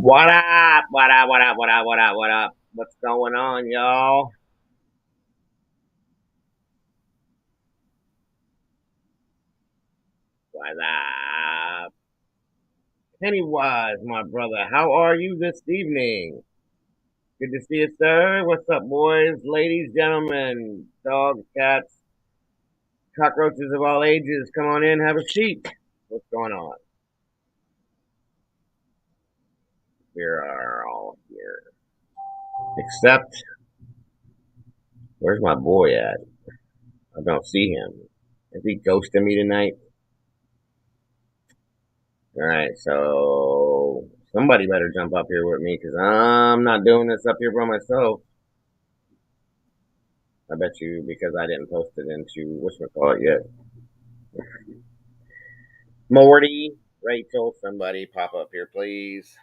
What up? What up? What up? What up? What up? What up? What's going on, y'all? What up? Pennywise, my brother, how are you this evening? Good to see you, sir. What's up, boys, ladies, gentlemen, dogs, cats, cockroaches of all ages? Come on in, have a seat. What's going on? We are all here. Except, where's my boy at? I don't see him. Is he ghosting me tonight? Alright, so somebody better jump up here with me because I'm not doing this up here by myself. I bet you because I didn't post it into whatchamacallit yet. Morty, Rachel, somebody pop up here, please.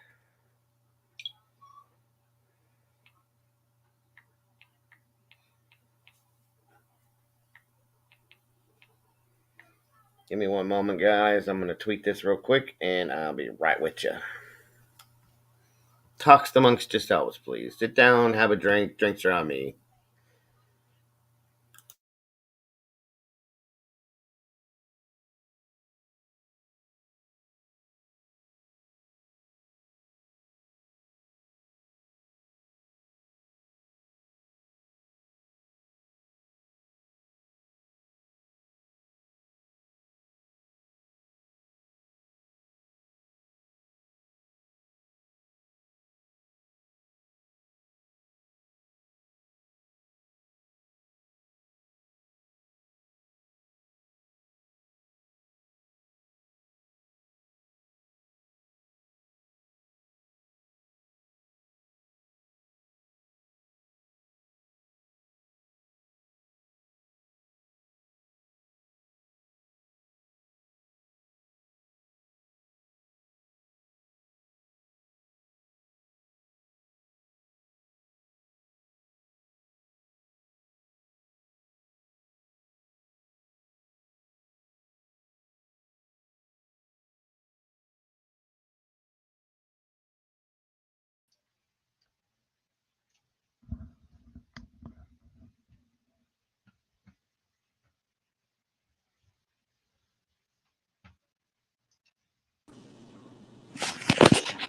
Give me one moment, guys. I'm going to tweet this real quick and I'll be right with you. Talks amongst yourselves, please. Sit down, have a drink. Drinks are on me.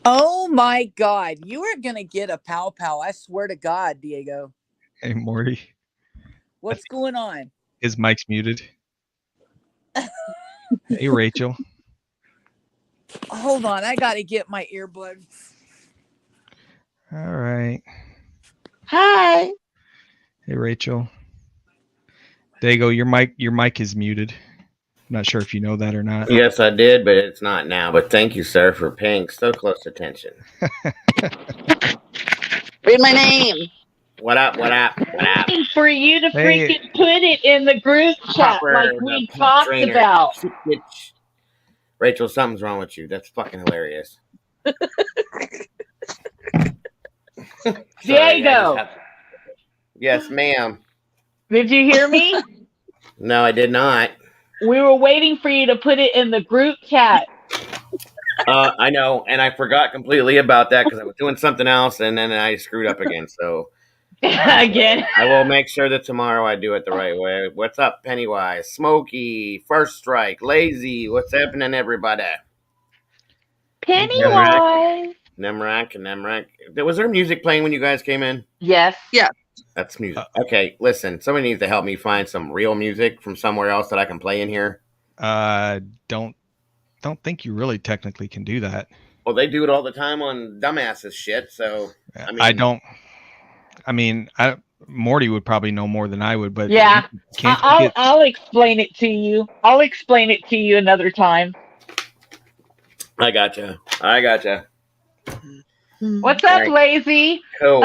Oh my God. You are going to get a pow pow. I swear to God, Diego. Hey, Morty. What's going on? His mic's muted. Hey, Rachel. Hold on. I got to get my earbuds. All right. Hi. Hey, Rachel. Diego, your mic is muted. I'm not sure if you know that or not. Yes, I did, but it's not now. But thank you, sir, for paying so close attention. Read my name. What up? What up? What up? Waiting for you to Hey. freaking put it in the group chat Popper, like the we pump talked trainer. about. Rachel, something's wrong with you. That's fucking hilarious. Sorry, Diego, yes, ma'am. did you hear me? No, I did not. We were waiting for you to put it in the group chat. I know, and I forgot completely about that because I was doing something else, and then I screwed up again. So Again. I will make sure that tomorrow I do it the right way. What's up, Pennywise? Smokey, First Strike, Lazy. What's happening, everybody? Pennywise. Nemrak. Was there music playing when you guys came in? Yes. Yeah. That's music. Okay, listen. Somebody needs to help me find some real music from somewhere else that I can play in here. Don't think you really technically can do that. Well, they do it all the time on dumbasses shit. So Morty would probably know more than I would, but Yeah. can't I'll explain it to you. I'll explain it to you another time. I gotcha. What's up, Right. Lazy? Cool.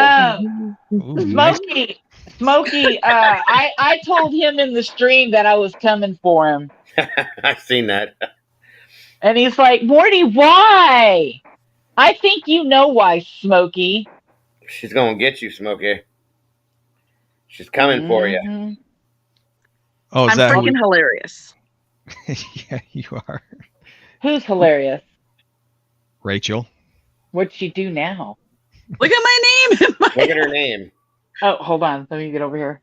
Smokey, I told him in the stream that I was coming for him. I've seen that. And he's like, Morty, why? I think you know why, Smokey. She's gonna get you, Smokey. She's coming for you. Oh, is I'm that freaking hilarious. Yeah, you are. Who's hilarious? Rachel. What'd she do now? Look at my name. Look at her name. Oh, hold on. Let me get over here.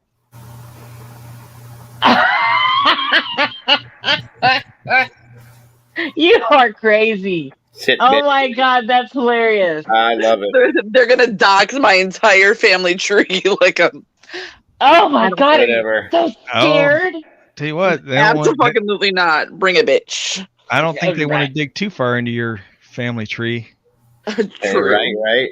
You are crazy. Sit Oh bitch. my God, that's hilarious. I love it. They're gonna dox my entire family tree like a Oh my God, I'm Whatever. so scared. Tell you what, they don't want, absolutely not. Bring a bitch. I don't think they want to Right. dig too far into your family tree. Hey, True. right.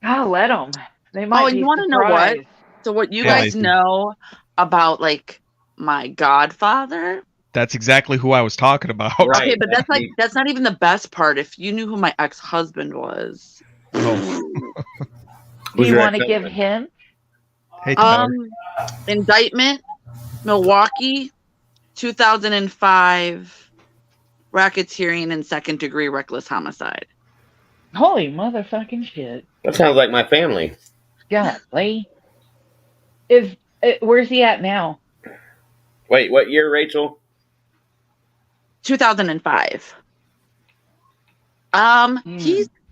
I'll let them. They might Oh, be you want to know what? surprised. So what you Yeah, guys I do. know about like my godfather? That's exactly who I was talking about. Right. Okay, but that's like deep. that's not even the best part. If you knew who my ex-husband was. Oh, Do Who's you your want to give ex-husband? him? hey, Tyler. Indictment, Milwaukee, 2005, racketeering and second-degree reckless homicide. Holy motherfucking shit. That sounds like my family. Golly. Where's he at now? Wait, what year, Rachel? 2005.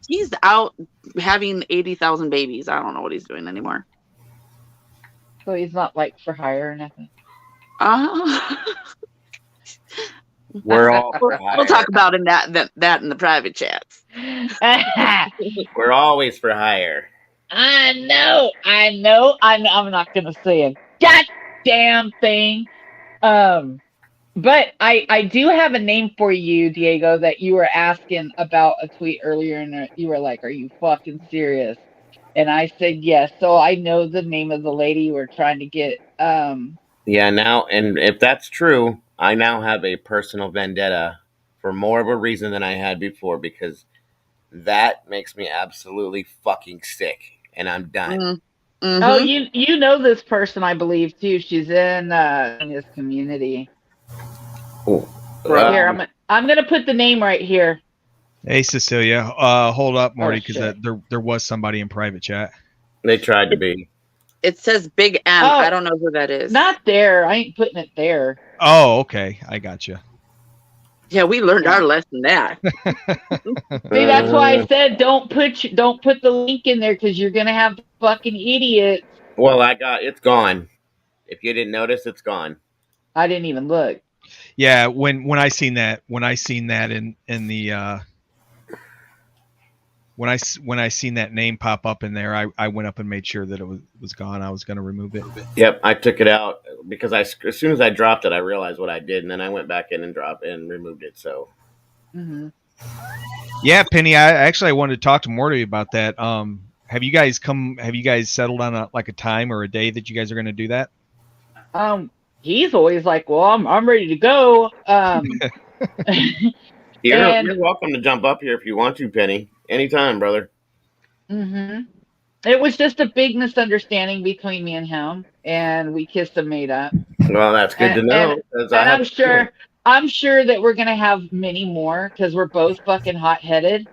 He's out having 80,000 babies. I don't know what he's doing anymore. So he's not like for hire or nothing. We're all for We'll hire. talk about that in the private chats. We're always for hire. I know. I'm not gonna say a goddamn thing. But I do have a name for you, Diego, that you were asking about a tweet earlier, and you were like, "Are you fucking serious?" And I said yes. So I know the name of the lady you were trying to get. Yeah, now, and if that's true, I now have a personal vendetta for more of a reason than I had before because that makes me absolutely fucking sick, and I'm done. Oh, you know this person, I believe too. She's in this community. Ooh. Here, I'm gonna put the name right here. Hey, Cecilia. Hold up, Morty, because shit. there was somebody in private chat. They tried to be. It says Big M. Oh. I don't know who that is. Not there. I ain't putting it there. Oh, okay. I got you. Yeah, we learned our lesson there. See, that's why I said don't put the link in there because you're gonna have fucking idiots. Well, it's gone. If you didn't notice, it's gone. I didn't even look. Yeah, when I seen that in the when I seen that name pop up in there, I went up and made sure that it was gone. I was going to remove it. Yep, I took it out because as soon as I dropped it, I realized what I did, and then I went back in and removed it. So, yeah, Penny, I wanted to talk to Morty about that. Have you guys settled on a time or a day that you guys are going to do that? He's always like, well, I'm ready to go. you're welcome to jump up here if you want to, Penny. Anytime, brother. It was just a big misunderstanding between me and him, and we kissed and made up. Well, that's good to know. And I'm sure that we're gonna have many more because we're both fucking hot-headed.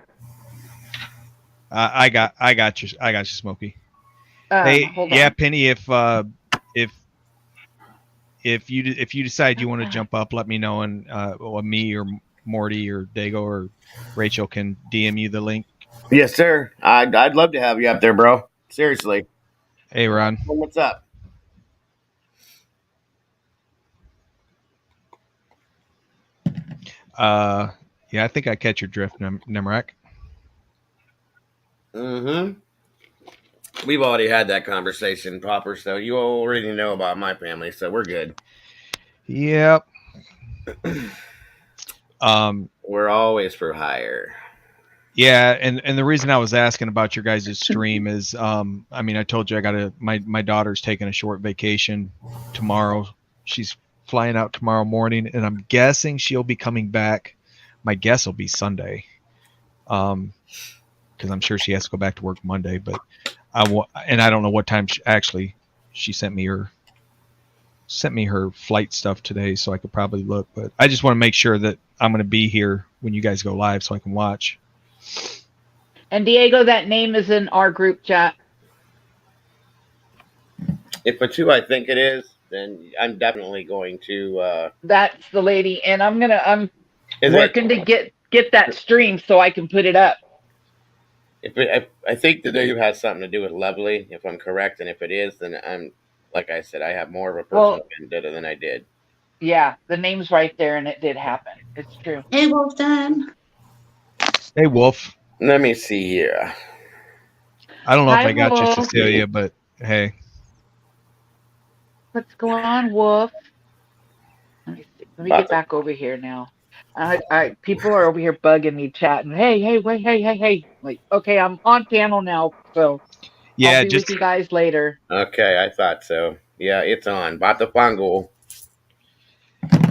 I got you, Smokey. Hey, yeah, Penny, if you decide you want to jump up, let me know, and me or Morty or Dago or Rachel can DM you the link. Yes, sir. I'd love to have you up there, bro. Seriously. Hey, Ron. What's up? Yeah, I think I catch your drift, Nemrak. We've already had that conversation, Popper, so you already know about my family, so we're good. Yep. We're always for hire. Yeah, and the reason I was asking about your guys' stream is, I told you my daughter's taking a short vacation tomorrow. She's flying out tomorrow morning, and I'm guessing she'll be coming back. My guess will be Sunday, because I'm sure she has to go back to work Monday. But I don't know what time she sent me her flight stuff today, so I could probably look. But I just want to make sure that I'm going to be here when you guys go live, so I can watch. And Diego, that name is in our group chat. If it's who I think it is, then I'm definitely going to. That's the lady, and I'm working to get that stream so I can put it up. I think the name has something to do with Lovely, if I'm correct, and if it is, then I'm like I said, I have more of a personal vendetta than I did. Yeah, the name's right there, and it did happen. It's true. Hey, Wolfden. Hey, Wolf. Let me see here. I don't know Hi, if I got you, Wolf. Cecilia, but hey. What's going on, Wolf? Let me get back over here now. People are over here bugging me, chatting. Hey, wait, hey. Like, okay, I'm on panel now, so Yeah, I'll be with you guys later. Okay, I thought so. Yeah, it's on. Batafango.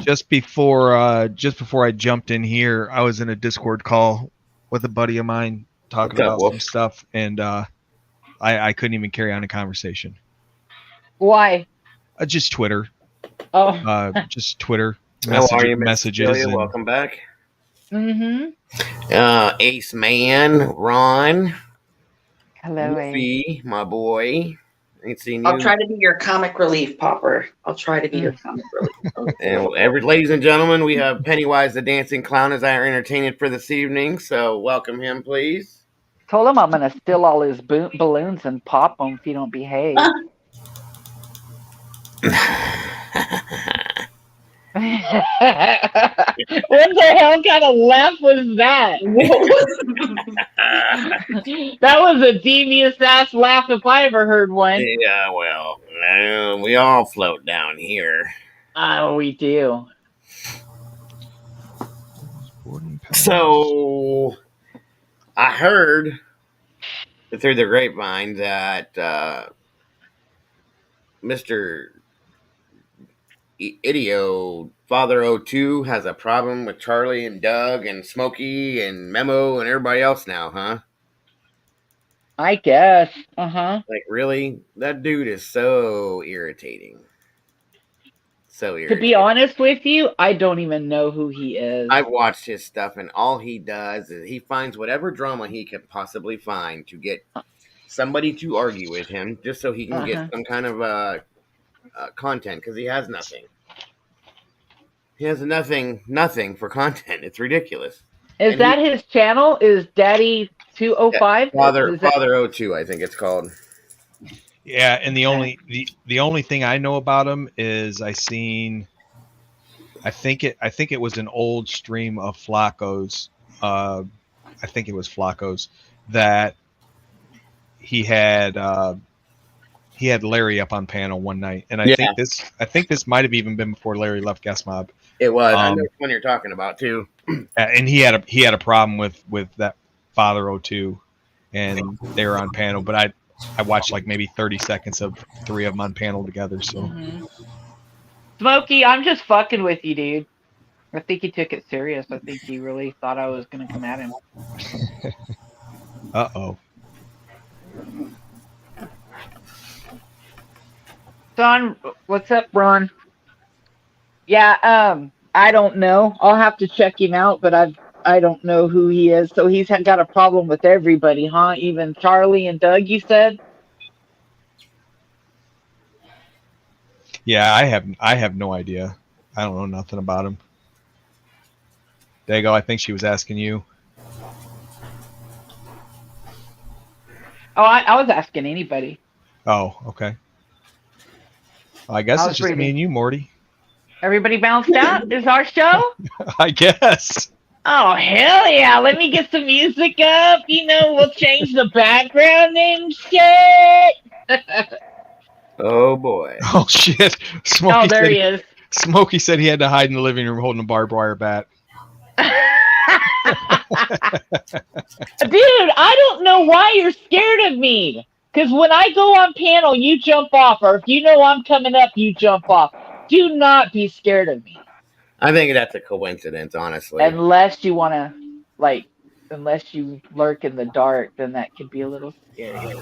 Just before I jumped in here, I was in a Discord call with a buddy of mine talking What's up, about Wolf? some stuff, and I couldn't even carry on a conversation. Why? Just Twitter. Oh. Just Twitter How are you, Miss messages. Cecilia? And, welcome back. Mm-hmm. Ace Man, Ron, Hello, Ace. Wolfie, my boy. Ain't seen you. I'll try to be your comic relief, Popper. I'll try to be your comic relief. And ladies and gentlemen, we have Pennywise the Dancing Clown as our entertainment for this evening. So welcome him, please. Told him I'm gonna steal all his balloons and pop them if you don't behave. What the hell kind of laugh was that? That was a devious ass laugh if I ever heard one. Yeah, well, we all float down here. Oh, we do. So I heard through the grapevine that Mr. Idio Father O2 has a problem with Charlie and Doug and Smokey and Memo and everybody else now, huh? I guess. Uh-huh. Like, really? That dude is so irritating. So irritating. To be honest with you, I don't even know who he is. I've watched his stuff, and all he does is he finds whatever drama he can possibly find to get somebody to argue with him, just so he can get some kind of content, because he has nothing. He has nothing for content. It's ridiculous. Is that his channel? Is Daddy 205? Father O2, I think it's called. Yeah, and the only thing I know about him is I think it was an old stream of Flacco's. I think it was Flacco's that he had Larry up on panel one night, and I think this might have even been before Larry left Guest Mob. It was. I know which one you're talking about too. And he had a problem with that Father O2, and they were on panel. But I watched like maybe 30 seconds of three of them on panel together. So, Smokey, I'm just fucking with you, dude. I think he took it serious. I think he really thought I was gonna come at him. Uh-oh. Son, what's up, Ron? Yeah, I don't know. I'll have to check him out, but I don't know who he is. So he's got a problem with everybody, huh? Even Charlie and Doug, you said? Yeah, I have no idea. I don't know nothing about him. Dago, I think she was asking you. Oh, I was asking anybody. Oh, okay. Well, I guess it's just me and you, Morty. Everybody bounced out? Is our show? I guess. Oh, hell yeah. Let me get some music up. You know, we'll change the background and shit. Oh, boy. Oh, shit. Smokey there he is. Smokey said he had to hide in the living room holding a barbed wire bat. Dude, I don't know why you're scared of me. Because when I go on panel, you jump off. Or if you know I'm coming up, you jump off. Do not be scared of me. I think that's a coincidence, honestly. Unless you want to, unless you lurk in the dark, then that could be a little scary.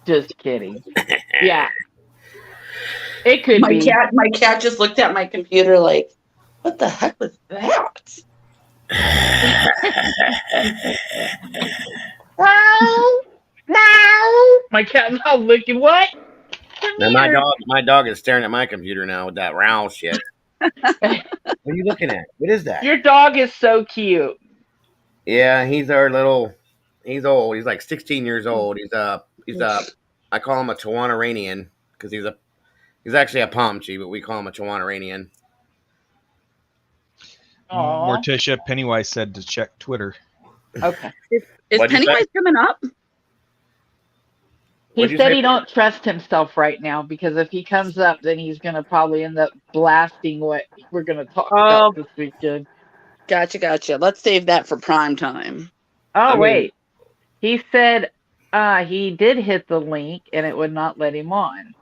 Just kidding. Yeah. It could be. My cat just looked at my computer like, what the heck was that? No. My cat's not looking. What? Now my dog is staring at my computer now with that row shit. What are you looking at? What is that? Your dog is so cute. Yeah, he's our little. He's old. He's like 16 years old. He's I call him a Tawanaranian because he's actually a Pomchi, but we call him a Tawanaranian. Aw. Morticia Pennywise said to check Twitter. Okay. Is What'd you say? Pennywise coming up? He What'd you said say? he don't trust himself right now because if he comes up, then he's gonna probably end up blasting what we're gonna talk about this weekend. Gotcha. Let's save that for prime time. Oh I mean- wait, he said he did hit the link and it would not let him on.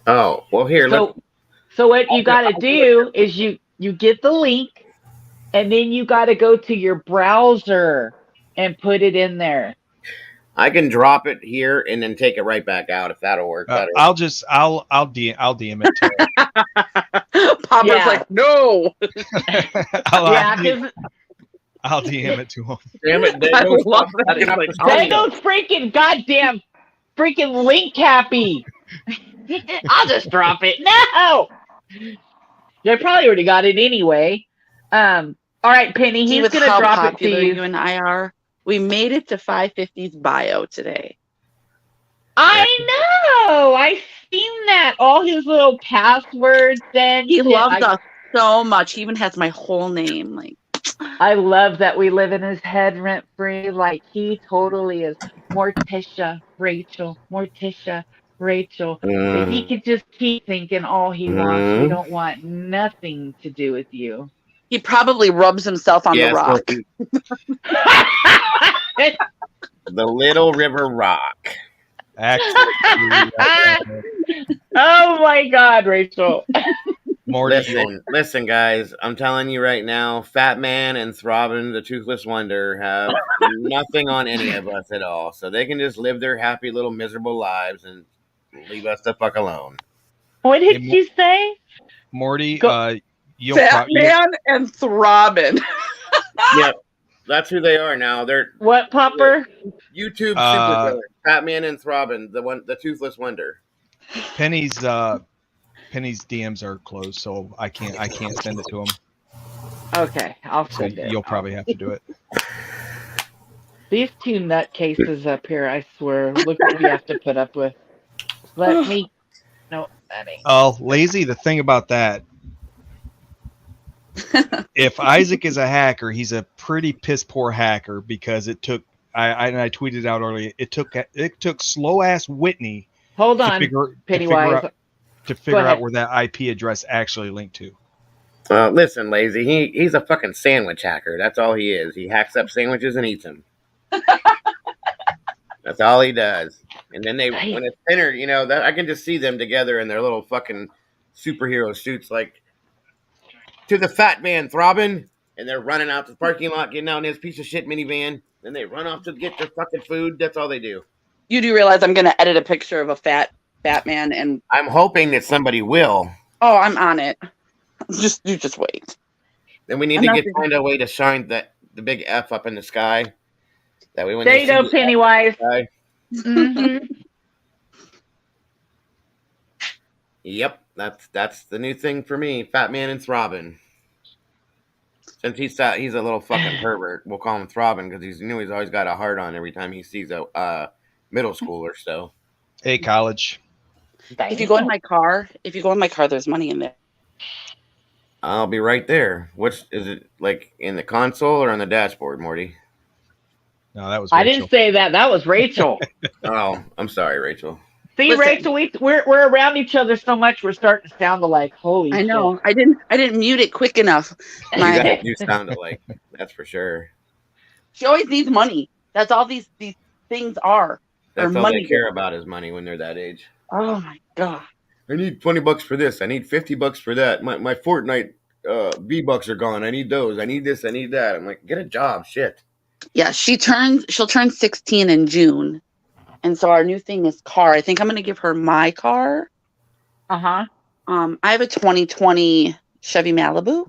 Oh, well, here. So what you got to do is you get the link, and then you got to go to your browser and put it in there. I can drop it here and then take it right back out if that'll work better. I'll DM it to him. Papa's Yeah. like, no. I'll DM it to him. Damn it, I love that. He's like, Dago's freaking link happy. I'll just drop it. No, they probably already got it anyway. All right, Penny, See, he's with gonna how drop it popular to you. you and I are, we made it to 550's bio today. I know. I seen that. All his little passwords. Then He loved us so much. He even has my whole name. Like, I love that we live in his head rent free. Like he totally is. Morticia, Rachel. Morticia, Rachel. If he could just keep thinking all he wants, we don't want nothing to do with you. he probably rubs himself on the rock. The Little River Rock. Actually, Oh my God, Rachel. Morty. Listen, guys. I'm telling you right now, Fat Man and Throbbing the Toothless Wonder have nothing on any of us at all. So they can just live their happy little miserable lives and leave us the fuck alone. What did you say? Morty, Go- you'll Fat Man and Throbbing. Yeah, that's who they are now. They're What, Popper? YouTube superstars. Fat Man and Throbbing, the Toothless Wonder. Penny's DMs are closed, so I can't send it to him. Okay, I'll So send it. you'll probably have to do it. These two nutcases up here, I swear. Look what we have to put up with. Let me. No, that ain't. Oh, lazy. The thing about that, if Isaac is a hacker, he's a pretty piss poor hacker because it took. I tweeted out earlier. It took slow ass Whitney Hold to on, figure Pennywise. out where that IP address actually linked to. Listen, Lazy, he's a fucking sandwich hacker. That's all he is. He hacks up sandwiches and eats them. That's all he does. And then when it's dinner, that I can just see them together in their little fucking superhero suits, like to the Fat Man Throbbing, and they're running out to the parking lot, getting out in his piece of shit minivan. Then they run off to get their fucking food. That's all they do. You do realize I'm going to edit a picture of a fat man and... I'm hoping that somebody will. Oh, I'm on it. You just wait. Then we need to find a way to shine the big F up in the sky. That way when There they you go, see Pennywise. the Mm-hmm. Yep, that's the new thing for me. Fat Man and Throbbing. Since he's a little fucking pervert, we'll call him Throbbing because he's always got a heart on every time he sees a middle schooler. So, Hey, college. If you go in my car, there's money in there. I'll be right there. Which is it, like in the console or on the dashboard, Morty? No, that was I Rachel. didn't say that. That was Rachel. Oh, I'm sorry, Rachel. See, Listen. Rachel, we're around each other so much we're starting to sound alike. Holy I know. shit. I didn't mute it quick enough. You sound alike. That's for sure. She always needs money. That's all these things are. That's Or all they money. care about is money when they're that age. Oh my god. I need $20 for this. I need $50 for that. My Fortnite V-Bucks are gone. I need those. I need this. I need that. I'm like, get a job. Shit. Yeah, she'll turn 16 in June. And so our new thing is car. I think I'm gonna give her my car. Uh-huh. I have a 2020 Chevy Malibu.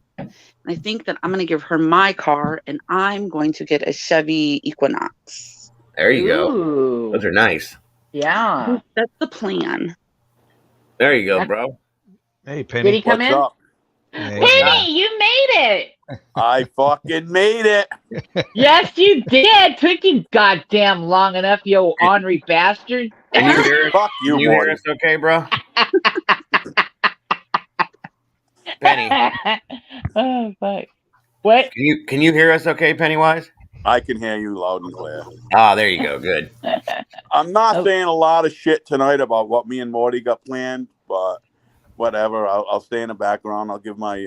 I think that I'm gonna give her my car and I'm going to get a Chevy Equinox. There you go. Ooh. Those are nice. Yeah. That's the plan. There you go, bro. Hey, Penny. Did he come in? Hey. Penny, you made it. I fucking made it. Yes, you did. Took you goddamn long enough, you old ornery bastard. Can you hear us? Fuck you, Can you hear Morty. us okay, bro? Penny, Oh fuck. What? can you hear us okay, Pennywise? I can hear you loud and clear. Ah, there you go. Good. I'm not Oh. saying a lot of shit tonight about what me and Morty got planned, but whatever. I'll stay in the background. I'll give my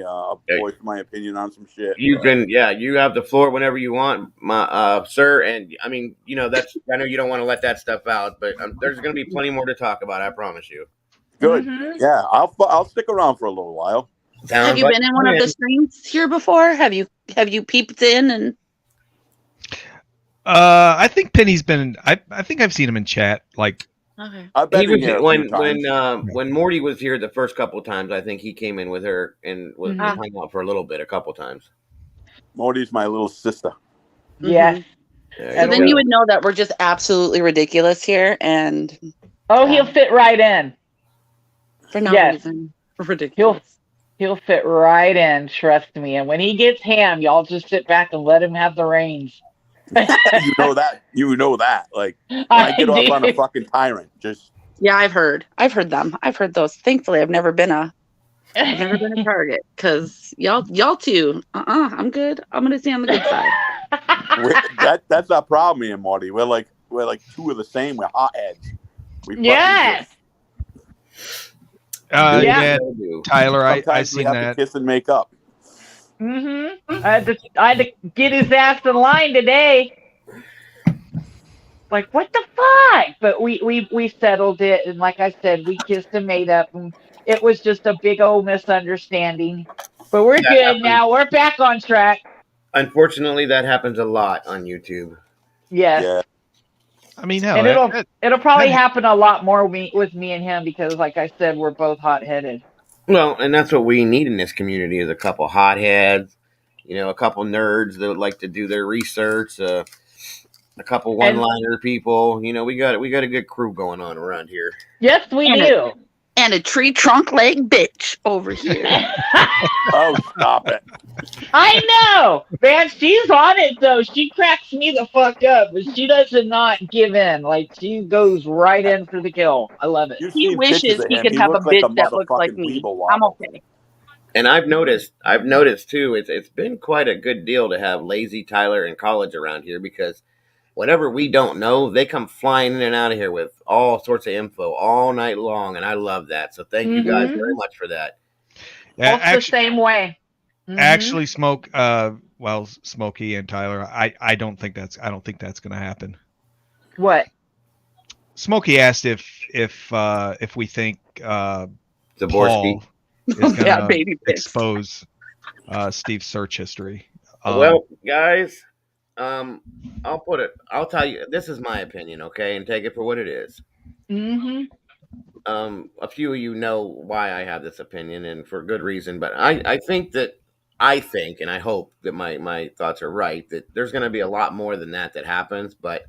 voice my opinion on some shit. You but- can, yeah, you have the floor whenever you want, my sir. And I mean, you know, that's, I know you don't want to let that stuff out, but there's going to be plenty more to talk about. I promise you. Good. Mhm. Yeah, I'll stick around for a little while. Sounds Have you like been in a one of plan. the streams here before? Have you peeped in and I think Penny's been. I think I've seen him in chat. Like, okay. I've been He in here was a few times. when Morty was here the first couple of times. I think he came in with her and was Mhm. hung out for a little bit, a couple times. Morty's my little sister. Yes. There So you then go. you would know that we're just absolutely ridiculous here and Oh, he'll fit right in. for no Yes. reason. Ridiculous. He'll fit right in, trust me. And when he gets ham, y'all just sit back and let him have the reins. You know that. You know that. Like I get off on a fucking tyrant. Just Yeah, I've heard them. I've heard those. Thankfully, I've never been a target because y'all too. I'm good. I'm gonna stay on the good side. that's our problem, me and Morty. We're like two of the same. We're hotheads. We fucking Yes. yeah, Yeah. Tyler, I sometimes we seen have that. to kiss and make up. I had to get his ass in line today. Like, what the fuck? But we settled it, and like I said, we kissed and made up, and it was just a big old misunderstanding. But we're That good happens. now. We're back on track. Unfortunately, that happens a lot on YouTube. Yes. Yeah. I mean, hell, And it'll probably that- happen a lot more with me and him because, like I said, we're both hot headed. Well, and that's what we need in this community is a couple hotheads, you know, a couple nerds that would like to do their research, a couple one-liner people. You know, we got a good crew going on around here. Yes, we And do. And a tree trunk leg bitch over here. Oh, stop it. I know, man. She's on it though. She cracks me the fuck up, but she does not give in. Like she goes right in for the kill. I love it. You've He seen wishes pictures of he him. could have a looks like bitch that looks like motherfucking me. weeble I'm wobble. okay. And I've noticed too, it's been quite a good deal to have Lazy Tyler and College around here because whatever we don't know, they come flying in and out of here with all sorts of info all night long, and I love that. So thank you guys Mhm. very much for that. yeah, Both the same way. Mhm. actually, Smokey and Tyler, I don't think that's going to happen. What? Smokey asked if we think Zaborski. Paul is going to Yeah, baby pics. expose Steve's search history. Well, guys, I'll tell you, this is my opinion, okay, and take it for what it is. Mm-hmm. A few of you know why I have this opinion, and for good reason. But I think, and I hope that my thoughts are right, that there's going to be a lot more than that happens. But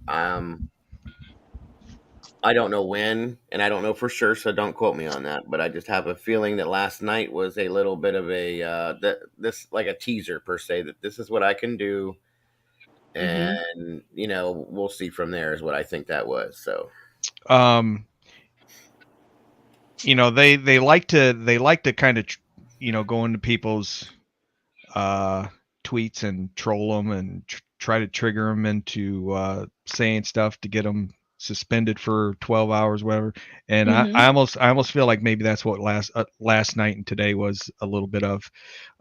I don't know when, and I don't know for sure, so don't quote me on that. But I just have a feeling that last night was a little bit of this like a teaser per se, that this is what I can do, and you know, we'll see from there is what I think that was. So. You know, they like to kind of, you know, go into people's tweets and troll them and try to trigger them into saying stuff to get them suspended for 12 hours, whatever. And I almost feel like maybe that's what last night and today was a little bit of.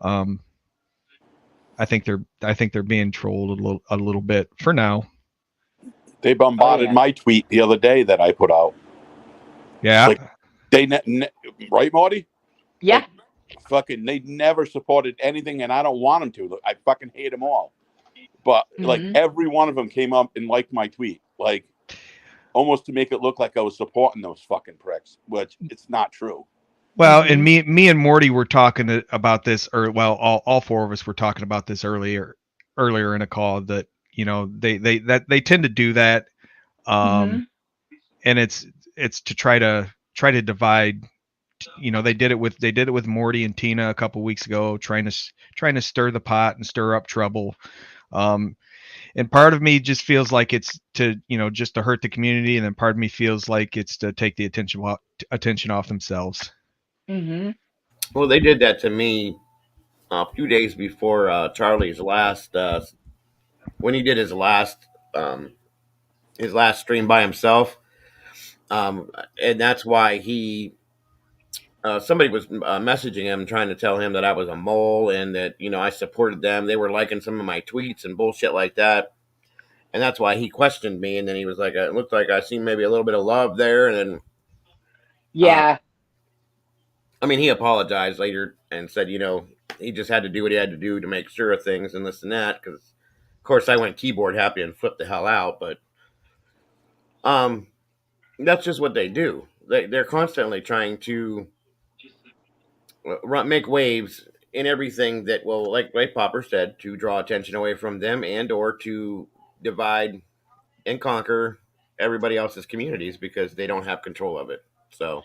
I think they're being trolled a little bit for now. They bombarded my tweet the other day that I put out. Yeah. Like, they right, Morty? Yeah. Like, they never supported anything, and I don't want them to. I fucking hate them all. But like every one of them came up and liked my tweet, like almost to make it look like I was supporting those fucking pricks, which it's not true. Well, and me and Morty were talking about this, or well, all four of us were talking about this earlier in a call that, you know, they tend to do that, and it's to try to divide they did it with Morty and Tina a couple weeks ago, trying to stir the pot and stir up trouble. And part of me just feels like it's to, just to hurt the community, and then part of me feels like it's to take the attention off themselves. Mm-hmm. Well, they did that to me a few days before Charlie's last, when he did his last stream by himself, and that's why somebody was messaging him trying to tell him that I was a mole and that I supported them. They were liking some of my tweets and bullshit like that, and that's why he questioned me. And then he was like, "It looked like I seen maybe a little bit of love there." And then, Yeah. I mean, he apologized later and said, he just had to do what he had to do to make sure of things and this and that. Because, of course, I went keyboard happy and flipped the hell out. But that's just what they do. They're constantly trying to make waves in everything that will, like Popper said, to draw attention away from them and or to divide and conquer everybody else's communities because they don't have control of it. So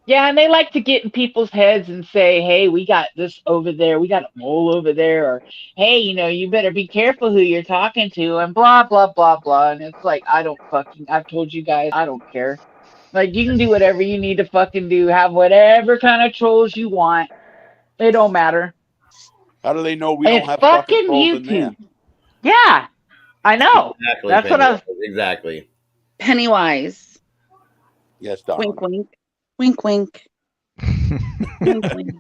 Yeah, and they like to get in people's heads and say, hey, we got this over there, we got a mole over there, or hey, you better be careful who you're talking to, and blah, blah, blah, blah. And it's like, I've told you guys, I don't care. Like, you can do whatever you need to fucking do, have whatever kind of trolls you want. It don't matter. How do they know we And don't it's have fucking fucking trolls in there? YouTube. Yeah, I know. exactly, That's what I was. exactly. Pennywise. Yes, dog. Wink, wink. Wink, wink. Wink, wink.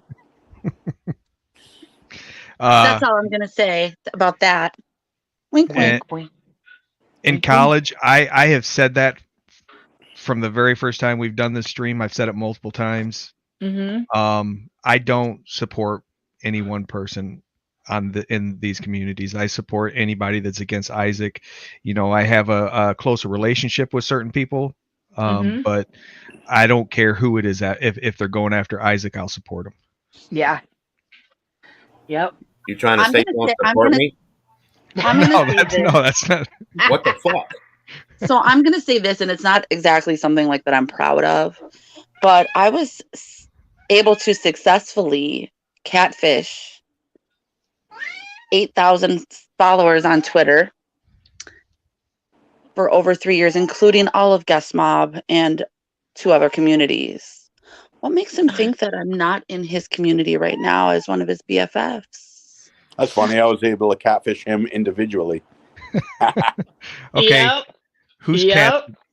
That's all I'm going to say about that. Wink, wink, wink. In college, I have said that from the very first time we've done this stream. I've said it multiple times. Mm-hmm. I don't support any one person in these communities. I support anybody that's against Isaac. I have a closer relationship with certain people, but I don't care who it is. If they're going after Isaac, I'll support them. Yeah. Yep. You trying to say you won't support me? No, that's not. What the fuck? So I'm going to say this, and it's not exactly something like that I'm proud of, but I was able to successfully catfish 8,000 followers on Twitter for over 3 years, including all of Guest Mob and 2 other communities. What makes him think that I'm not in his community right now as one of his BFFs? That's funny. I was able to catfish him individually. Okay. Yep.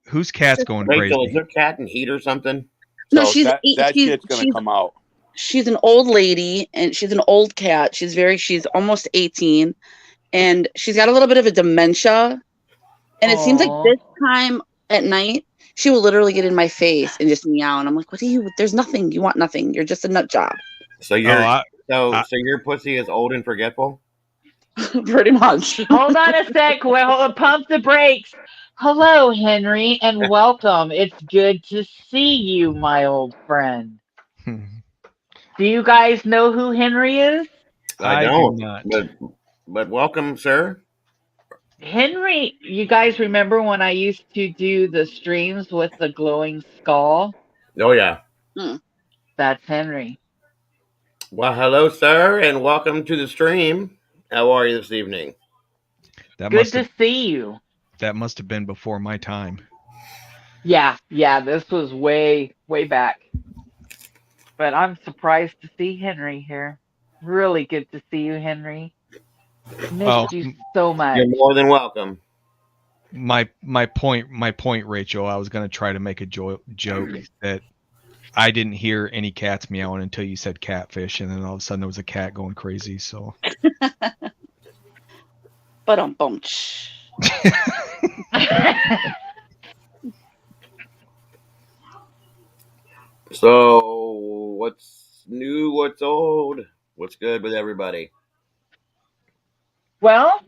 Whose cat's going Rachel, crazy? is there cat in heat or something? No, So that shit's gonna come out. She's an old lady, and she's an old cat. She's almost 18, and she's got a little bit of a dementia. And it seems like this time at night, she will literally get in my face and just meow. And I'm like, there's nothing. You want nothing. You're just a nut job. So so your pussy is old and forgetful? Pretty much. Hold on a sec. Well, pump the brakes. Hello, Henry, and welcome. It's good to see you, my old friend. Do you guys know who Henry is? I don't. But welcome, sir. Henry, you guys remember when I used to do the streams with the glowing skull? Oh, yeah. That's Henry. Well, hello, sir, and welcome to the stream. How are you this evening? Good to see you. That must have been before my time. Yeah, this was way, way back. But I'm surprised to see Henry here. Really good to see you, Henry. Missed you so much. You're more than welcome. My point, Rachel. I was going to try to make a joke that I didn't hear any cats meowing until you said catfish, and then all of a sudden there was a cat going crazy. So, but So, what's new? What's old? What's good with everybody? Well,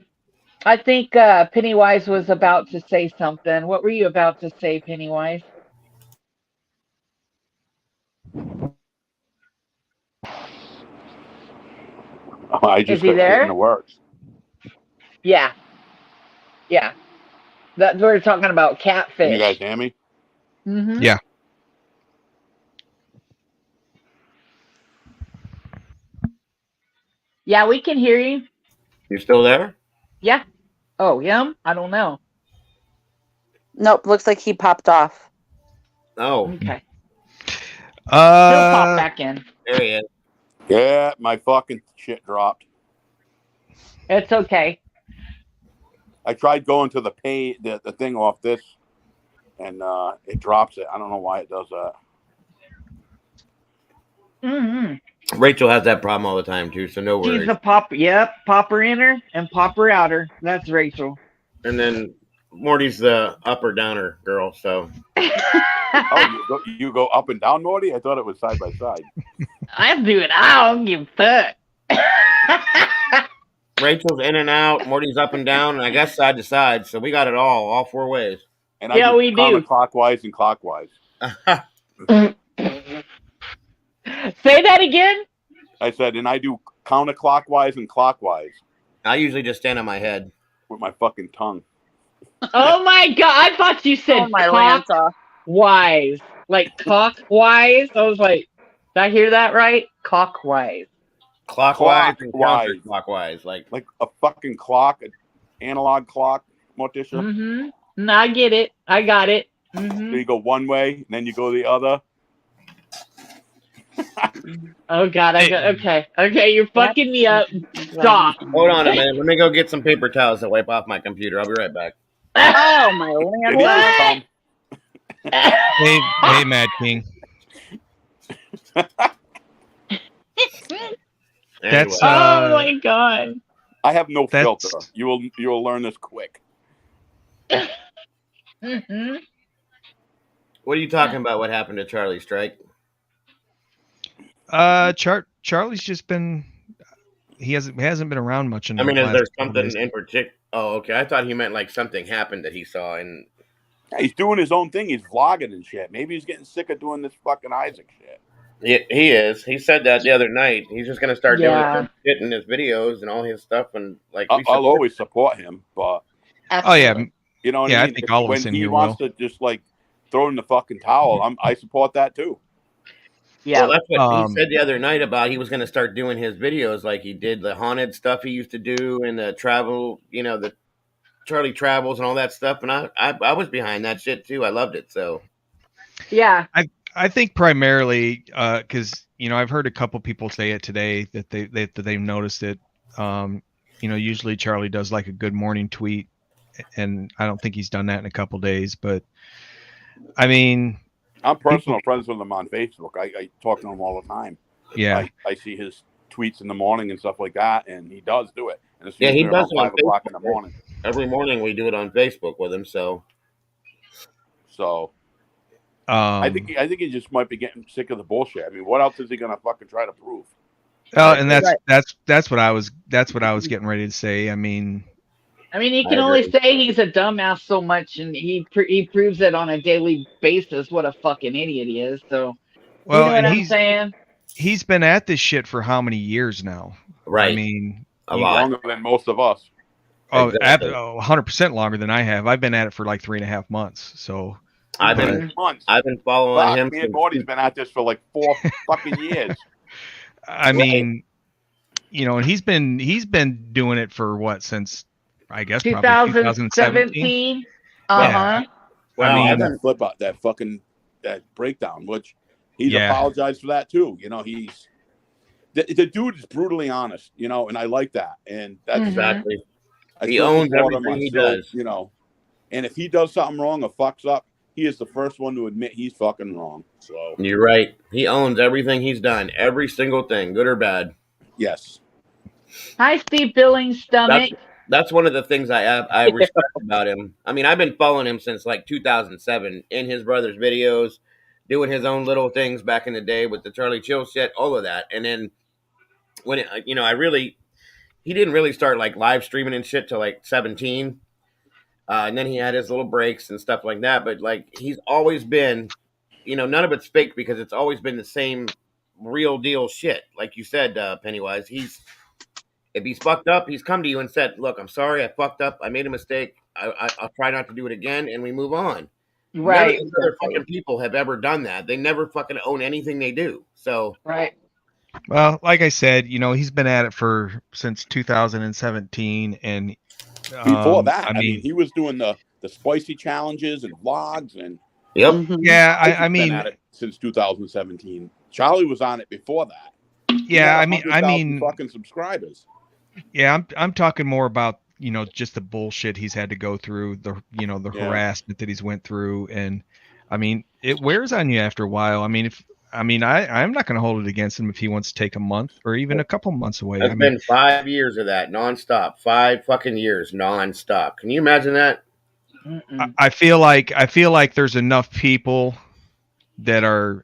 I think Pennywise was about to say something. What were you about to say, Pennywise? I just Is he got there? put in the works. Yeah. We're talking about catfish. Can you guys hear me? Mm-hmm. Yeah. Yeah, we can hear you. You still there? Yeah. Oh, him? I don't know. Nope, looks like he popped off. Oh, Okay. He'll pop back in. there he is. Yeah, my fucking shit dropped. It's okay. I tried going to the thing off this, and it drops it. I don't know why it does that. Mm-hmm. Rachel has that problem all the time too, so no worries. She's a popper. Yep, popper inner and popper outer. That's Rachel. And then Morty's the up or downer girl, so. Oh, you go up and down, Morty? I thought it was side by side. I'm doing. I don't give a fuck. Rachel's in and out, Morty's up and down, and I guess side to side. So we got it all 4 ways. And Yeah, we do. Counterclockwise and clockwise. Say that again. I said, and I do counterclockwise and clockwise I usually just stand on my head. with my fucking tongue. Oh my god! I thought you said Oh, my Lanta. cockwise, like cockwise. I was like, did I hear that right? Cockwise. Clockwise and Clockwise. counterclockwise. Like a fucking clock, an analog clock, Morticia. Mm-hmm. No, I get it. I got it. So Mm-hmm. you go one way, and then you go the other. Oh god, I got okay. You're fucking me up. Stop. hold on a minute. Let me go get some paper towels to wipe off my computer. I'll be right back. Oh, my It Lanta. is What? Hey, Mad King. That's Anyway. Oh my god. I have no That's- filter. You'll learn this quick. Mm-hmm. What are you talking about? What happened to Charlie Strike? Charlie's just been. He hasn't been around much. In I the mean, is last there couple something days. in particular? Oh, okay. I thought he meant like something happened that he saw, and Yeah, he's doing his own thing. He's vlogging and shit. Maybe he's getting sick of doing this fucking Isaac shit. he is. He said that the other night. He's just gonna start Yeah. doing shit in his videos and all his stuff, and like I'll we support- always support him, but Oh yeah, you know what Yeah, I I mean? think all of us When in he here wants to just like throw in the fucking towel, I support that too. Yeah. Well, that's what he Um, said the other night about he was going to start doing his videos like he did the haunted stuff he used to do and the travel, the Charlie Travels and all that stuff. And I was behind that shit too. I loved it. So Yeah. I think primarily because I've heard a couple people say it today that they've noticed it. Usually Charlie does like a good morning tweet, and I don't think he's done that in a couple days. But I mean, I'm personal friends with him on Facebook. I talk to him all the time. yeah, I see his tweets in the morning and stuff like that, and he does do it. And it's Yeah, he usually does around it on 5 o'clock in the morning. every morning we do it on Facebook with him. So So I think he just might be getting sick of the bullshit. I mean, what else is he gonna fucking try to prove? and Right. that's what I was getting ready to say. I mean, He I can only agree. say he's a dumbass so much, and he proves it on a daily basis. What a fucking idiot he is. So well, you know what and I'm saying? he's been at this shit for how many years now? right, I mean, a lot. Longer than most of us. Exactly. 100% longer than I have. I've been at it for like 3.5 months. So I've But- been Months. following Fuck, him. me and Morty's been at this for like 4 fucking years. I mean, and he's been doing it for what, since I guess probably 2017. 2017. Uh-huh. Well, I mean, I've that flip out, that breakdown, which he's Yeah. apologized for that too. He's the dude is brutally honest, and I like that. And that's Mhm. exactly. I He still owns support him. everything I he still, does. and if he does something wrong or fucks up, he is the first one to admit he's fucking wrong. So You're right. He owns everything he's done, every single thing, good or bad. yes, Hi, Steve Billings' stomach. That's one of the things I respect about him. I mean, I've been following him since like 2007 in his brother's videos, doing his own little things back in the day with the Charlie Chill shit, all of that. And then when he didn't really start like live streaming and shit till like 17. And then he had his little breaks and stuff like that. But like, he's always been, none of it's fake because it's always been the same real deal shit. Like you said, Pennywise, if he's fucked up, he's come to you and said, "Look, I'm sorry, I fucked up. I made a mistake. I'll try not to do it again," and we move on. Right. None of these other fucking people have ever done that. They never fucking own anything they do. So Right. Well, like I said, he's been at it since 2017, and Before that, I mean, he was doing the spicy challenges and vlogs, and Yep. yeah, He's I been mean, at it since 2017. Charlie was on it before that. He yeah, had I 100,000 mean, fucking subscribers. yeah, I'm talking more about just the bullshit he's had to go through, the the Yeah. harassment that he's went through, and I mean, it wears on you after a while. I mean, I'm not going to hold it against him if he wants to take a month or even a couple months away. It's been 5 years of that nonstop. 5 fucking years nonstop. Can you imagine that? I feel like there's enough people that are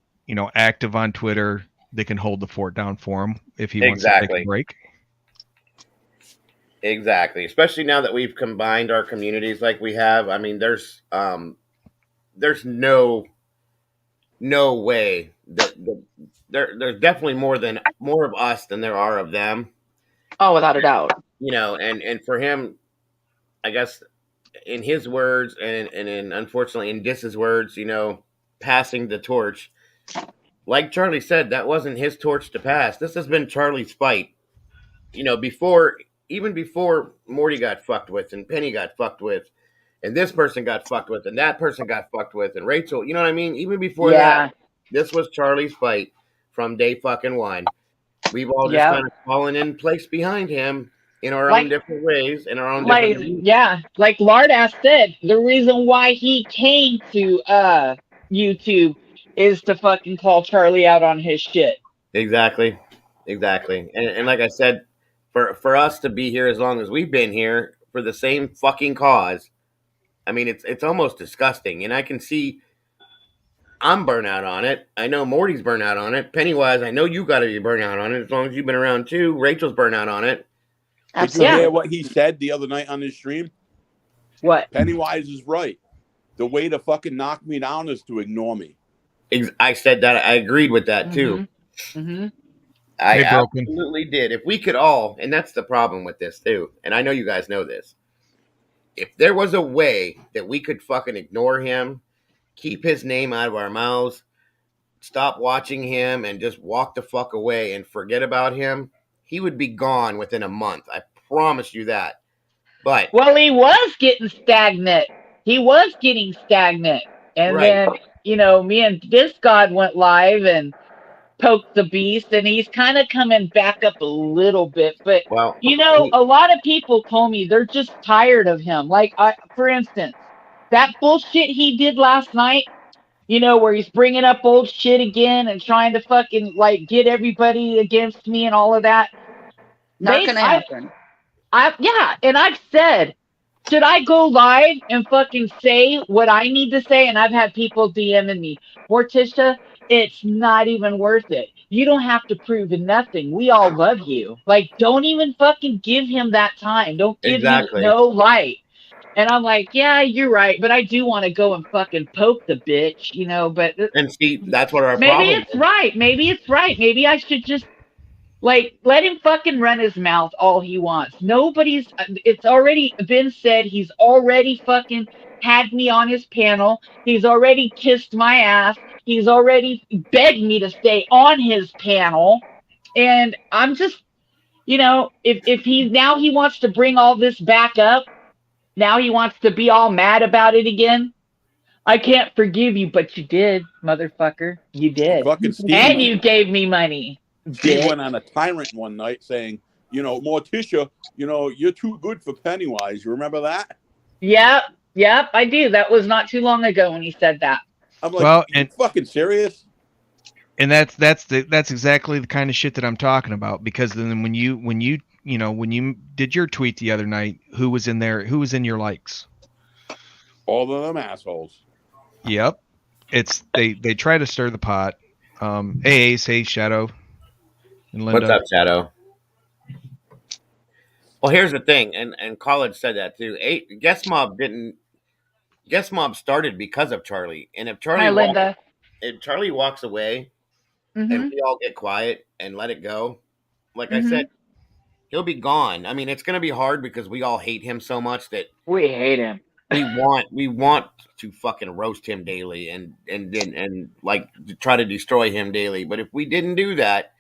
active on Twitter that can hold the fort down for him if he wants to take a break. Exactly. Especially now that we've combined our communities like we have. I mean, there's no way that there's definitely more of us than there are of them. Oh, without a doubt. And for him, I guess in his words and unfortunately in Dis's words, passing the torch. Like Charlie said, that wasn't his torch to pass. This has been Charlie's fight. Even before Morty got fucked with and Penny got fucked with and this person got fucked with and that person got fucked with and Rachel, you know what I mean? Even before that, this was Charlie's fight from day fucking one. We've all just kind of fallen in place behind him in our own different ways, in our own different ways. Yeah, like Lardass said, the reason why he came to YouTube is to fucking call Charlie out on his shit. Exactly. And like I said, for us to be here as long as we've been here for the same fucking cause, I mean, it's almost disgusting. And I can see I'm burnt out on it. I know Morty's burnt out on it. Pennywise, I know you got to be burnt out on it as long as you've been around too. Rachel's burnt out on it. Did you hear what he said the other night on his stream? What? Pennywise is right. The way to fucking knock me down is to ignore me. I said that. I agreed with that too. I absolutely did. If we could all, and that's the problem with this too, and I know you guys know this, if there was a way that we could fucking ignore him, keep his name out of our mouths, stop watching him, and just walk the fuck away and forget about him, he would be gone within a month. I promise you that. But he was getting stagnant. And then, me and Discod went live and poked the beast, and he's kind of coming back up a little bit. But, a lot of people told me they're just tired of him. Like, for instance, that bullshit he did last night, where he's bringing up old shit again and trying to fucking, get everybody against me and all of that. Not gonna happen. And I've said, should I go live and fucking say what I need to say? And I've had people DMing me, Morticia, it's not even worth it. You don't have to prove nothing. We all love you. Don't even fucking give him that time. Don't give him no light. And I'm like, yeah, you're right, but I do want to go and fucking poke the bitch, but... And see, that's what our problem is. Maybe it's right. Maybe I should just... let him fucking run his mouth all he wants. It's already been said, he's already fucking had me on his panel. He's already kissed my ass. He's already begged me to stay on his panel. And I'm just, if he wants to bring all this back up, now he wants to be all mad about it again. I can't forgive you, but you did, motherfucker. You did. And you gave me money. Steve went on a tyrant one night saying, Morticia, you're too good for Pennywise. You remember that? Yep, I do. That was not too long ago when he said that. I'm like, are you fucking serious? And that's exactly the kind of shit that I'm talking about. Because then when you did your tweet the other night, who was in there? Who was in your likes? All of them assholes. Yep. They try to stir the pot. Hey Ace, hey Shadow. And Linda. What's up, Shadow? Well, here's the thing, and College said that too. Guest Mob started because of Charlie, and if Charlie walks away, and we all get quiet and let it go, like I said, he'll be gone. I mean, it's going to be hard because we all hate him so much that we hate him. We want to fucking roast him daily and try to destroy him daily. But if we didn't do that,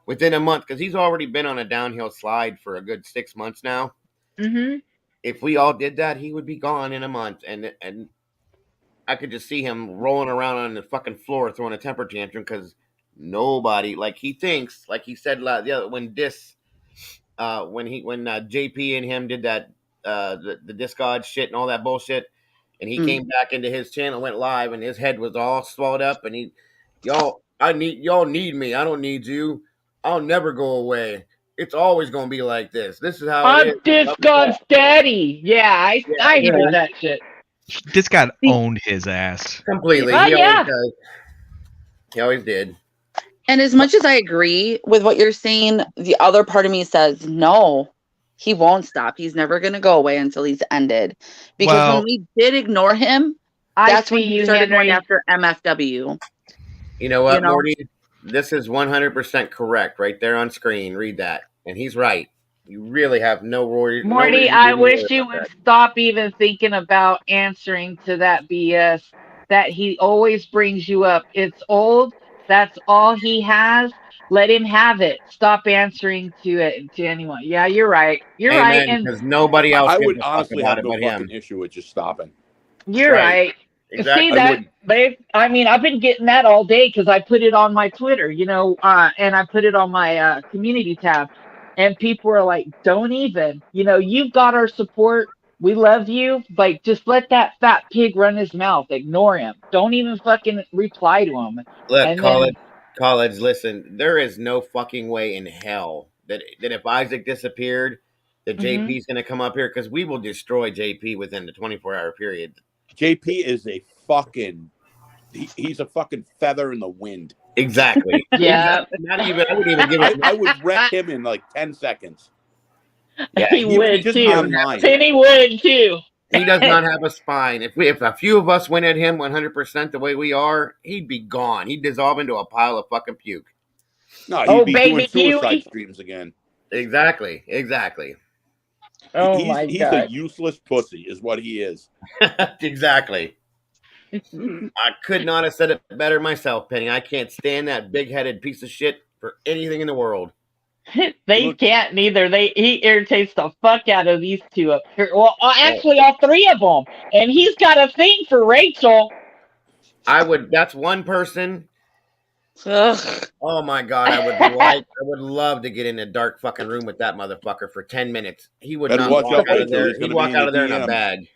within a month, because he's already been on a downhill slide for a good 6 months now. Mm-hmm. If we all did that, he would be gone in a month, and I could just see him rolling around on the fucking floor throwing a temper tantrum because nobody, like he thinks, like he said when JP and him did that the disc god shit and all that bullshit, and he came back into his channel, went live, and his head was all swelled up, and y'all need me, I don't need you, I'll never go away, it's always gonna be like this is how I'm it is. Disc God's daddy. Yeah, I heard that shit. This guy owned his ass completely. Oh, yeah. He always did. And as much as I agree with what you're saying, the other part of me says, no, he won't stop. He's never going to go away until he's ended. Because when we did ignore him, that's when he started going after MFW. You know what, Morty? This is 100% correct right there on screen. Read that. And he's right. You really have no worries. Morty, I wish you would stop even thinking about answering to that BS that he always brings you up. It's old. That's all he has. Let him have it. Stop answering to anyone. Yeah, you're right. You're right. And because nobody else. I would honestly have no fucking issue with just stopping. You're right. Exactly. See that, babe? I mean, I've been getting that all day because I put it on my Twitter, and I put it on my community tab. And people are like, don't even, you've got our support. We love you. Like, just let that fat pig run his mouth. Ignore him. Don't even fucking reply to him. Look, college, listen, there is no fucking way in hell that if Isaac disappeared, that JP's going to come up here, because we will destroy JP within the 24-hour period. JP is a fucking, he's a fucking feather in the wind. Exactly. Yeah. Not even. I wouldn't even give it. I would wreck him in like 10 seconds. Yeah, he would too. Penny would too. He does not have a spine. If a few of us went at him 100% the way we are, he'd be gone. He'd dissolve into a pile of fucking puke. No, he'd be doing suicide streams again. Exactly. Oh he's a useless pussy, is what he is. Exactly. I could not have said it better myself, Penny. I can't stand that big-headed piece of shit for anything in the world. They can't neither. He irritates the fuck out of these two up here. Well, actually, all three of them. And he's got a thing for Rachel. That's one person. Ugh. Oh my god, I would love to get in a dark fucking room with that motherfucker for 10 minutes. He would not walk out of there. He'd walk out of there in a bag.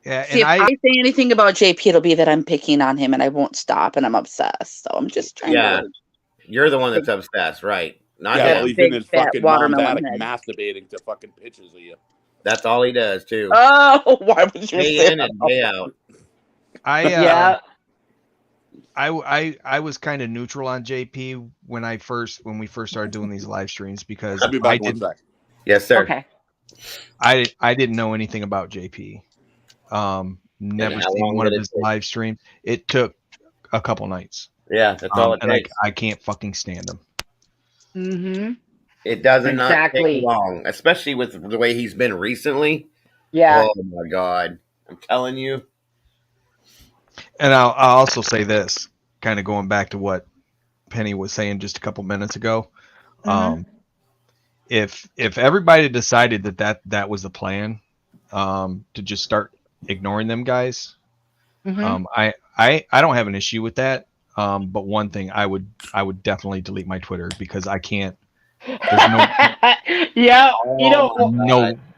Yeah, see, if I say anything about JP, it'll be that I'm picking on him and I won't stop and I'm obsessed. So I'm just trying to. You're the one that's obsessed, right? Not him. Well, he's in his fucking mom's attic masturbating to fucking pictures of you. That's all he does, too. Oh, why would you say day in and day out. I was kind of neutral on JP when we first started doing these live streams, because I'll be back one sec. Yes, sir. Okay. I didn't know anything about JP. Never seen one of his live streams. It took a couple nights. Yeah, that's all it takes. I can't fucking stand him. Mm-hmm. It doesn't not take long, especially with the way he's been recently. Yeah. Oh my god, I'm telling you. And I'll also say this, kind of going back to what Penny was saying just a couple minutes ago. If everybody decided that was the plan, to just start ignoring them guys, I don't have an issue with that. But one thing, I would definitely delete my Twitter, because I can't. Yeah,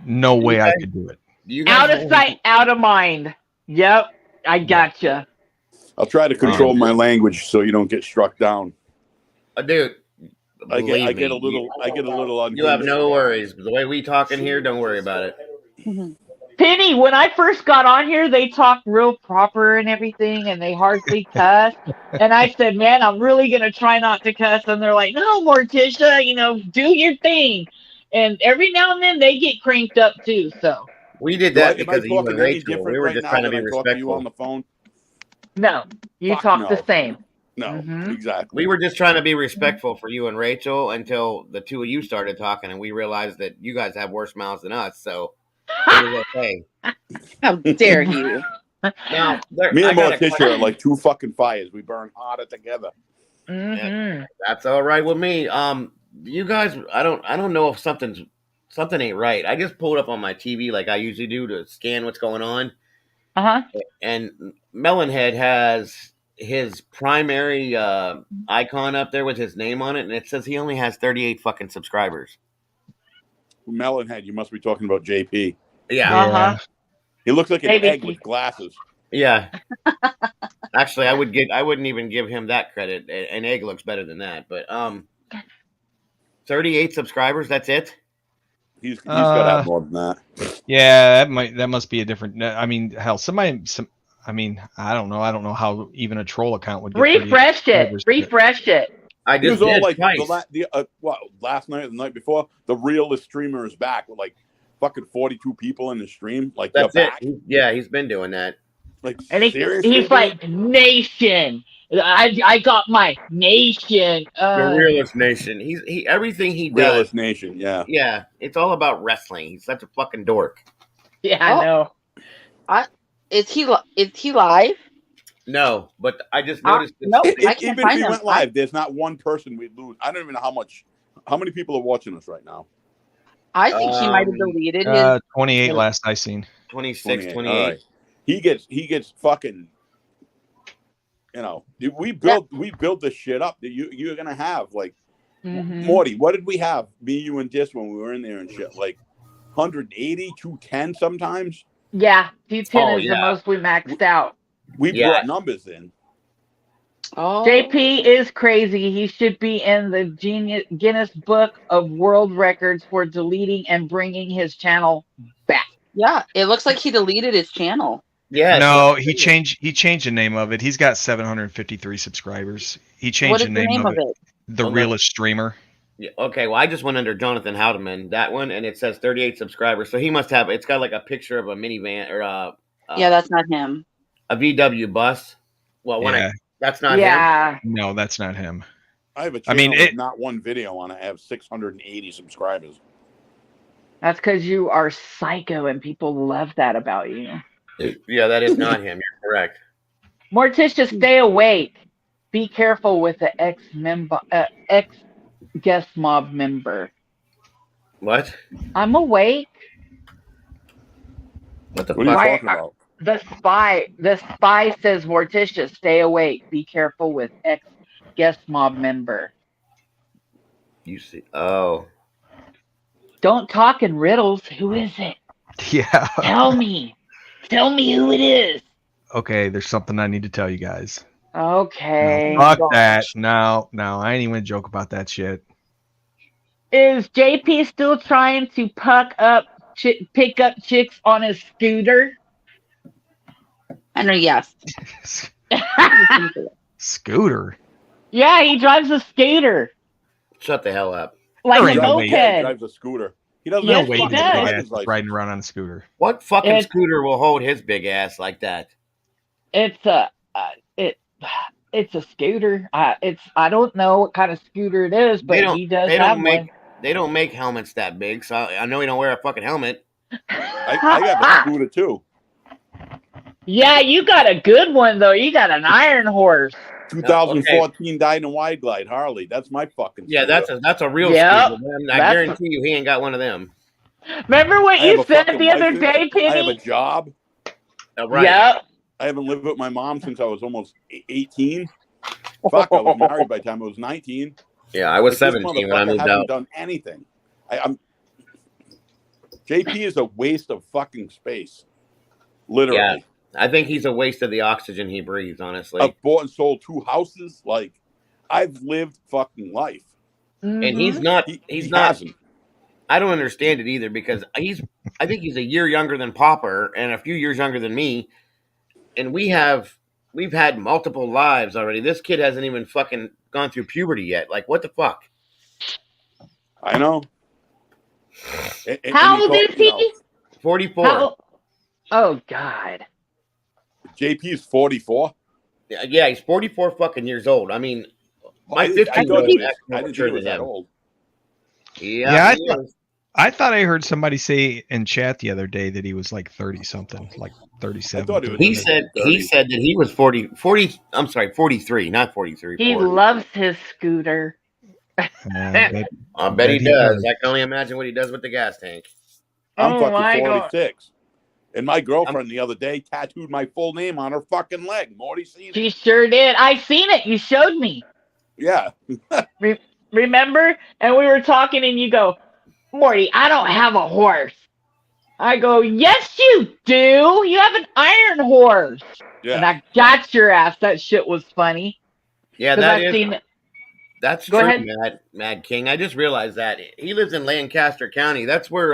no way I could do it. Out of sight, out of mind. Yep, I gotcha. I'll try to control my language so you don't get struck down. Dude, I get a little uncomfortable. You have no worries. The way we talk in here, don't worry about it. Penny, when I first got on here, they talked real proper and everything, and they hardly cuss. And I said, man, I'm really going to try not to cuss. And they're like, no, Morticia, do your thing. And every now and then they get cranked up too. So we did that because of you and Rachel. We were just trying to be respectful. You on the phone? No, you talk the same. No, exactly. We were just trying to be respectful for you and Rachel until the two of you started talking, and we realized that you guys have worse mouths than us. So it was okay. How dare you? Now, me and Morticia are like two fucking fires. We burn hotter together. Mm-hmm. That's all right with me. You guys, I don't know if something ain't right. I just pulled up on my TV like I usually do to scan what's going on, Uh-huh. and Melonhead has his primary icon up there with his name on it, and it says he only has 38 fucking subscribers. Melonhead, you must be talking about JP. Yeah, Uh-huh. He looks like an Maybe egg he- with glasses. yeah. Actually, I wouldn't even give him that credit. An egg looks better than that, but 38 subscribers. That's it. He's got to have more than that. Yeah, that must be a different. I mean, hell, I mean, I don't know how even a troll account would get 38 Refresh it. subscribers, but- Refresh it. I He just was all did like twice. last night or the night before. The realest streamer is back with like fucking 42 people in the stream. Like That's they're it. back. Yeah, he's been doing that. Like And seriously, he's like, nation. I got my nation. The realist nation. He everything he does. realist nation. Yeah. Yeah, it's all about wrestling. He's such a fucking dork. Yeah, I know. Is he live? No, but I just noticed. No, I can't Even if find he him. went live, there's not one person we'd lose. I don't even know how many people are watching us right now. I think he might have deleted his. 28 last I seen. 26, 28. 28. All right. He gets fucking. You know, we built this shit up that you're gonna have like Mhm. Morty. What did we have? Me, you, and Dis when we were in there and shit. Like 180, 210 sometimes. Yeah, 210 Oh, is yeah. the most we maxed out. We Yeah. brought numbers in. Oh, JP is crazy. He should be in the Guinness Book of World Records for deleting and bringing his channel back. yeah. It looks like he deleted his channel. Yeah. No, he changed the name of it. He's got 753 subscribers. He changed What is the the name of it. The Well, realest streamer. Yeah, okay, well, I just went under Jonathan Howdeman, that one, and it says 38 subscribers. So he must have. It's got like a picture of a minivan or Yeah, that's not him. a VW bus. Well, Yeah. that's not him. Yeah. No, that's not him. I have a I channel mean, with not one video on it. I have 680 subscribers. That's because you are psycho and people love that about you. Yeah, that is not him. You're correct. Morticia, stay awake. Be careful with the ex guest mob member. What? I'm awake. What the What are you fuck? talking about? The spy says, Morticia, stay awake. Be careful with ex guest mob member. You see? Oh, Don't talk in riddles. Who is it? Yeah. Tell me. Tell me who it is. Okay, there's something I need to tell you guys. Okay. No, fuck that. No, I ain't even gonna joke about that shit. Is JP still trying to pick up chicks on his scooter? I know. Yes. Scooter. Yeah, he drives a scooter. shut the hell up! Like There a ain't no way. He moped. drives a scooter. He doesn't Yes, have No way he a he's does. a big driver's ass license. riding around on a scooter. What fucking It's- scooter will hold his big ass like that? It's a scooter. I don't know what kind of scooter it is, but he does They have don't one. They don't make helmets that big, so I know he don't wear a fucking helmet. I got a scooter too. Yeah, you got a good one though. You got an iron horse. 2014 Dyna Wide Glide Harley. That's my fucking. Yeah, scooter. that's a real Yep, scooter. Man. I that's- guarantee you, he ain't got one of them. Remember what I have you a said fucking the other license. day, I have a Penny? job. Right. Yep. I haven't lived with my mom since I was almost 18. Fuck, I was married by the time I was 19. Yeah, I was Like, this 17 when I motherfucker moved hasn't out. done anything. JP is a waste of fucking space. Literally. Yeah. I think he's a waste of the oxygen he breathes, honestly. I've bought and sold 2 houses. Like, I've lived fucking life. And he's not. He He's not. hasn't. I don't understand it either because I think he's a year younger than Popper and a few years younger than me, and we've had multiple lives already. This kid hasn't even fucking gone through puberty yet. Like, what the fuck? I know. How old is he? 44. Oh God. JP's 44. Yeah, he's 44 fucking years old. I mean, my I 15 thought year he old was, is I didn't think he was that old. Yeah, Yeah, he is. I thought I heard somebody say in chat the other day that he was like 30 something, like I 37. thought he was He in his said 30s. that he was 40. I'm sorry, 43, not 43. He 40. loves his scooter. But I bet he he does. does. I can only imagine what he does with the gas tank. I'm Oh fucking my God. 46. And my girlfriend the other day tattooed my full name on her fucking leg. Morty seen She it? sure did. I seen it. You showed me. Yeah. Remember? And we were talking, and you go, Morty, I don't have a horse. I go, yes, you do. You have an iron horse. And Yeah. I got your ass. That shit was funny. Yeah, 'Cause that I've is. seen it. That's Go true, ahead. Mad King. I just realized that he lives in Lancaster County. That's where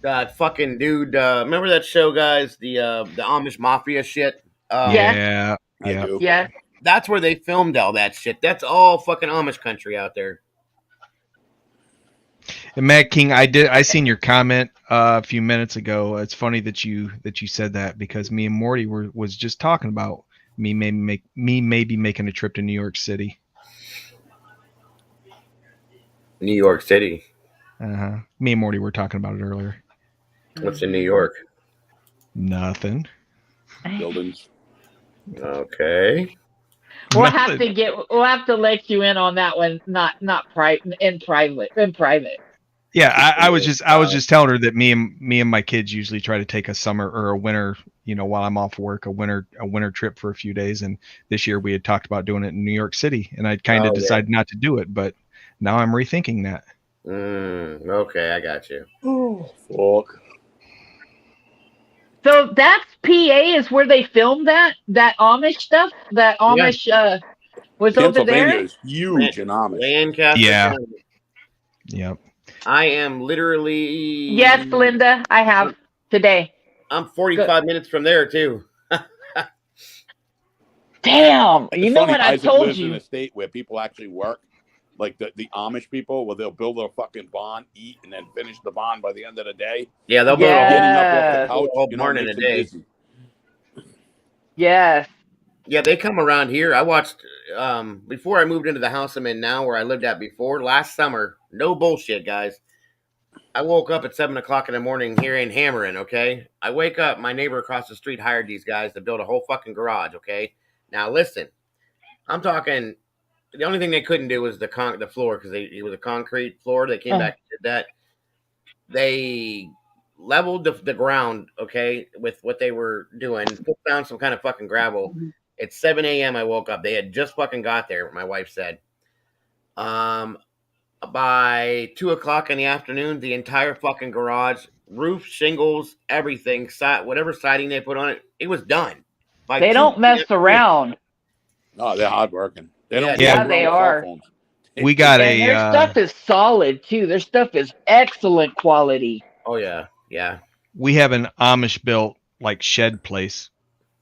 that fucking dude. Remember that show, guys? The Amish Mafia shit. Yeah. I Yeah. do. Yeah. That's where they filmed all that shit. That's all fucking Amish country out there. And Matt King, I seen your comment a few minutes ago. It's funny that you said that because me and Morty was just talking about me maybe making a trip to New York City. New York City. Me and Morty were talking about it earlier. What's in New York? Nothing. Buildings. Okay. We'll Nothing. have to let you in on that one. Not in private. Yeah, I was just telling her that me and my kids usually try to take a summer or a winter, while I'm off work, a winter trip for a few days. And this year we had talked about doing it in New York City, and I kind of decided not to do it, but now I'm rethinking that. Okay, I got you. Fuck. So that's PA is where they filmed that Amish stuff. That Amish was over Pennsylvania there. is huge in Amish. Lancaster Yeah. County. Yep. I am literally. Yes, Linda, I have today. I'm 45 minutes from there too. Damn, you It's know funny, what I Isaac told lives in you? a state where people actually work, like the Amish people, where they'll build a fucking barn, eat, and then finish the barn by the end of the day. Yeah, they'll build Getting up off the Yes. couch, whole barn in makes a them day. dizzy. Yes. Yeah, they come around here. I watched before I moved into the house I'm in now, where I lived at before last summer. No bullshit, guys. I woke up at 7 o'clock in the morning here in Hammering. Okay, I wake up. My neighbor across the street hired these guys to build a whole fucking garage. Okay, now listen, I'm talking. The only thing they couldn't do was the floor because it was a concrete floor. They came back and did that. They leveled the ground, okay, with what they were doing. Put down some kind of fucking gravel. At 7 a.m. I woke up. They had just fucking got there. My wife said. By 2 o'clock in the afternoon, the entire fucking garage, roof, shingles, everything, whatever siding they put on it, it was done. By They don't mess around. No, they're hardworking. They don't. Yeah, they are. We got and their stuff is solid too. Their stuff is excellent quality. Oh yeah, yeah. We have an Amish built like shed place,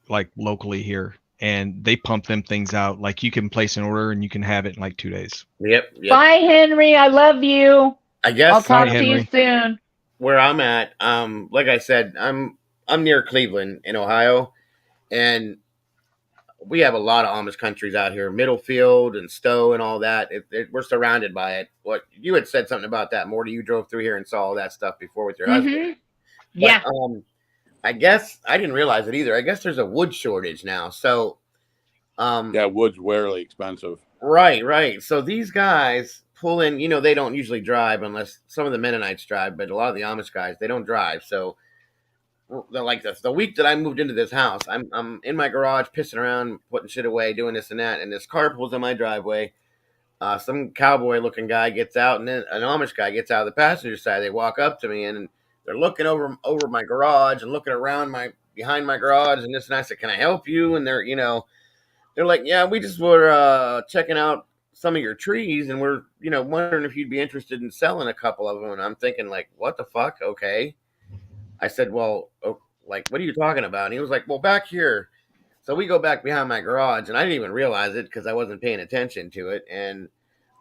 like locally here, and they pump them things out. Like you can place an order and you can have it in like 2 days. Yep. Bye, Henry. I love you. I guess I'll talk to you soon. Where I'm at, like I said, I'm near Cleveland in Ohio, and we have a lot of Amish countries out here, Middlefield and Stowe and all that. We're surrounded by it. What you had said something about that, Morty. You drove through here and saw all that stuff before with your husband. Yeah. But, I guess I didn't realize it either. I guess there's a wood shortage now. So, yeah, wood's rarely expensive. Right. So these guys pull in. They don't usually drive unless some of the Mennonites drive, but a lot of the Amish guys they don't drive. So, like the week that I moved into this house, I'm in my garage pissing around, putting shit away, doing this and that, and this car pulls in my driveway. Some cowboy looking guy gets out, and then an Amish guy gets out of the passenger side. They walk up to me and they're looking over my garage and looking around behind my garage and this and I said, "Can I help you?" And they're like, "Yeah, we just were checking out some of your trees and we're wondering if you'd be interested in selling a couple of them." And I'm thinking like, "What the fuck?" Okay. I said, "Well, like, what are you talking about?" And he was like, "Well, back here." So we go back behind my garage, and I didn't even realize it because I wasn't paying attention to it. And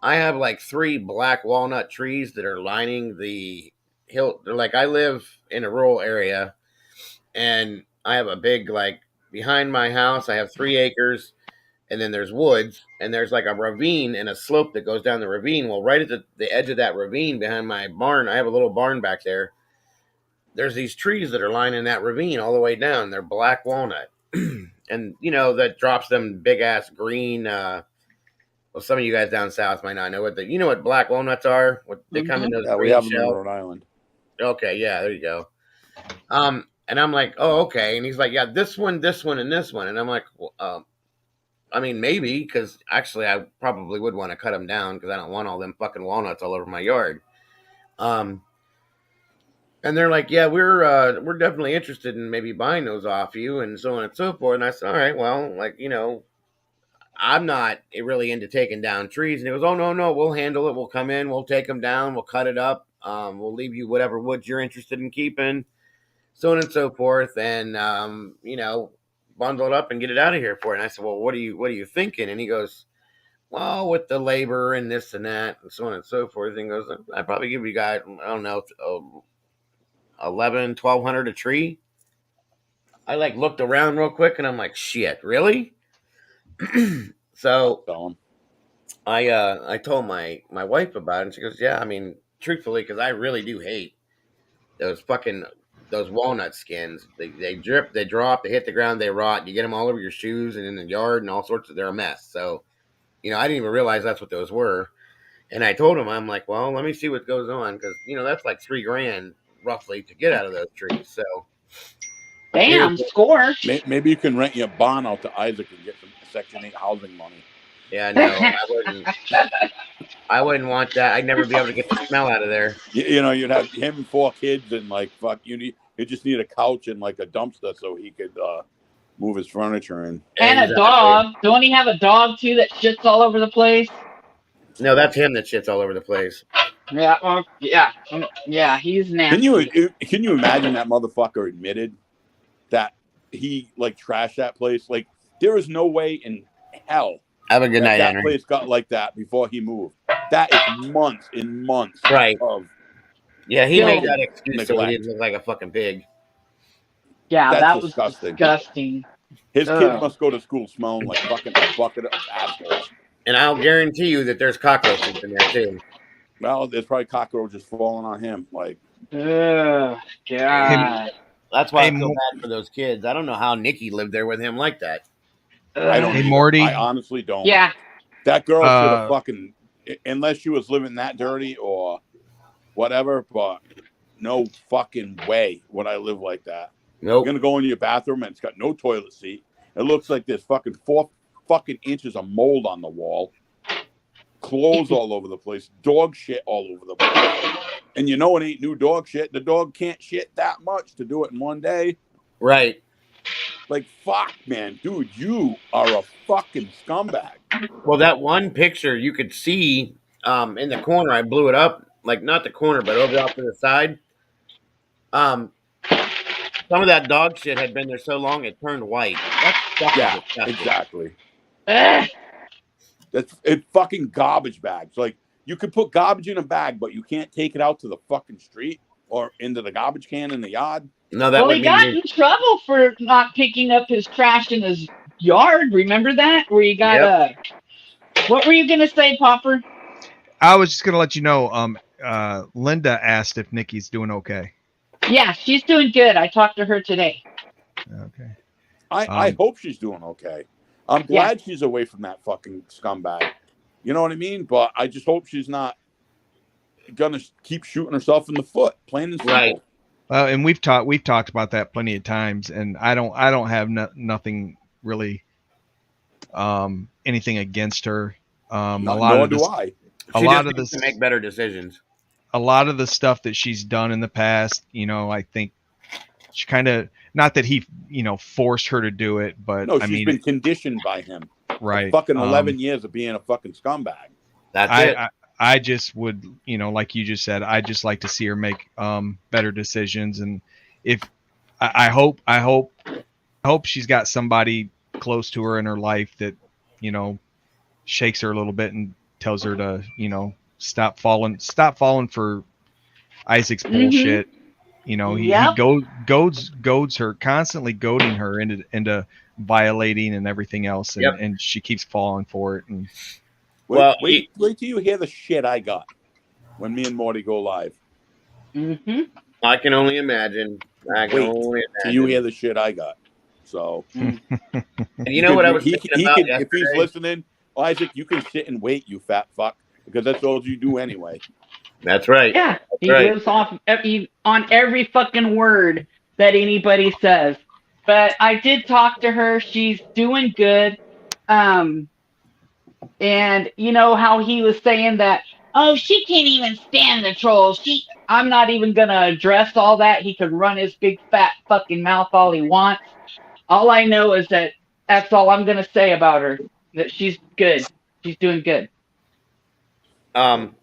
I have like 3 black walnut trees that are lining the hill. They're like, I live in a rural area, and I have a big, like, behind my house, I have 3 acres. and then there's woods, and there's like a ravine and a slope that goes down the ravine. Well, right at the edge of that ravine behind my barn, I have a little barn back there. There's these trees that are lining that ravine all the way down. They're black walnut. And, you know, that drops them big ass green. Well, some of you guys down south might not know you know what black walnuts are? What they come in those Yeah, we green have them in shells. Rhode Island. Okay, yeah, there you go. And I'm like, oh, okay. And he's like, yeah, this one, and this one. And I'm like, well, I mean, maybe, because actually I probably would want to cut them down because I don't want all them fucking walnuts all over my yard. And they're like, yeah, we're definitely interested in maybe buying those off you, and so on and so forth. And I said, all right, well, like, you know, I'm not really into taking down trees. And he goes, oh, no, we'll handle it. We'll come in, we'll take them down, we'll cut it up. We'll leave you whatever woods you're interested in keeping, so on and so forth. And, you know, bundle it up and get it out of here for it. And I said, well, what are you thinking? And he goes, well, with the labor and this and that and so on and so forth. And he goes, I'd probably give you guys, I don't know, 1,200 a tree. I like looked around real quick and I'm like, shit, really? So I told my wife about it, and she goes, yeah, I mean, truthfully, because I really do hate those walnut skins. They drip, they drop, they hit the ground, they rot. You get them all over your shoes and in the yard and all sorts of. They're a mess. So, you know, I didn't even realize that's what those were. And I told him, I'm like, well, let me see what goes on, because you know that's like $3,000 roughly to get out of those trees. So, Damn, score. Maybe you can rent your barn out to Isaac and get some Section 8 housing money. Yeah, no, I wouldn't want that. I'd never be able to get the smell out of there. You know, you'd have him and 4 kids, and like, fuck, you just need a couch and like a dumpster so he could move his furniture in. And a dog. Don't he have a dog too that shits all over the place? No, that's him that shits all over the place. Yeah, yeah, he's nasty. Can you imagine that motherfucker admitted that he like trashed that place? Like, there is no way in hell. Have a good night, that Henry. place got like that before he moved. That is months and months. Right. Yeah, he made that excuse so he didn't look like a fucking pig. Yeah, that was disgusting. His kid must go to school smelling like fucking a bucket of assholes. And I'll guarantee you that there's cockroaches in there too. Well, there's probably cockroaches falling on him. Like, God. That's why I feel bad for those kids. I don't know how Nikki lived there with him like that. I don't. Hey, Morty. I honestly don't. Yeah. That girl should have fucking, unless she was living that dirty or whatever, but no fucking way would I live like that. Nope. You're gonna go in your bathroom and it's got no toilet seat. It looks like there's fucking 4 fucking inches of mold on the wall, clothes all over the place, dog shit all over the place. And you know it ain't new dog shit. The dog can't shit that much to do it in one day. Right. Like, fuck, man. Dude, you are a fucking scumbag. Well, that one picture you could see in the corner, I blew it up. Like, not the corner, but over off to the side. Some of that dog shit had been there so long it turned white. That's disgusting. Exactly. It's fucking garbage bags. Like, you could put garbage in a bag, but you can't take it out to the fucking street or into the garbage can in the yard. No, that he got in trouble for not picking up his trash in his yard. Remember that? Where you got what were you gonna say, Popper? I was just gonna let you know. Linda asked if Nikki's doing okay. Yeah, she's doing good. I talked to her today. Okay. I hope she's doing okay. I'm glad she's away from that fucking scumbag. You know what I mean? But I just hope she's not gonna keep shooting herself in the foot. Plain and simple. Right. And we've talked about that plenty of times, and I don't have nothing really, anything against her. Nor do I. A lot of this to make better decisions. A lot of the stuff that she's done in the past, you know, I think she kind of, not that he, you know, forced her to do it, but no, she's been conditioned by him. Right. Fucking 11 years of being a fucking scumbag. That's it. I just would, you know, like you just said, I just like to see her make better decisions. And if I hope she's got somebody close to her in her life that, you know, shakes her a little bit and tells her to, you know, stop falling for Isaac's bullshit. You know, he goads her, constantly goading her into violating and everything else, and, Yep. and she keeps falling for it. And Wait till you hear the shit I got when me and Morty go live. Mm-hmm. I can only imagine. I can Wait only till you imagine. hear the shit I got. So, And you know what I was thinking about if yesterday? he's listening, Isaac, you can sit and wait, you fat fuck, because that's all you do anyway. That's right. Yeah, he right. lives off on every fucking word that anybody says. But I did talk to her. She's doing good. And you know how he was saying that, oh, she can't even stand the trolls. I'm not even gonna address all that. He could run his big fat fucking mouth all he wants. All I know is that that's all I'm gonna say about her. That she's good. She's doing good. And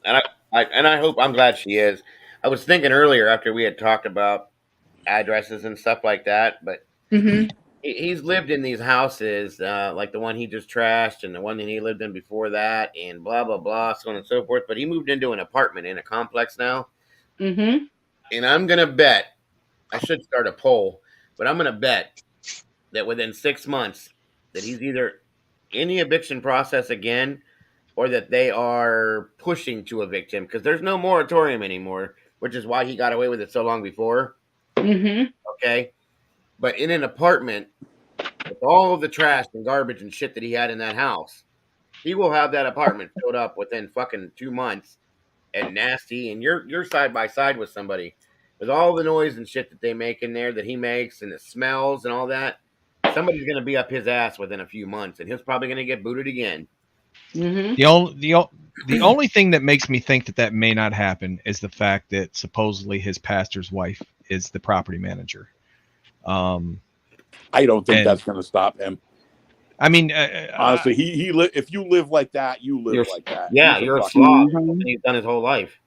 I hope, I'm glad she is. I was thinking earlier after we had talked about addresses and stuff like that, but Mm-hmm. he's lived in these houses, like the one he just trashed and the one that he lived in before that, and blah blah blah, so on and so forth. But he moved into an apartment in a complex now, Mm-hmm. and I'm gonna bet, I should start a poll, but I'm gonna bet that within 6 months that he's either in the eviction process again, or that they are pushing to evict him, because there's no moratorium anymore, which is why he got away with it so long before. Mm-hmm. Okay, but in an apartment with all of the trash and garbage and shit that he had in that house, he will have that apartment filled up within fucking 2 months and nasty, and you're side by side with somebody with all the noise and shit that they make in there, that he makes, and the smells and all that. Somebody's gonna be up his ass within a few months, and he's probably gonna get booted again. Mm-hmm. The only thing that makes me think that may not happen is the fact that supposedly his pastor's wife is the property manager. I don't think that's going to stop him. I mean, honestly, if you live like that, you live like that. Yeah, you're a slob. He's done his whole life.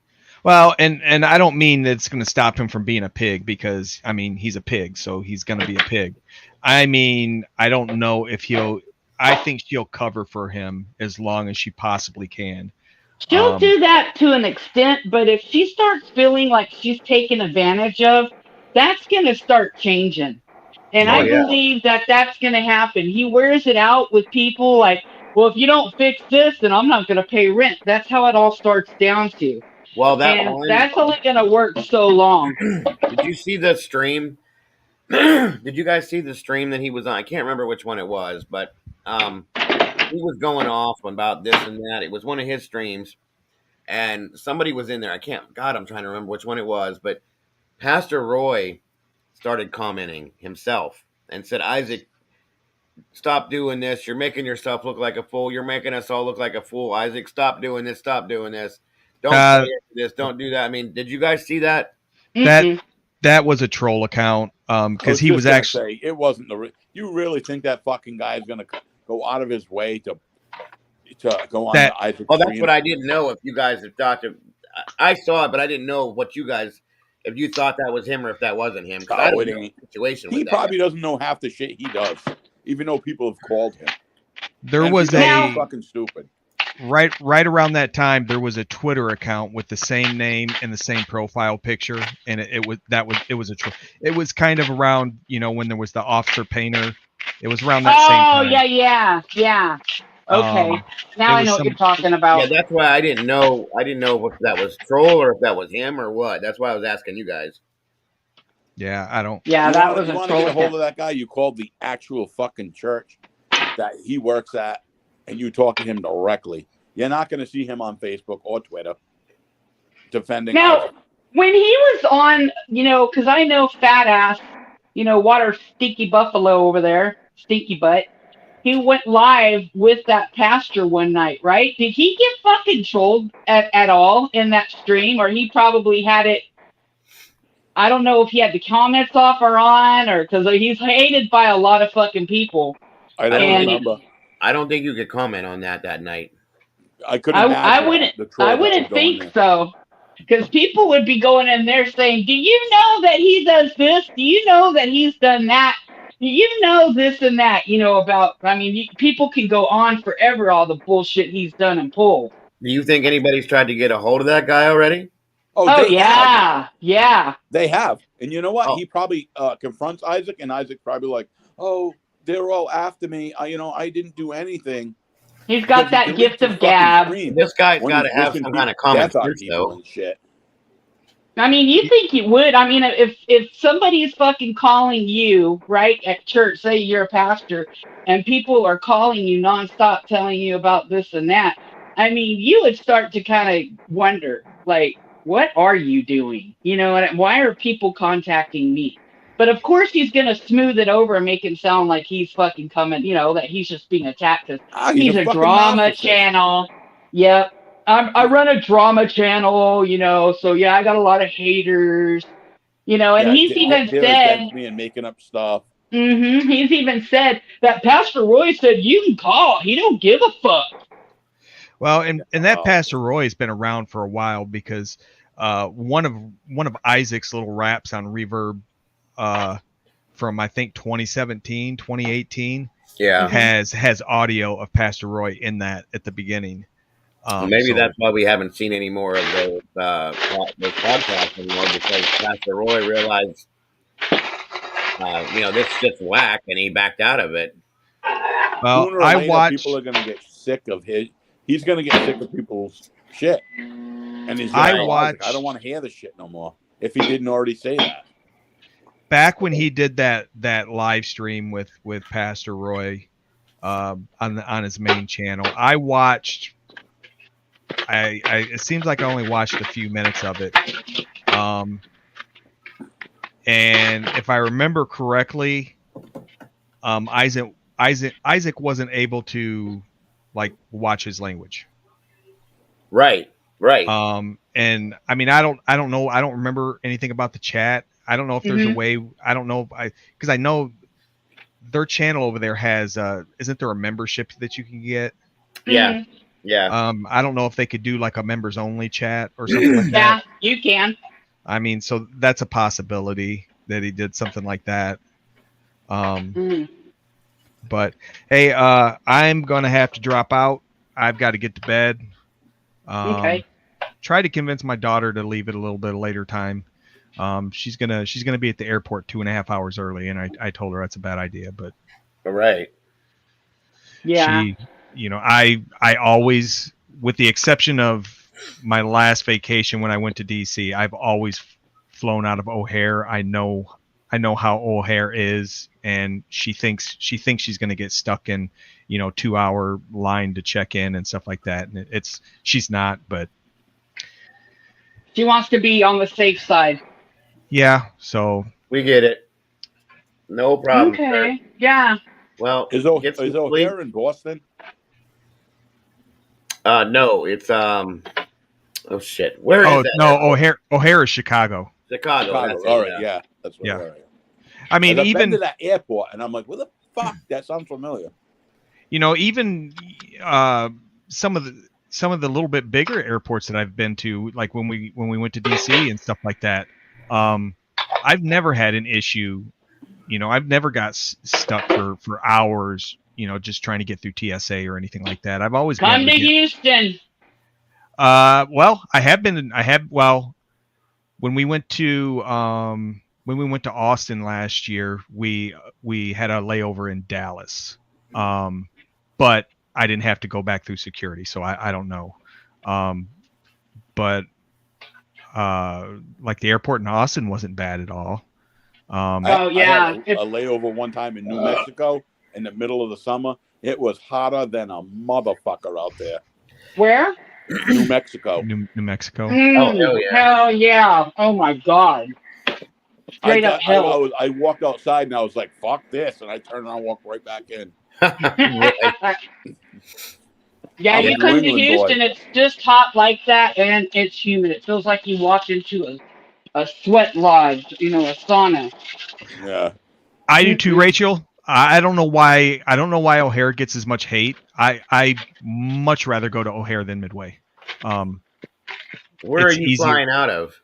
Well, and I don't mean that it's going to stop him from being a pig, because I mean he's a pig, so he's going to be a pig. I mean, I don't know if I think she'll cover for him as long as she possibly can. She'll do that to an extent, but if she starts feeling like she's taken advantage of, that's going to start changing. And I believe that that's going to happen. He wears it out with people like, well, if you don't fix this, then I'm not going to pay rent. That's how it all starts down to. Well, that's only going to work so long. Did you see the stream? Did you guys see the stream that he was on? I can't remember which one it was, but he was going off about this and that. It was one of his streams, and somebody was in there. I'm trying to remember which one it was, but Pastor Roy started commenting himself and said, Isaac, stop doing this. You're making yourself look like a fool. You're making us all look like a fool. Isaac, stop doing this. Stop doing this. Don't say this. Don't do that. I mean, did you guys see that? That was a troll account, because he was actually. It wasn't you really think that fucking guy is going to go out of his way to go on the Isaac? Well, that's what I didn't know. If you guys have thought I saw it, but I didn't know what you guys. If you thought that was him or if that wasn't him, because I don't know the situation. He probably doesn't know half the shit he does, even though people have called him. There was fucking stupid. Right around that time, there was a Twitter account with the same name and the same profile picture, and it was a troll. It was kind of around, when there was the Officer Painter. It was around that same time. Oh yeah. Okay, now I know what you're talking about. Yeah, that's why I didn't know. I didn't know if that was troll or if that was him or what. That's why I was asking you guys. Yeah, I don't. Yeah, that was a troll. You want to get a hold of that guy? You called the actual fucking church that he works at, and you talk to him directly. You're not going to see him on Facebook or Twitter defending. Now, when he was on, because I know fat ass, water stinky buffalo over there, stinky butt. He went live with that pastor one night, right? Did he get fucking trolled at all in that stream, or he probably had it? I don't know if he had the comments off or on, or because he's hated by a lot of fucking people. I don't remember. I don't think you could comment on that night. I couldn't. I wouldn't think so, because people would be going in there saying, "Do you know that he does this? Do you know that he's done that? Do you know this and that?" About. I mean, people can go on forever all the bullshit he's done and pulled. Do you think anybody's tried to get a hold of that guy already? Oh yeah. They have, and you know what? He probably confronts Isaac, and Isaac probably like, "Oh, they're all after me. I didn't do anything. He's got Because he that gift deletes his of fucking gab. stream This guy's when got to he's have wishing some kind of common death on sense, people though. and shit. I mean, you think he would? I mean, if somebody's fucking calling you right at church, say you're a pastor, and people are calling you nonstop, telling you about this and that. I mean, you would start to kind of wonder, like, what are you doing? You know, and why are people contacting me? But of course, he's gonna smooth it over and make it sound like he's fucking coming. You know, that he's just being attacked because He's he's a a fucking drama narcissist. channel. Yep. I run a drama channel, you know, so yeah, I got a lot of haters, you know, and Yeah, he's even they're said, against me and making up stuff. he's even said that Pastor Roy said you can call, he don't give a fuck. Well, and that Pastor Roy has been around for a while because one of Isaac's little raps on Reverb from I think 2017, 2018 Yeah. has audio of Pastor Roy in that at the beginning. Maybe so- that's why we haven't seen any more of those podcasts anymore, because Pastor Roy realized, this shit's whack, and he backed out of it. Well, Sooner or I later, watched. people are going to get sick of he's going to get sick of people's shit. And he's going to I don't want to hear the shit no more, if he didn't already say that. Back when he did that live stream with Pastor Roy on his main channel, I watched. It seems like I only watched a few minutes of it. And if I remember correctly, Isaac wasn't able to like watch his language. Right. And I mean, I don't know. I don't remember anything about the chat. I don't know if there's a way. I don't know. Because I know their channel over there has. Isn't there a membership that you can get? Yeah. Yeah. I don't know if they could do like a members only chat or something like that. Yeah, you can. I mean, so that's a possibility that he did something like that. But hey, I'm gonna have to drop out. I've got to get to bed. Okay. Try to convince my daughter to leave it a little bit later time. She's gonna be at the airport 2.5 hours early, and I told her that's a bad idea. But All right. Yeah. I always, with the exception of my last vacation when I went to DC, I've always flown out of O'Hare. I know how O'Hare is, and she thinks she's going to get stuck in 2-hour line to check in and stuff like that. And she's not, but She wants to be on the safe side. yeah. So We get it. No problem. Okay. Sir. Yeah. Well, Is get some O'Hare in Boston? No, it's oh shit. Where is that? no, O'Hare is Chicago. Chicago. That's it, All right, yeah, that's what. Yeah. All right. I mean, I've even been to that airport, and I'm like, "What the fuck?" That sounds familiar. even some of the little bit bigger airports that I've been to, like when we went to DC and stuff like that, I've never had an issue. I've never got stuck for hours, just trying to get through TSA or anything like that. I've always been Come able to to get, Houston. well, when we went to Austin last year, we had a layover in Dallas. But I didn't have to go back through security, so I don't know. But like the airport in Austin wasn't bad at all. Oh, I yeah. had a layover one time in New Mexico in the middle of the summer. It was hotter than a motherfucker out there. Where? New Mexico. New Mexico. Oh, hell yeah. Hell yeah. Oh my God. Straight up hell. I walked outside and I was like, "Fuck this," and I turned around and walked right back in. Yeah, I'm you a come New to England Houston, boy. it's just hot like that, and it's humid. It feels like you walked into a sweat lodge, a sauna. Yeah. I do too, Rachel. I don't know why O'Hare gets as much hate. I much rather go to O'Hare than Midway. Where are It's you easier. flying out of?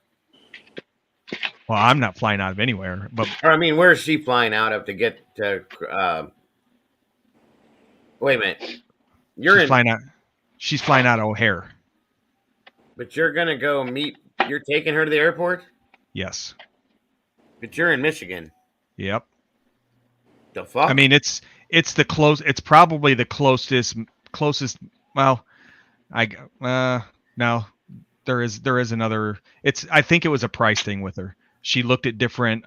Well, I'm not flying out of anywhere, but Or I mean, where is she flying out of to get to? Wait a minute. she's flying out of O'Hare. But you're gonna go meet. You're taking her to the airport. Yes. But you're in Michigan. Yep. The fuck? I mean, it's It's probably the closest. Well, no, there is another. I think it was a price thing with her. She looked at different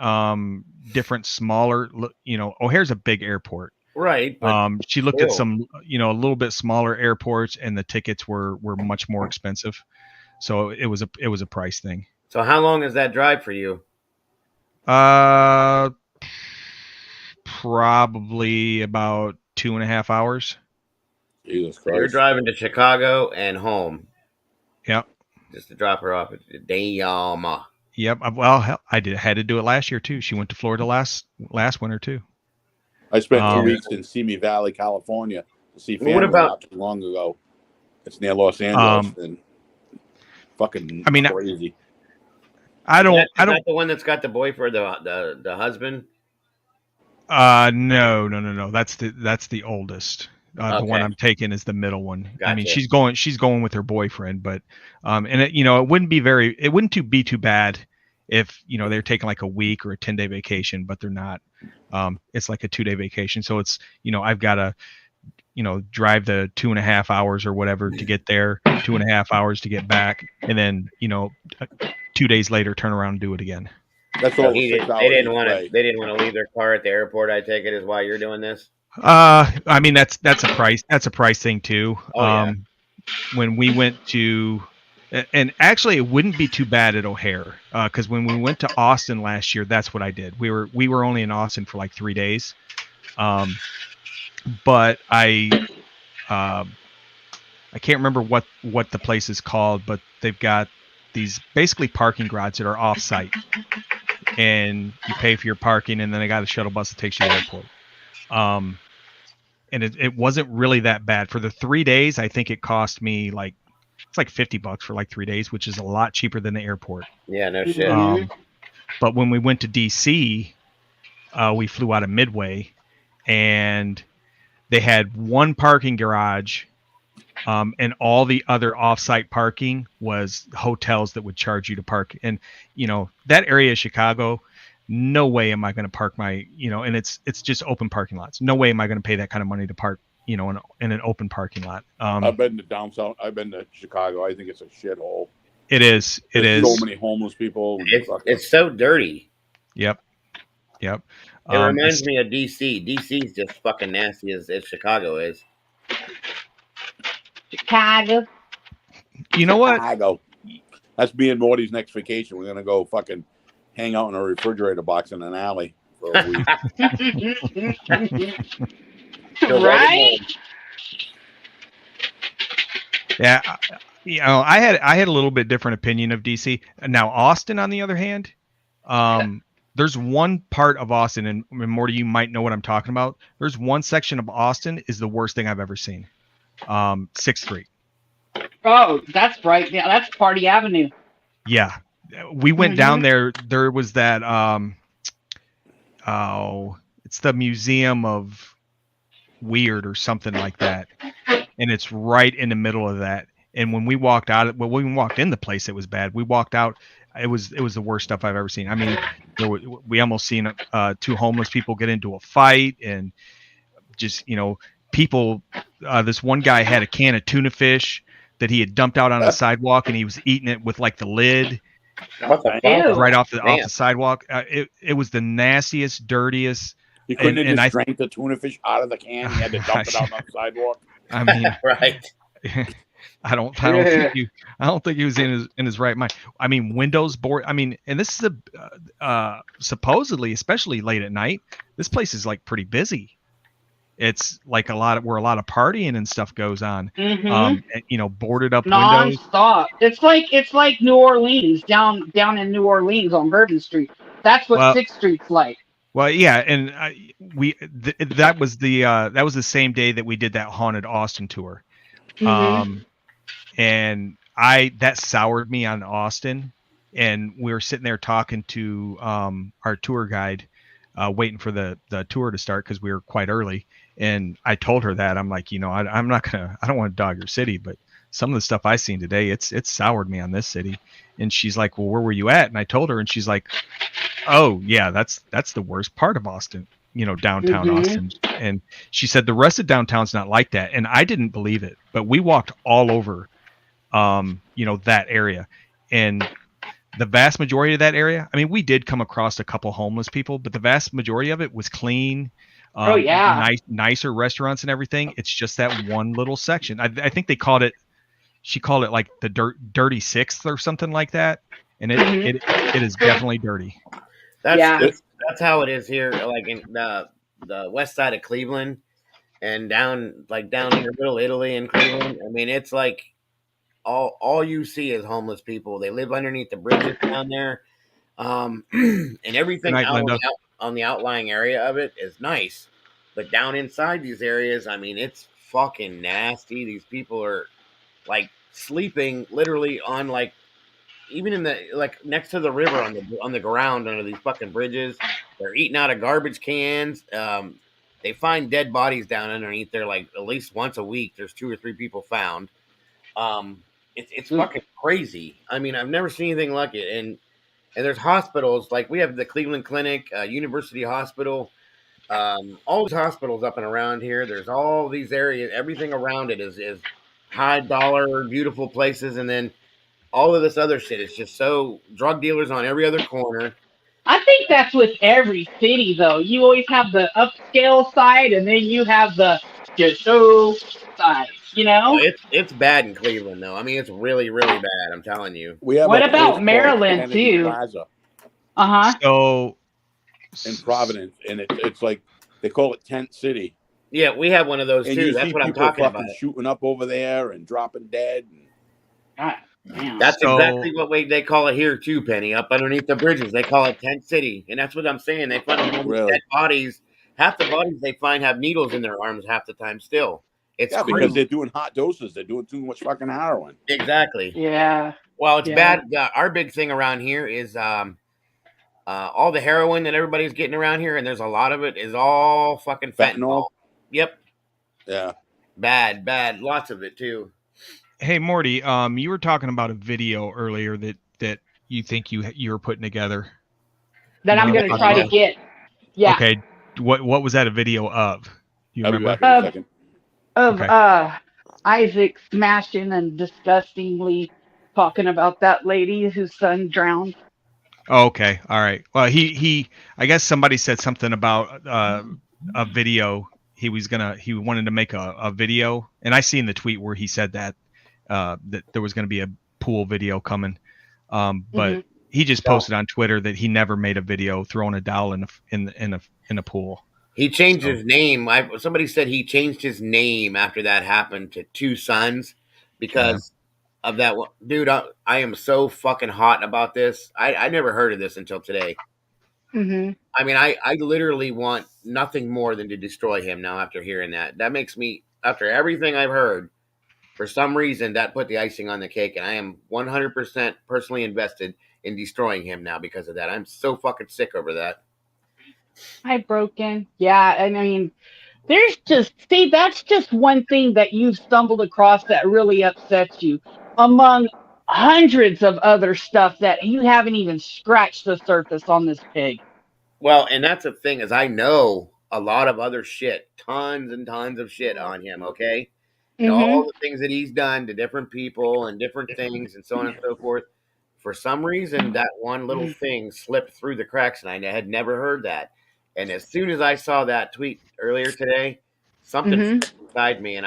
smaller. O'Hare's a big airport. Right. But she looked at some, a little bit smaller airports, and the tickets were much more expensive. So it was a price thing. So how long is that drive for you? Probably about 2.5 hours. Jesus So Christ. you're driving to Chicago and home. Yep. Just to drop her off at damn. Yep. Well, hell, had to do it last year too. She went to Florida last winter too. I spent 2 weeks in Simi Valley, California, to see family not too long ago. It's near Los Angeles, and fucking crazy. Is that the one that's got the boyfriend, the husband? No. That's the oldest. The one I'm taking is the middle one. Gotcha. I mean, she's going with her boyfriend, but and it wouldn't be too bad if they're taking like a week or a 10-day vacation, but they're not. It's like a 2-day vacation, so it's I've got to drive the 2.5 hours or whatever to get there, 2.5 hours to get back, and then 2 days later turn around and do it again. That's all. They didn't want to leave their car at the airport. I take it is why you're doing this. I mean that's a price thing too. When we went to, and actually it wouldn't be too bad at O'Hare, because when we went to Austin last year, that's what I did. We were only in Austin for like 3 days, but I can't remember what the place is called, but they've got these basically parking garages that are off site, and you pay for your parking, and then they got a shuttle bus that takes you to the airport. And it wasn't really that bad for the 3 days. I think it cost me it's like $50 for like 3 days, which is a lot cheaper than the airport. Yeah, no shit. But when we went to DC, we flew out of Midway, and they had one parking garage, and all the other off-site parking was hotels that would charge you to park. And that area of Chicago, no way am I going to park my, and it's just open parking lots. No way am I going to pay that kind of money to park, in an open parking lot. I've been to downtown. I've been to Chicago. I think it's a shithole. It is. There's so many homeless people. It's so dirty. Yep. It reminds me of DC. DC's just fucking nasty as Chicago is. Chicago. You know what? Chicago. That's me and Morty's next vacation. We're gonna go fucking hang out in a refrigerator box in an alley for a week. Right? Yeah, I had a little bit different opinion of DC. Now Austin, on the other hand, there's one part of Austin, and Morty, you might know what I'm talking about. There's one section of Austin is the worst thing I've ever seen. 6th Street. Oh, that's right. Yeah, that's Party Avenue. Yeah. We went down there. There was that it's the Museum of Weird or something like that, and it's right in the middle of that. And when we walked out, when we walked in the place, it was bad. We walked out, it was the worst stuff I've ever seen. I mean, we almost seen 2 homeless people get into a fight, and just people. This one guy had a can of tuna fish that he had dumped out on the sidewalk, and he was eating it with like the lid. Right off the sidewalk. It was the nastiest, dirtiest. You couldn't have just drank the tuna fish out of the can. You had to dump it out on the sidewalk. I mean, right. I don't think he was in his right mind. I mean, windows board. I mean, and this is supposedly, especially late at night, this place is like pretty busy. It's like where a lot of partying and stuff goes on. And, boarded up windows. Non-stop. It's like New Orleans, down in New Orleans on Bourbon Street. That's what 6th Street's like. Well, yeah, and that was the same day that we did that haunted Austin tour. And that soured me on Austin, and we were sitting there talking to our tour guide, waiting for the tour to start because we were quite early. And I told her that I'm like, I don't want to dog your city, but some of the stuff I seen today, it's soured me on this city. And she's like, well, where were you at? And I told her, and she's like, oh yeah, that's the worst part of Austin. downtown Austin. And she said the rest of downtown's not like that. And I didn't believe it, but we walked all over, that area. And the vast majority of that area, I mean, we did come across a couple homeless people, but the vast majority of it was clean. Nicer restaurants and everything. It's just that one little section. I think she called it like the dirty sixth or something like that. And it is definitely dirty. That's how it is here, like in the west side of Cleveland and down near Little Italy in Cleveland. I mean, it's like all you see is homeless people. They live underneath the bridges down there. And everything on the outlying area of it is nice. But down inside these areas, I mean, it's fucking nasty. These people are like sleeping literally on even in the next to the river on the ground under these fucking bridges. They're eating out of garbage cans. They find dead bodies down underneath there at least once a week. There's 2 or 3 people found. It's fucking crazy. I mean, I've never seen anything like it. And there's hospitals we have the Cleveland Clinic, University Hospital, all these hospitals up and around here. There's all these areas. Everything around it is high dollar, beautiful places, and then all of this other shit is just so drug dealers on every other corner. I think that's with every city, though. You always have the upscale side, and then you have the ghetto side. It's bad in Cleveland, though. I mean, it's really, really bad. I'm telling you. What about Maryland too? So in Providence, and it's like they call it Tent City. Yeah, we have one of those too. That's what I'm talking about. Shooting up over there and dropping dead. That's exactly what they call it here too, Penny. Up underneath the bridges, they call it Tent City, and that's what I'm saying. They find dead bodies. Half the bodies they find have needles in their arms half the time. Still, it's because they're doing hot doses. They're doing too much fucking heroin. Exactly. Yeah. Well, it's bad. Our big thing around here is all the heroin that everybody's getting around here, and there's a lot of it, is all fucking fentanyl. Yep. Yeah. Bad. Lots of it too. Hey Morty, you were talking about a video earlier that you think you were putting together. That I'm going to try to get. Yeah. Okay. What was that a video of? You remember? Of Isaac smashing and disgustingly talking about that lady whose son drowned. Oh, okay. All right. Well, he I guess somebody said something about a video. He wanted to make a video, and I seen the tweet where he said that there was going to be a pool video coming. But he just posted on Twitter that he never made a video throwing a doll in a pool. He changed his name. Somebody said he changed his name after that happened to Two Sons because of that. Dude, I am so fucking hot about this. I never heard of this until today. Mm-hmm. I mean, I literally want nothing more than to destroy him now after hearing that. That makes me, after everything I've heard, for some reason, that put the icing on the cake, and I am 100% personally invested in destroying him now because of that. I'm so fucking sick over that. Broken. Yeah, and I mean, that's just one thing that you've stumbled across that really upsets you, among hundreds of other stuff that you haven't even scratched the surface on this pig. Well, and that's the thing, is I know a lot of other shit, tons and tons of shit on him, okay? And all the things that he's done to different people and different things and so on and so forth. For some reason, that one little thing slipped through the cracks, and I had never heard that. And as soon as I saw that tweet earlier today, something inside me, and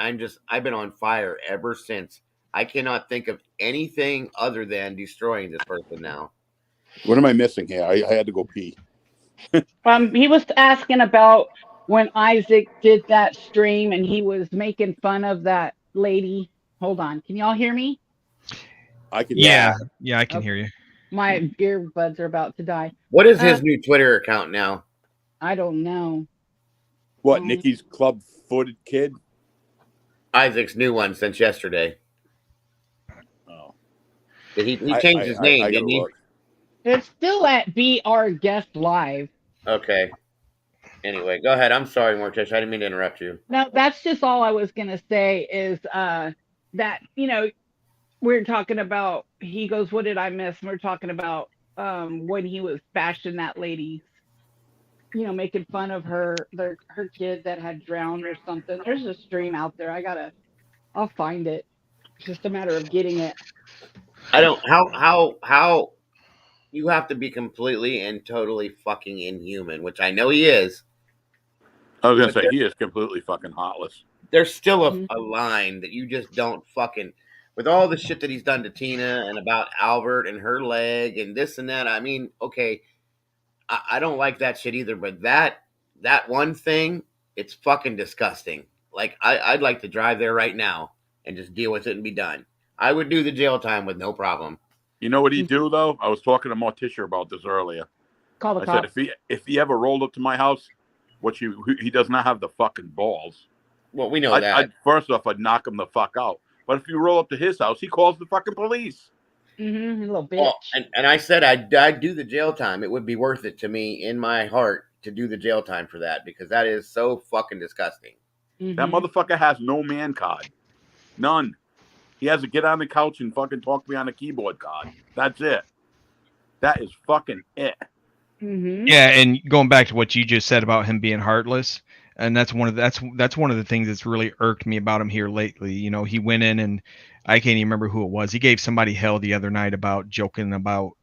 I've been on fire ever since. I cannot think of anything other than destroying this person now. What am I missing here? I had to go pee. He was asking about when Isaac did that stream and he was making fun of that lady. Hold on. Can y'all hear me? I can. Yeah, I can hear you. My earbuds are about to die. What is his new Twitter account now? I don't know. What, Nikki's club-footed kid? Isaac's new one since yesterday. Oh. He changed his name, didn't he? It's still at BR Guest Live. Okay. Anyway, go ahead. I'm sorry, Mortish. I didn't mean to interrupt you. No, that's just all I was going to say is that, we're talking about, he goes, what did I miss? And we're talking about when he was bashing that lady's making fun of her kid that had drowned or something. There's a stream out there. I'll find it. It's just a matter of getting it. I don't. How you have to be completely and totally fucking inhuman, which I know he is. I was gonna say he is completely fucking heartless. There's still a line that you just don't fucking, with all the shit that he's done to Tina and about Albert and her leg and this and that. I mean, okay, I don't like that shit either, but that one thing, it's fucking disgusting. Like I'd like to drive there right now and just deal with it and be done. I would do the jail time with no problem. You know what he'd do though? I was talking to Morticia about this earlier. Call the I cops. said if he ever rolled up to my house, he does not have the fucking balls. Well, we know that. First off, I'd knock him the fuck out. But if you roll up to his house, he calls the fucking police. Mm-hmm, little bitch. Well, and I said I'd do the jail time. It would be worth it to me in my heart to do the jail time for that, because that is so fucking disgusting. Mm-hmm. That motherfucker has no man card. None. He has to get on the couch and fucking talk to me on a keyboard card. That's it. That is fucking it. Mm-hmm. Yeah, and going back to what you just said about him being heartless, and that's one of the things that's really irked me about him here lately. You know, he went in and I can't even remember who it was. He gave somebody hell the other night about joking about,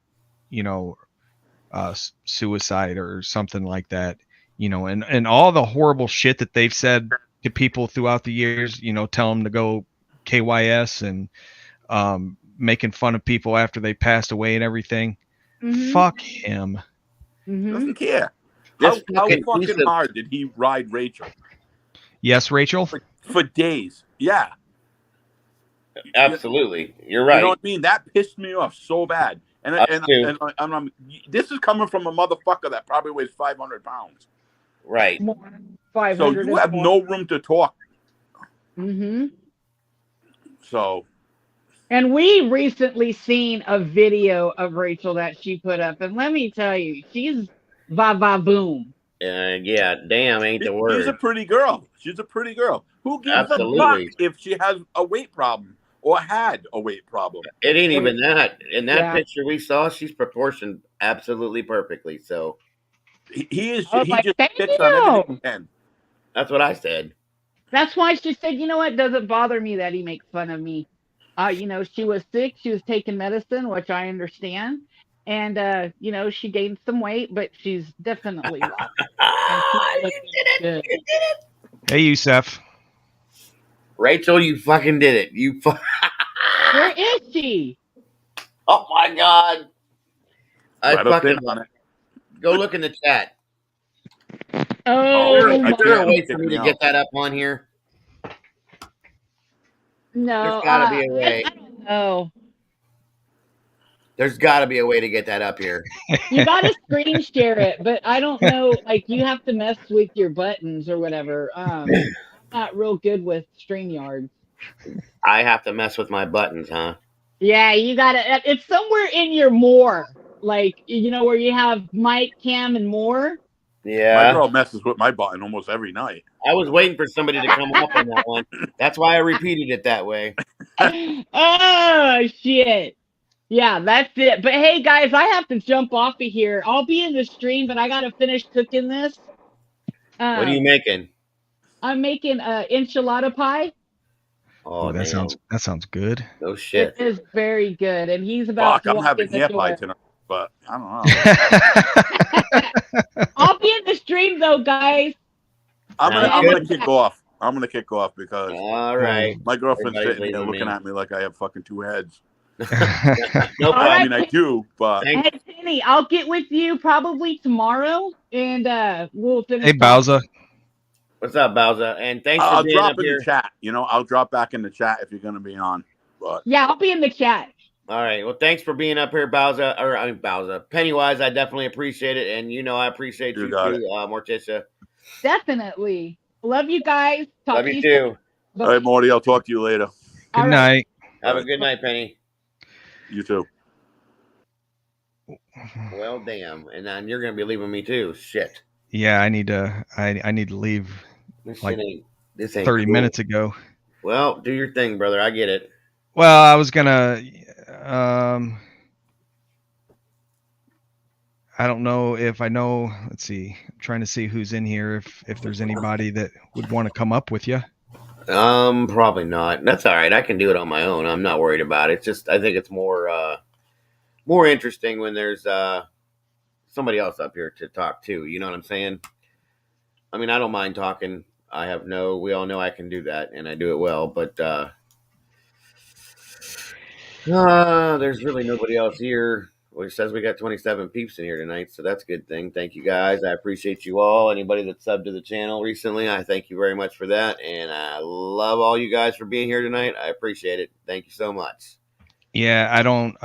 suicide or something like that. And all the horrible shit that they've said to people throughout the years. Tell them to go KYS and making fun of people after they passed away and everything. Mm-hmm. Fuck him. Mm-hmm. Doesn't care. How fucking hard did he ride Rachel? Yes, Rachel? For days. Yeah. Absolutely. You're right. You know what I mean? That pissed me off so bad. And this is coming from a motherfucker that probably weighs 500 pounds. Right. 500. So you have no room to talk. Mm-hmm. So. And we recently seen a video of Rachel that she put up, and let me tell you, she's boom. Yeah, damn ain't the word. She's a pretty girl. Who gives a fuck if she has a weight problem or had a weight problem? It ain't even that. In that picture we saw, she's proportioned absolutely perfectly. So he just picks on everything. That's what I said. That's why she said, you know what, doesn't bother me that he makes fun of me. She was sick. She was taking medicine, which I understand. And, she gained some weight, but she's definitely lost. You did it. Hey, Yusef. Rachel, you fucking did it. Where is she? Oh, my God. I fucking on it. Go look in the chat. Oh, is there a way for me to get that up on here? No. There's got to be a way. I don't know. There's got to be a way to get that up here. You got to screen share it, but I don't know. Like, you have to mess with your buttons or whatever. I'm not real good with StreamYard. I have to mess with my buttons, huh? Yeah, you got to. It's somewhere in your more. Like, where you have mic, cam, and more. Yeah. My girl messes with my button almost every night. I was waiting for somebody to come up on that one. That's why I repeated it that way. Oh, shit. Yeah, that's it. But hey, guys, I have to jump off of here. I'll be in the stream, but I got to finish cooking this. What are you making? I'm making enchilada pie. Oh, that sounds good. No shit. It is very good. And he's about to I'm walk having in the hair door. pie tonight, but I don't know. I'll be in the stream, though, guys. I'm gonna kick off. I'm gonna kick off because all right, my girlfriend's sitting here looking at me like I have fucking two heads. No problem. I mean, I do, but hey, Penny, I'll get with you probably tomorrow, and we'll finish. Hey, Bowser. What's up, Bowser? And thanks for I'll being drop up in here. the chat. I'll drop back in the chat if you're gonna be on. But yeah, I'll be in the chat. All right. Well, thanks for being up here, Bowser. Bowser. Pennywise, I definitely appreciate it, and I appreciate you too, Morticia. Definitely. Love you guys. Love you too. All right, Morty. I'll talk to you later. Good night. Have a good night, Penny. You too. Well, damn. And then you're gonna be leaving me too. Shit. Yeah, I need to leave This ain't 30 cool. minutes ago. Well, do your thing, brother. I get it. Well, I was gonna I don't know if I know. Let's see. I'm trying to see who's in here. If there's anybody that would want to come up with you. Probably not. That's all right. I can do it on my own. I'm not worried about it. It's just I think it's more interesting when there's somebody else up here to talk to. You know what I'm saying? I mean, I don't mind talking. We all know I can do that, and I do it well. But there's really nobody else here. Which says we got 27 peeps in here tonight, so that's a good thing. Thank you guys. I appreciate you all. Anybody that subbed to the channel recently, I thank you very much for that. And I love all you guys for being here tonight. I appreciate it. Thank you so much. Yeah, I don't.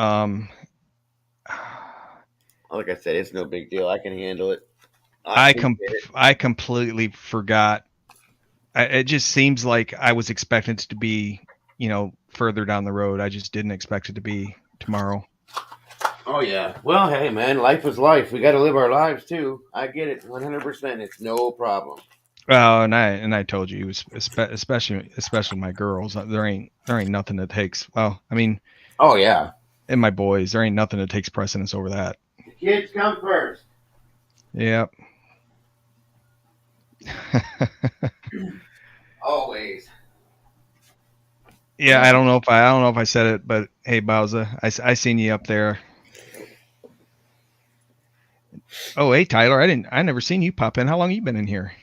Like I said, it's no big deal. I can handle it. I completely forgot. It just seems like I was expecting it to be, further down the road. I just didn't expect it to be tomorrow. Oh yeah. Well, hey man, life is life. We got to live our lives too. I get it, 100%. It's no problem. Well, and I told you, especially my girls. There ain't nothing that takes. Well, I mean. Oh yeah. And my boys, there ain't nothing that takes precedence over that. The kids come first. Yep. Always. Yeah, I don't know if I said it, but hey, Bowser, I seen you up there. Oh, hey, Tyler, I never seen you pop in. How long you been in here?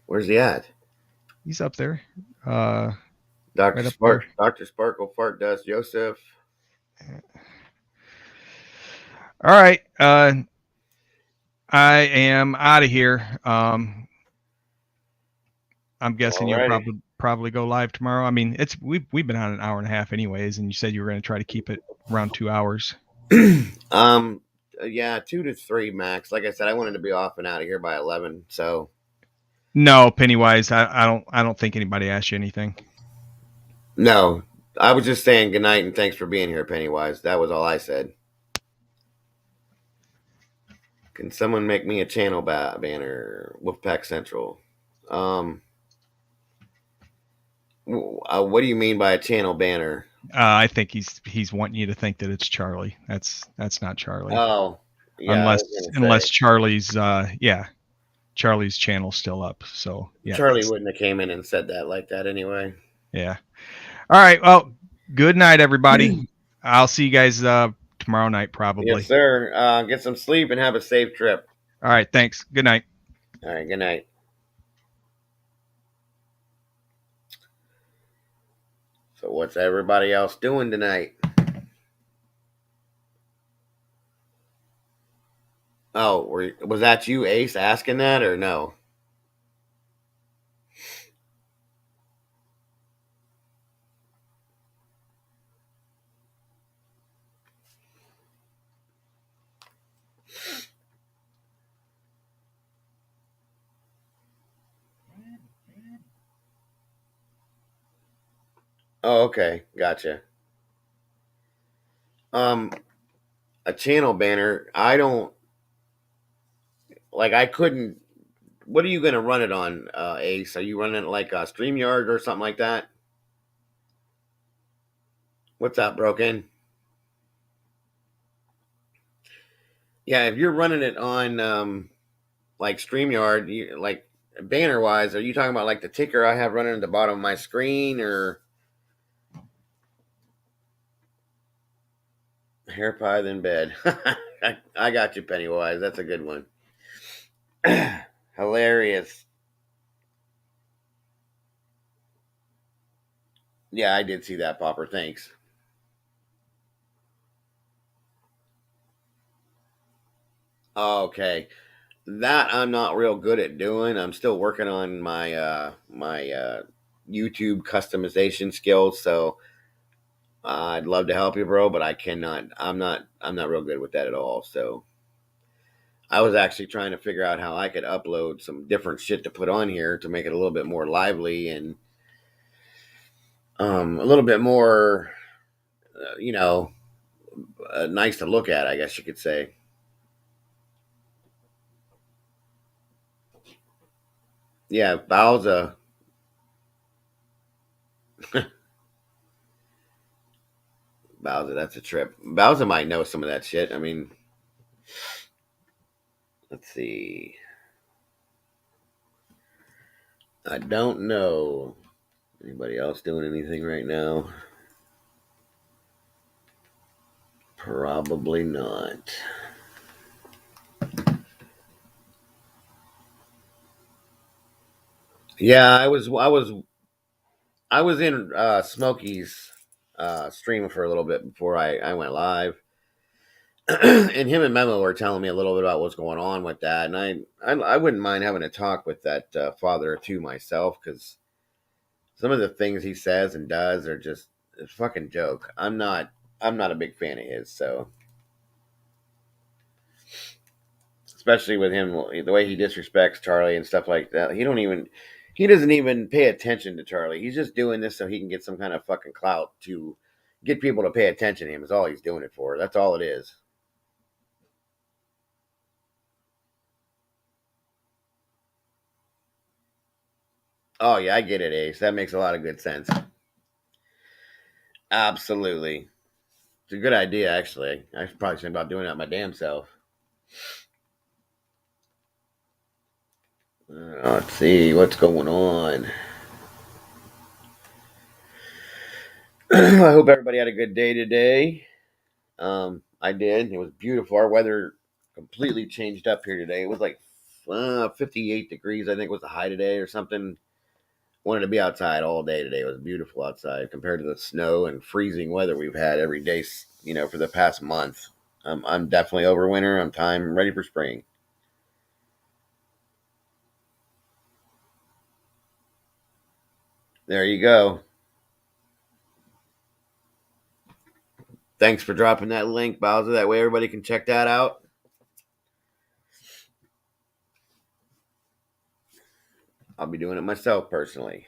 Where's he at? He's up there. Dr. Right Dr. Sparkle, Fart Dust, Joseph. All right. I am out of here. I'm guessing you'll probably go live tomorrow. I mean, we've been on an hour and a half anyways, and you said you were going to try to keep it around 2 hours. Yeah, 2 to 3 max. Like I said, I wanted to be off and out of here by 11. So no, Pennywise, I don't think anybody asked you anything. No, I was just saying good night and thanks for being here, Pennywise. That was all I said. Can someone make me a channel banner? Wolfpack Central. What do you mean by a channel banner? I think he's wanting you to think that it's Charlie. That's not Charlie. Oh, yeah. Unless Charlie's Charlie's channel's still up. So yeah. Charlie wouldn't have came in and said that like that anyway. Yeah. All right. Well, good night, everybody. I'll see you guys tomorrow night probably. Yes, sir. Get some sleep and have a safe trip. All right. Thanks. Good night. All right. Good night. So what's everybody else doing tonight? Oh, was that you, Ace, asking that or no? Oh, okay. Gotcha. A channel banner. I couldn't. What are you going to run it on, Ace? Are you running it like a StreamYard or something like that? What's up, Broken? Yeah, if you're running it on like StreamYard, like banner wise, are you talking about like the ticker I have running at the bottom of my screen or hair pie than bed? I got you, Pennywise. That's a good one. Hilarious. Yeah, I did see that, Popper. Thanks. Okay. That I'm not real good at doing. I'm still working on my YouTube customization skills, so I'd love to help you, bro, but I cannot. I'm not real good with that at all. So I was actually trying to figure out how I could upload some different shit to put on here to make it a little bit more lively and a little bit more, nice to look at, I guess you could say. Yeah, Bowser. Bowser, that's a trip. Bowser might know some of that shit. I mean, Let's see. I don't know. Anybody else doing anything right now? Probably not. Yeah, I was in Smokey's stream for a little bit before I went live. And him and Memo were telling me a little bit about what's going on with that, and I wouldn't mind having a talk with that father or two myself, because some of the things he says and does are just a fucking joke. I'm not a big fan of his, so especially with him, the way he disrespects Charlie and stuff like that. He doesn't even pay attention to Charlie. He's just doing this so he can get some kind of fucking clout to get people to pay attention to him. Is all he's doing it for. That's all it is. Oh yeah, I get it, Ace. That makes a lot of good sense. Absolutely. It's a good idea, actually. I should probably think about doing that my damn self. Let's see what's going on. I hope everybody had a good day today. I did. It was beautiful. Our weather completely changed up here today. It was like 58 degrees, I think, was the high today or something. Wanted to be outside all day today. It was beautiful outside compared to the snow and freezing weather we've had every day, for the past month. I'm definitely over winter. I'm ready for spring. There you go. Thanks for dropping that link, Bowser. That way everybody can check that out. I'll be doing it myself personally.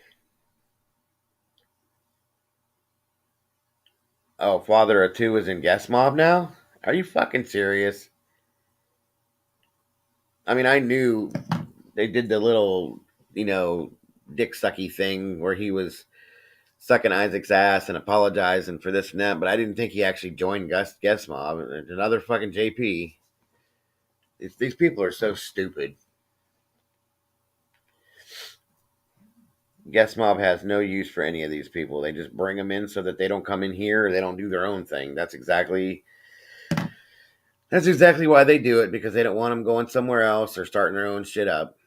Oh, Father of Two is in Guest Mob now? Are you fucking serious? I mean, I knew they did the little, dick sucky thing where he was sucking Isaac's ass and apologizing for this and that, but I didn't think he actually joined Guest Mob. Another fucking JP. These people are so stupid. Guest Mob has no use for any of these people. They just bring them in so that they don't come in here or they don't do their own thing. That's exactly why they do it, because they don't want them going somewhere else or starting their own shit up.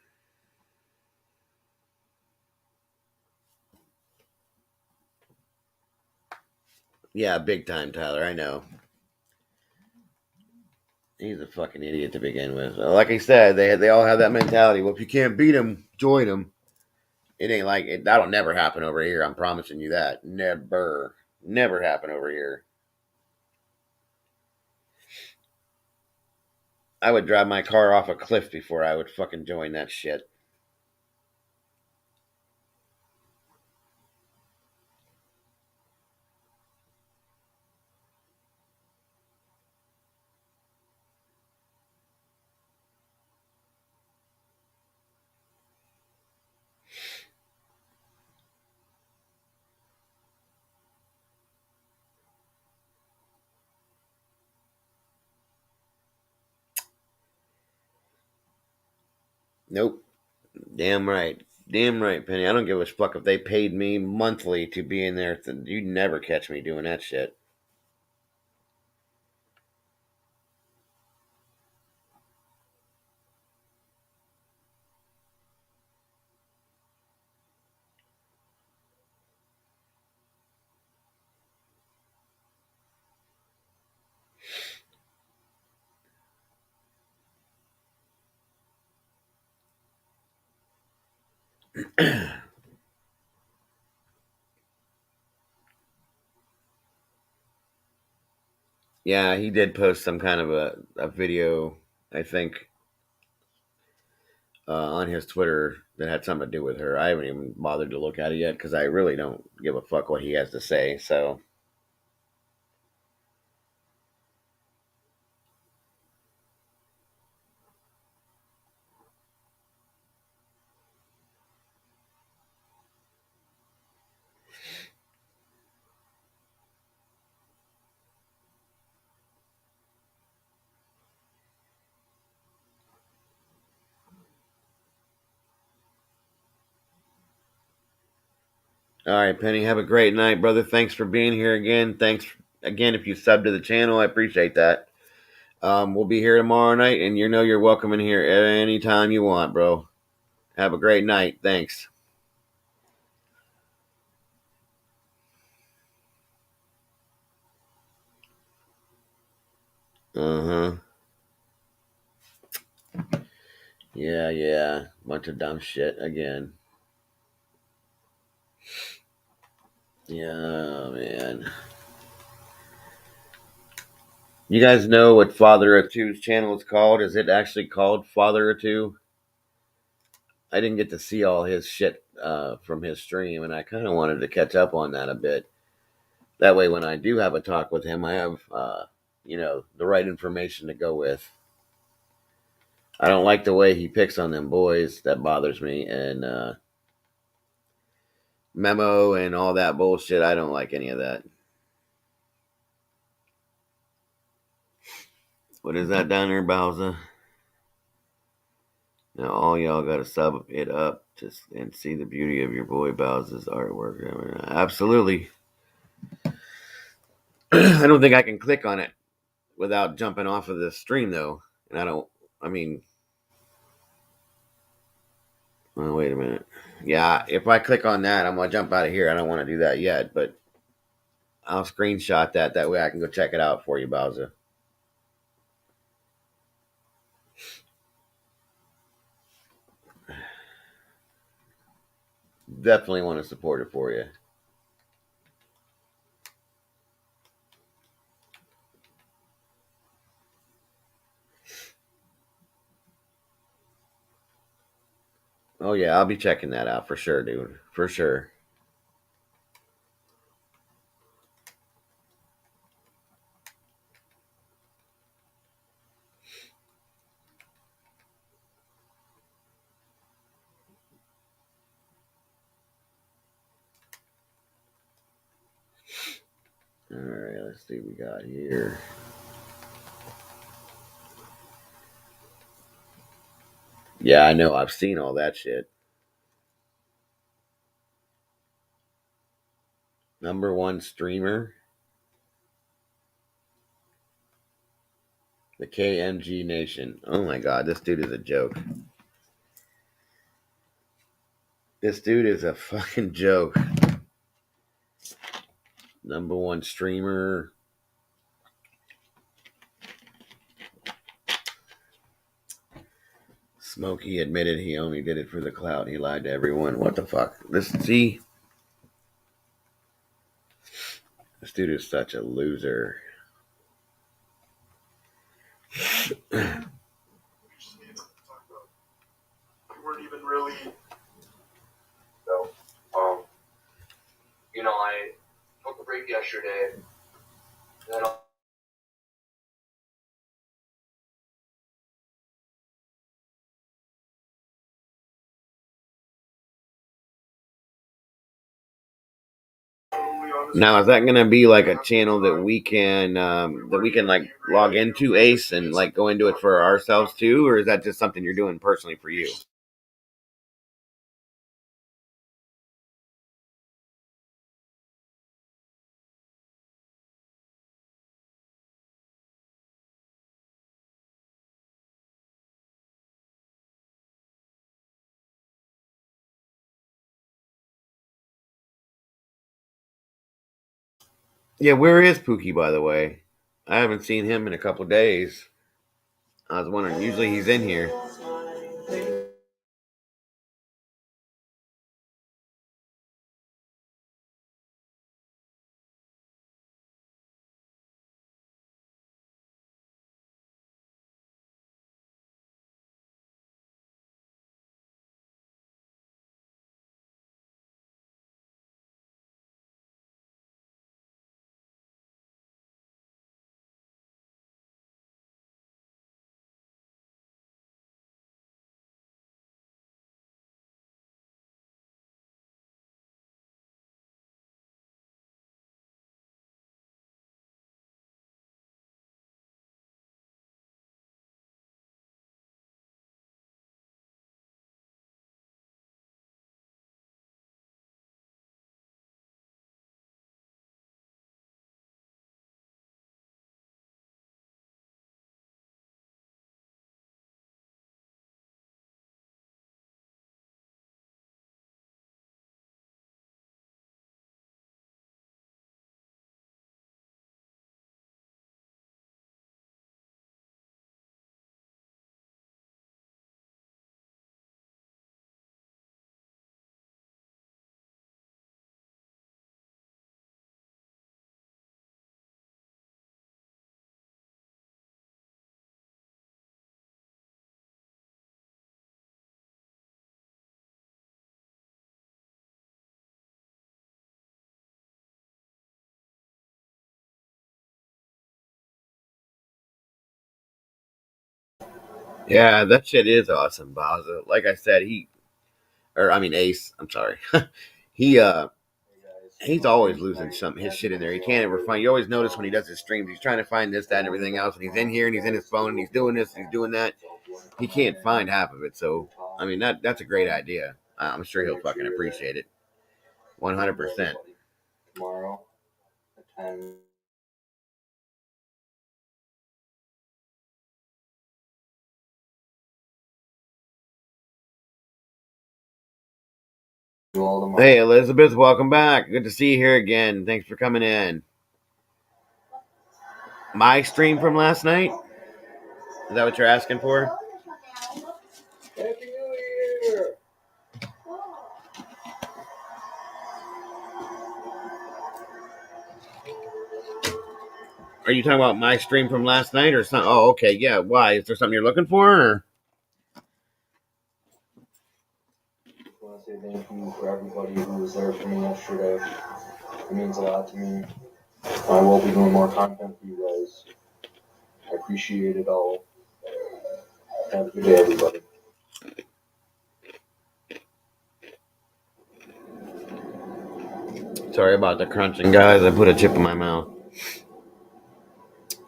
Yeah, big time, Tyler. I know. He's a fucking idiot to begin with. Like I said, they all have that mentality. Well, if you can't beat him, join him. It ain't like it. That'll never happen over here. I'm promising you that. Never happen over here. I would drive my car off a cliff before I would fucking join that shit. Nope. Damn right. Damn right, Penny. I don't give a fuck if they paid me monthly to be in there. You'd never catch me doing that shit. Yeah, he did post some kind of a video, I think, on his Twitter that had something to do with her. I haven't even bothered to look at it yet because I really don't give a fuck what he has to say. So, All right, Penny. Have a great night, brother. Thanks for being here again. Thanks again if you sub to the channel. I appreciate that. We'll be here tomorrow night, and you know you're welcome in here anytime you want, bro. Have a great night. Thanks. Uh-huh. Yeah. Bunch of dumb shit again. Yeah, man. You guys know what Father of Two's channel is called? Is it actually called Father of Two? I didn't get to see all his shit from his stream, and I kind of wanted to catch up on that a bit. That way, when I do have a talk with him, I have, the right information to go with. I don't like the way he picks on them boys. That bothers me. And Memo and all that bullshit, I don't like any of that. What is that down there, Bowser? Now all y'all gotta sub it up and see the beauty of your boy Bowser's artwork. I mean, absolutely. I don't think I can click on it without jumping off of the stream though. And well, wait a minute. Yeah, if I click on that, I'm gonna jump out of here. I don't want to do that yet, but I'll screenshot that. That way I can go check it out for you, Bowser. Definitely want to support it for you. Oh yeah, I'll be checking that out for sure, dude. For sure. All right, let's see what we got here. Yeah, I know. I've seen all that shit. Number one streamer, the KMG Nation. Oh my god, this dude is a joke. This dude is a fucking joke. Number one streamer. Smokey admitted he only did it for the clout. He lied to everyone. What the fuck? This dude is such a loser. We weren't even really. So, I took a break yesterday. Then Now, is that going to be like a channel that we can like log into, Ace, and like go into it for ourselves too, or is that just something you're doing personally for you? Yeah, where is Pookie, by the way? I haven't seen him in a couple of days. I was wondering. Usually he's in here. Yeah, that shit is awesome, Baza. Like I said, Ace. I'm sorry. he he's always losing his shit in there. He can't ever find. You always notice when he does his streams, he's trying to find this, that, and everything else, and he's in here and he's in his phone and he's doing this, and he's doing that. He can't find half of it. So I mean, that's a great idea. I'm sure he'll fucking appreciate it. 100%. Tomorrow at 10. Hey, Elizabeth, welcome back. Good to see you here again. Thanks for coming in. My stream from last night? Is that what you're asking for? Happy New Year! Are you talking about my stream from last night or something? Oh, okay. Yeah. Why? Is there something you're looking for? Or? I want to say thank you for everybody who was there for me yesterday. It means a lot to me. I will be doing more content for you guys. I appreciate it all. Have a good day, everybody. Sorry about the crunching, guys. I put a chip in my mouth.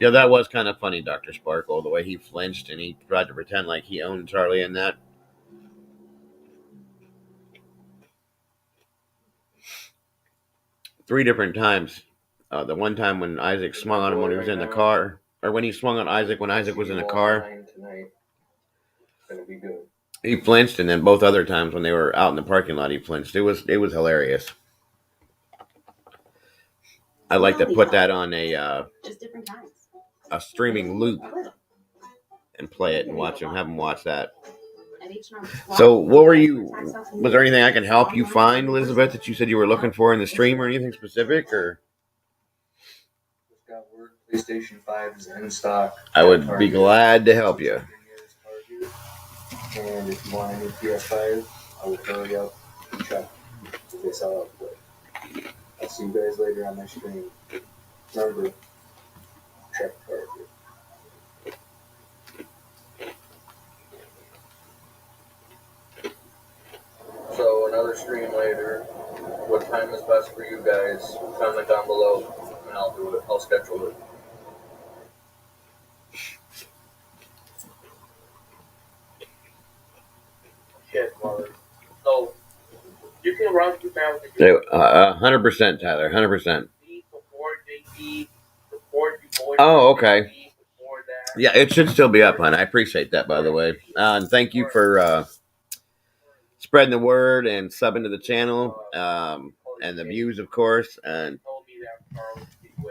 Yeah, that was kind of funny, Dr. Sparkle, the way he flinched and he tried to pretend like he owned Charlie in that. Three different times. The one time when Isaac swung on him when he was in the car, or when he swung on Isaac when Isaac was in the car. It's gonna be good. He flinched, and then both other times when they were out in the parking lot, he flinched. It was hilarious. I'd like to put that on a streaming loop and play it and watch him, have him watch that. So, was there anything I can help you find, Elizabeth, that you said you were looking for in the stream or anything specific, or? Just got word PlayStation 5 is in stock. I would be glad to help you. And if you want a new PS5, I will hurry up and check if they sell out quick. I'll see you guys later on my stream. Remember, check Target. So another stream later. What time is best for you guys? Comment down below and I'll do it. I'll schedule it. Shit, mother. So you can run through that with the 100%, Tyler. 100%. Oh, okay. Yeah, it should still be up, hon. I appreciate that, by the way. And thank you for spreading the word and subbing to the channel, and the views, of course. And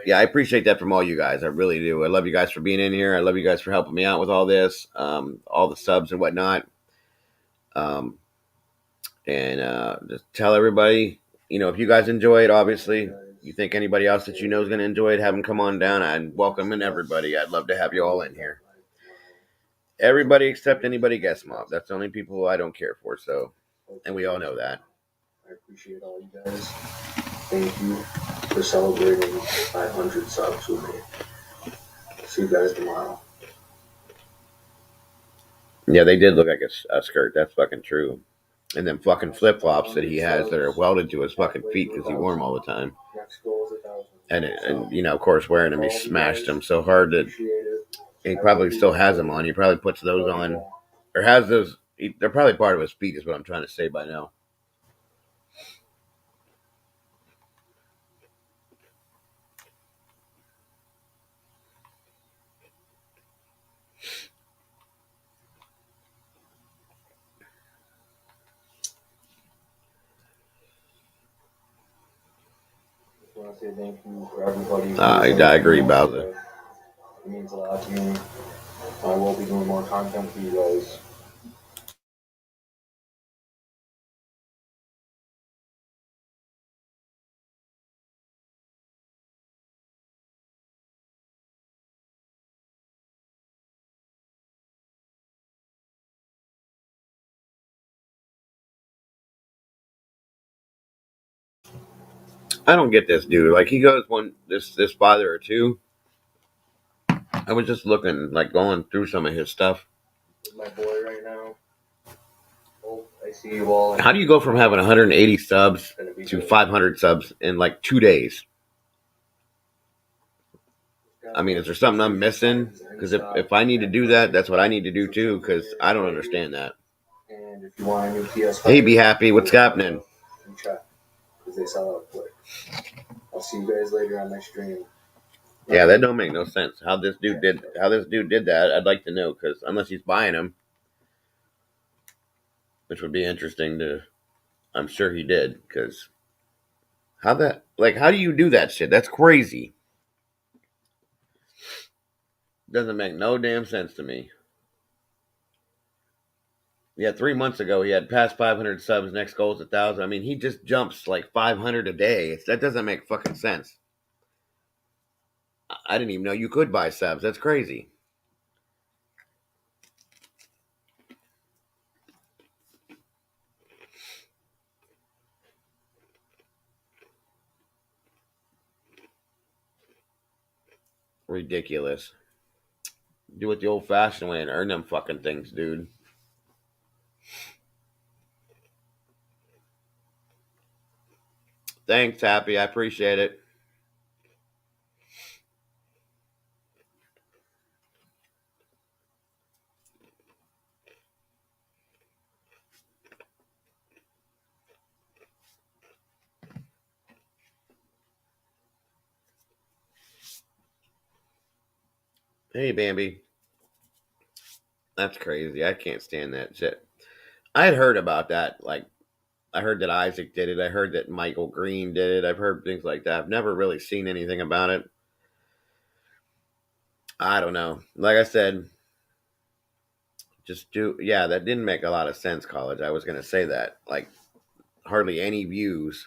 yeah, I appreciate that from all you guys. I really do. I love you guys for being in here. I love you guys for helping me out with all this, all the subs and whatnot. Just tell everybody, if you guys enjoy it, obviously, you think anybody else that you know is going to enjoy it, have them come on down. I'd welcome everybody. I'd love to have you all in here. Everybody except anybody guest mob. That's the only people I don't care for. So, and we all know that. I appreciate all you guys. Thank you for celebrating 500 subs with me. See you guys tomorrow. Yeah, they did look like a skirt. That's fucking true. And then fucking flip-flops that he has that are welded to his fucking feet because he wore them all the time. And of course, wearing them, he smashed them so hard that he probably still has them on. He probably puts those on, or has those. They're probably part of his feet, is what I'm trying to say by now. I want to say thank you for everybody. I agree, Bowser. It means a lot to me. I will be doing more content for you guys. I don't get this dude. Like, he goes this father or two. I was just looking, like, going through some of his stuff. with my boy right now. Hope I see you all. How do you go from having 180 subs to 500 subs in like 2 days? I mean, is there something I'm missing? Because if I need to do that, that's what I need to do too, because I don't understand that. And if you want a new PS5, Hey, be happy. What's happening? Check, because they sell out quick. I'll see you guys later on my stream. Yeah, that don't make no sense. How this dude did that, I'd like to know, because unless he's buying them, which would be interesting to, I'm sure he did, because how do you do that shit? That's crazy. Doesn't make no damn sense to me. Yeah, 3 months ago he had passed 500 subs. Next goal is 1,000. I mean, he just jumps like 500 a day. That doesn't make fucking sense. I didn't even know you could buy subs. That's crazy. Ridiculous. Do it the old-fashioned way and earn them fucking things, dude. Thanks, Happy. I appreciate it. Hey, Bambi. That's crazy. I can't stand that shit. I had heard about that. Like, I heard that Isaac did it. I heard that Michael Green did it. I've heard things like that. I've never really seen anything about it. I don't know. Like I said, that didn't make a lot of sense, College. I was going to say that. Like, hardly any views.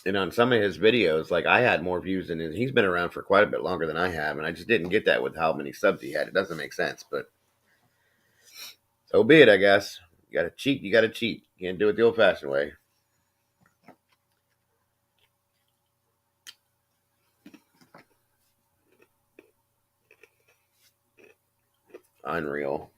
And on some of his videos, like, I had more views than he's been around for quite a bit longer than I have, and I just didn't get that with how many subs he had. It doesn't make sense, but so be it, I guess. You gotta cheat, you can't do it the old-fashioned way. Unreal.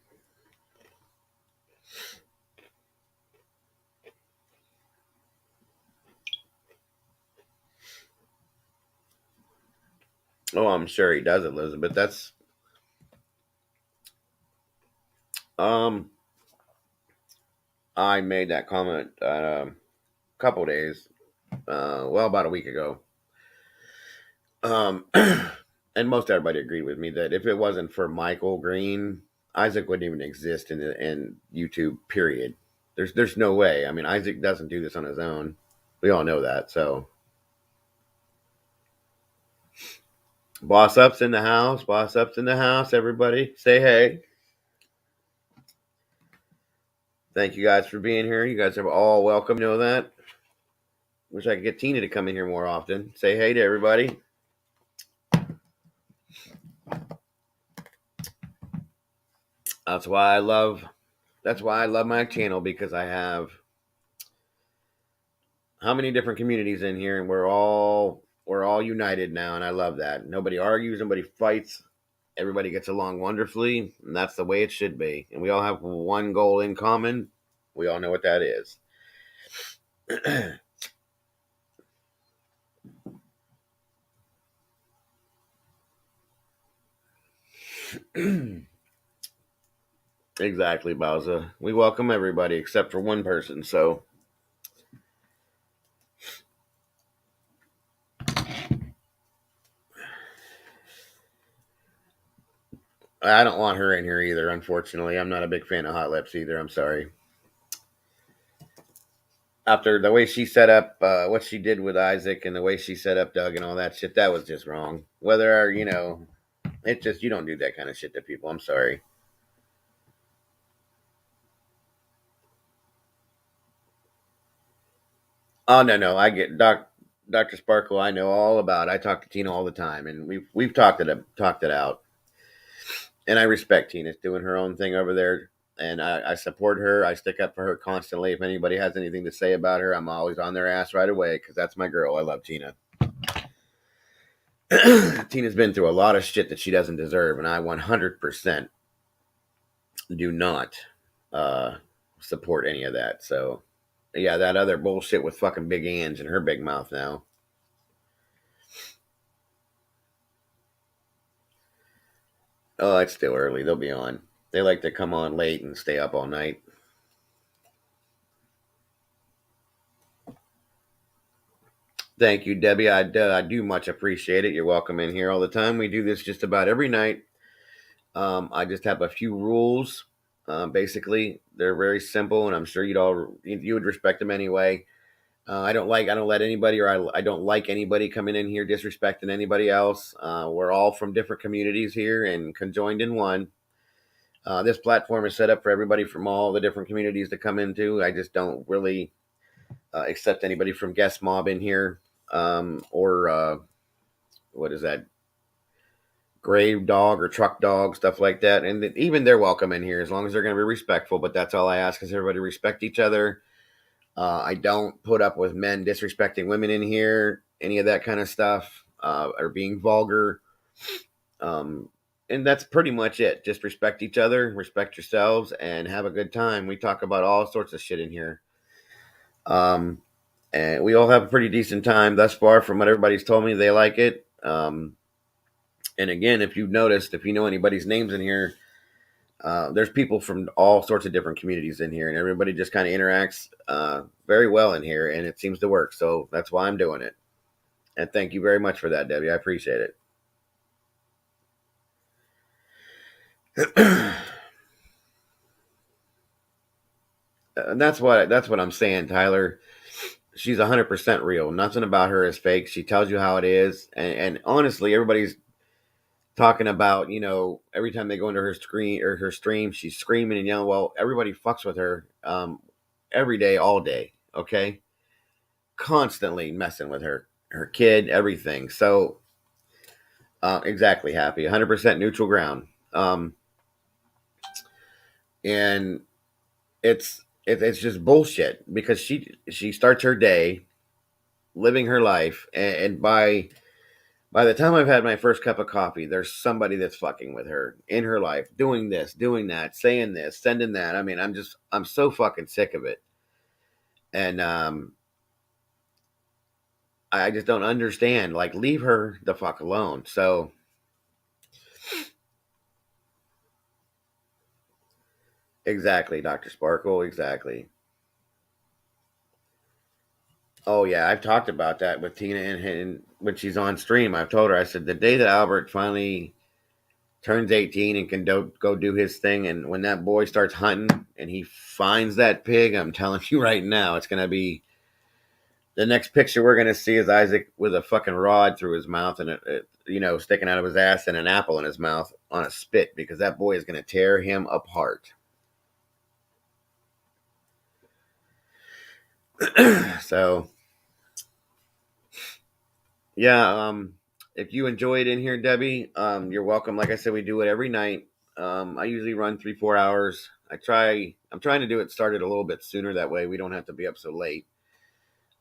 Oh, I'm sure he does, Elizabeth. That's I made that comment a couple days, about a week ago. And most everybody agreed with me that if it wasn't for Michael Green, Isaac wouldn't even exist in YouTube. Period. There's no way. I mean, Isaac doesn't do this on his own. We all know that. So, Boss Up's in the house. Boss Up's in the house. Everybody, say hey. Thank you guys for being here. You guys are all welcome. Know that. Wish I could get Tina to come in here more often. Say hey to everybody. That's why I love my channel, because I have how many different communities in here, and we're all united now, and I love that. Nobody argues, nobody fights. Everybody gets along wonderfully, and that's the way it should be. And we all have one goal in common. We all know what that is. Exactly, Bowser. We welcome everybody except for one person, so I don't want her in here either, unfortunately. I'm not a big fan of Hot Lips either. I'm sorry. After the way she set up what she did with Isaac and the way she set up Doug and all that shit, that was just wrong. Whether, it's just, you don't do that kind of shit to people. I'm sorry. Oh, no. I get Dr. Sparkle. I know all about. I talk to Tina all the time, and we've talked it out. And I respect Tina's doing her own thing over there, and I support her. I stick up for her constantly. If anybody has anything to say about her, I'm always on their ass right away, because that's my girl. I love Tina. Tina's been through a lot of shit that she doesn't deserve, and I 100% do not support any of that. So, yeah, that other bullshit with fucking Big Ange and her big mouth now. Oh, it's still early. They'll be on. They like to come on late and stay up all night. Thank you, Debbie. I do much appreciate it. You're welcome in here all the time. We do this just about every night. I just have a few rules. Basically, they're very simple, and I'm sure you would respect them anyway. I don't let anybody, or I don't like anybody coming in here disrespecting anybody else. We're all from different communities here and conjoined in one. This platform is set up for everybody from all the different communities to come into. I just don't really accept anybody from Guest Mob in here, or what is that? Grave dog or truck dog, stuff like that. And even they're welcome in here as long as they're going to be respectful. But that's all I ask, is everybody respect each other. I don't put up with men disrespecting women in here, any of that kind of stuff, or being vulgar. And that's pretty much it. Just respect each other, respect yourselves, and have a good time. We talk about all sorts of shit in here. And we all have a pretty decent time thus far from what everybody's told me. They like it. And again, if you've noticed, if you know anybody's names in here, there's people from all sorts of different communities in here, and everybody just kind of interacts very well in here, and it seems to work. So that's why I'm doing it. And thank you very much for that, Debbie. I appreciate it. And that's what I'm saying, Tyler. She's 100% real. Nothing about her is fake. She tells you how it is, and honestly, everybody's talking about, every time they go into her screen or her stream, she's screaming and yelling. Well, everybody fucks with her every day, all day. Okay, constantly messing with her kid, everything. So exactly, Happy, 100% neutral ground. And it's just bullshit, because she starts her day living her life, and by the time I've had my first cup of coffee, there's somebody that's fucking with her in her life, doing this, doing that, saying this, sending that. I mean, I'm so fucking sick of it. And I just don't understand. Like, leave her the fuck alone. So exactly, Dr. Sparkle, exactly. Oh yeah, I've talked about that with Tina, and when she's on stream, I've told her, I said, the day that Albert finally turns 18 and can go do his thing, and when that boy starts hunting and he finds that pig, I'm telling you right now, it's going to be the next picture we're going to see is Isaac with a fucking rod through his mouth, and it sticking out of his ass, and an apple in his mouth on a spit, because that boy is going to tear him apart. So yeah, if you enjoy it in here, Debbie, you're welcome. Like I said, we do it every night. I usually run 3-4 hours. I'm trying to do it started a little bit sooner, that way we don't have to be up so late.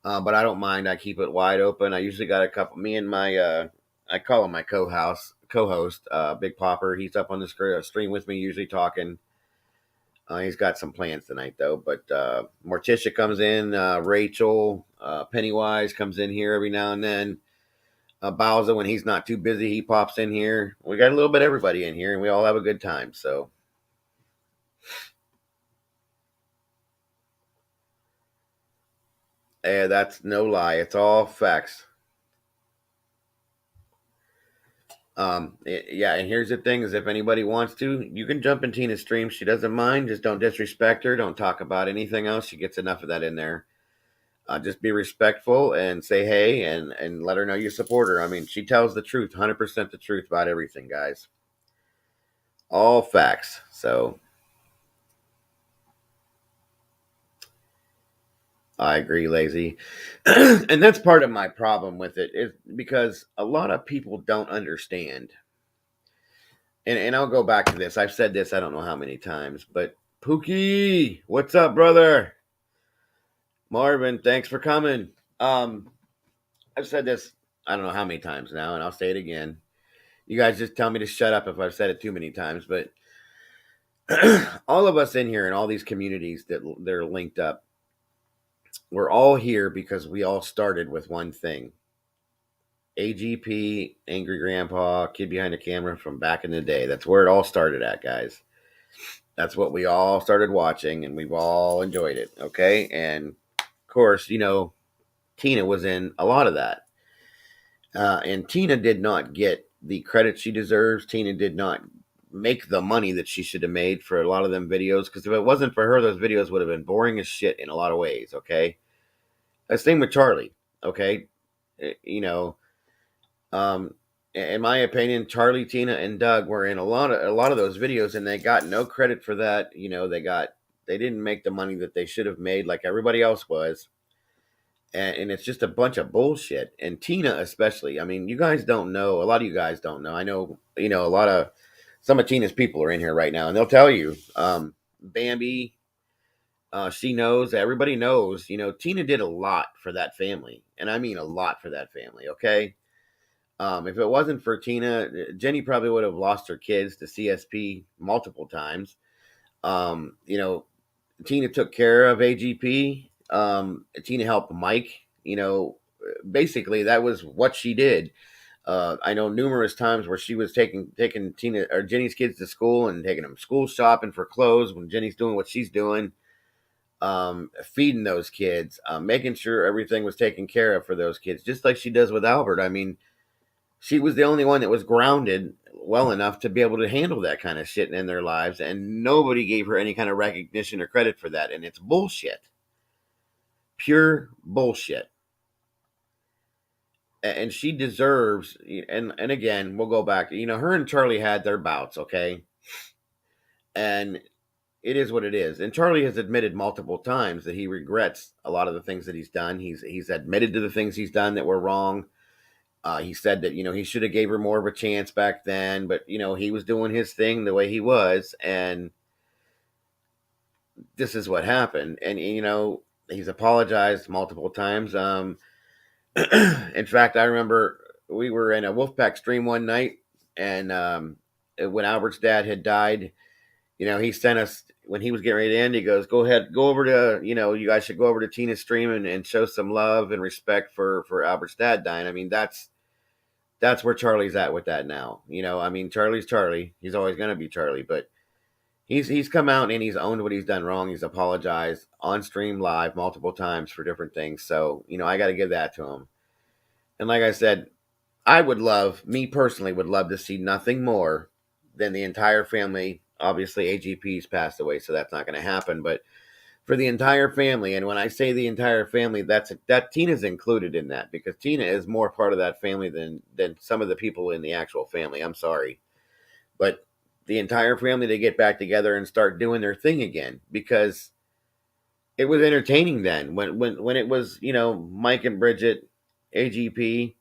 But I don't mind. I keep it wide open. I usually got a couple. Me and my I call him my co-host, Big Popper. He's up on the stream with me, usually talking. He's got some plans tonight, though. But Morticia comes in. Rachel, Pennywise comes in here every now and then. Bowser, when he's not too busy, he pops in here. We got a little bit of everybody in here, and we all have a good time. So yeah, that's no lie. It's all facts. Yeah, and here's the thing: is if anybody wants to, you can jump in Tina's stream. She doesn't mind. Just don't disrespect her. Don't talk about anything else. She gets enough of that in there. Just be respectful and say hey, and let her know you support her. I mean, she tells the truth, 100% the truth about everything, guys. All facts. So I agree, Lazy. And that's part of my problem with it, is because a lot of people don't understand. And I'll go back to this. I've said this I don't know how many times, but Pookie, what's up, brother? Marvin, thanks for coming. I've said this I don't know how many times now, and I'll say it again. You guys just tell me to shut up if I've said it too many times, but all of us in here and all these communities that they're linked up, we're all here because we all started with one thing. AGP, Angry Grandpa, Kid Behind the Camera from back in the day. That's where it all started at, guys. That's what we all started watching, and we've all enjoyed it, okay? And, of course, you know, Tina was in a lot of that. And Tina did not get the credit she deserves. Tina did not make the money that she should have made for a lot of them videos, because if it wasn't for her, those videos would have been boring as shit in a lot of ways, okay? Same with Charlie, okay? You know, in my opinion, Charlie, Tina, and Doug were in a lot of those videos, and they got no credit for that. You know, they didn't make the money that they should have made, like everybody else was, and it's just a bunch of bullshit. And Tina, especially, I mean, you guys don't know. A lot of you guys don't know. I know, you know, some of Tina's people are in here right now, and they'll tell you, Bambi. She knows. Everybody knows. You know, Tina did a lot for that family, and I mean a lot for that family. Okay. If it wasn't for Tina, Jenny probably would have lost her kids to CSP multiple times. You know, Tina took care of AGP. Tina helped Mike. You know, basically that was what she did. I know numerous times where she was taking Tina or Jenny's kids to school and taking them school shopping for clothes when Jenny's doing what she's doing. Feeding those kids, making sure everything was taken care of for those kids, just like she does with Albert. I mean, she was the only one that was grounded well enough to be able to handle that kind of shit in their lives, and nobody gave her any kind of recognition or credit for that, and it's bullshit. Pure bullshit. And she deserves, and again, we'll go back, you know, her and Charlie had their bouts, okay? And it is what it is. And Charlie has admitted multiple times that he regrets a lot of the things that he's done. He's admitted to the things he's done that were wrong. He said that, you know, he should have gave her more of a chance back then, but, you know, he was doing his thing the way he was, and this is what happened. And, you know, he's apologized multiple times. In fact, I remember we were in a Wolfpack stream one night, and when Albert's dad had died, you know, he sent us, when he was getting ready to end, he goes, go ahead, go over to, you know, you guys should go over to Tina's stream and show some love and respect for Albert's dad dying. I mean, that's where Charlie's at with that now. You know, I mean, Charlie's Charlie. He's always going to be Charlie, but he's come out and he's owned what he's done wrong. He's apologized on stream live multiple times for different things. So, you know, I got to give that to him. And like I said, me personally would love to see nothing more than the entire family. Obviously, AGP's passed away, so that's not going to happen. But for the entire family, and when I say the entire family, that Tina's included in that, because Tina is more part of that family than some of the people in the actual family. I'm sorry, but the entire family to get back together and start doing their thing again, because it was entertaining then when it was, you know, Mike and Bridget, AGP,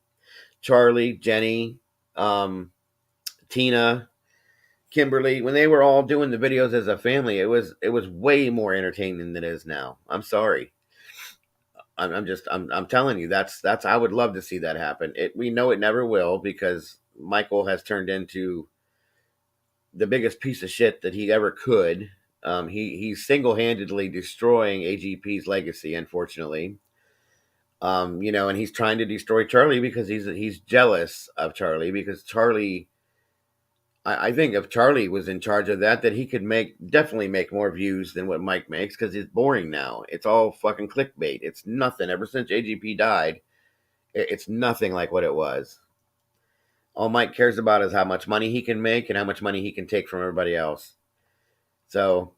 Charlie, Jenny, Tina, Kimberly, when they were all doing the videos as a family, it was way more entertaining than it is now. I'm sorry. I'm telling you, that's I would love to see that happen. We know it never will, because Michael has turned into the biggest piece of shit that he ever could. He's single-handedly destroying AGP's legacy, unfortunately. You know, and he's trying to destroy Charlie because he's jealous of Charlie, because Charlie, I think if Charlie was in charge of that he could definitely make more views than what Mike makes, because it's boring now. It's all fucking clickbait. It's nothing. Ever since AGP died, it's nothing like what it was. All Mike cares about is how much money he can make and how much money he can take from everybody else. So,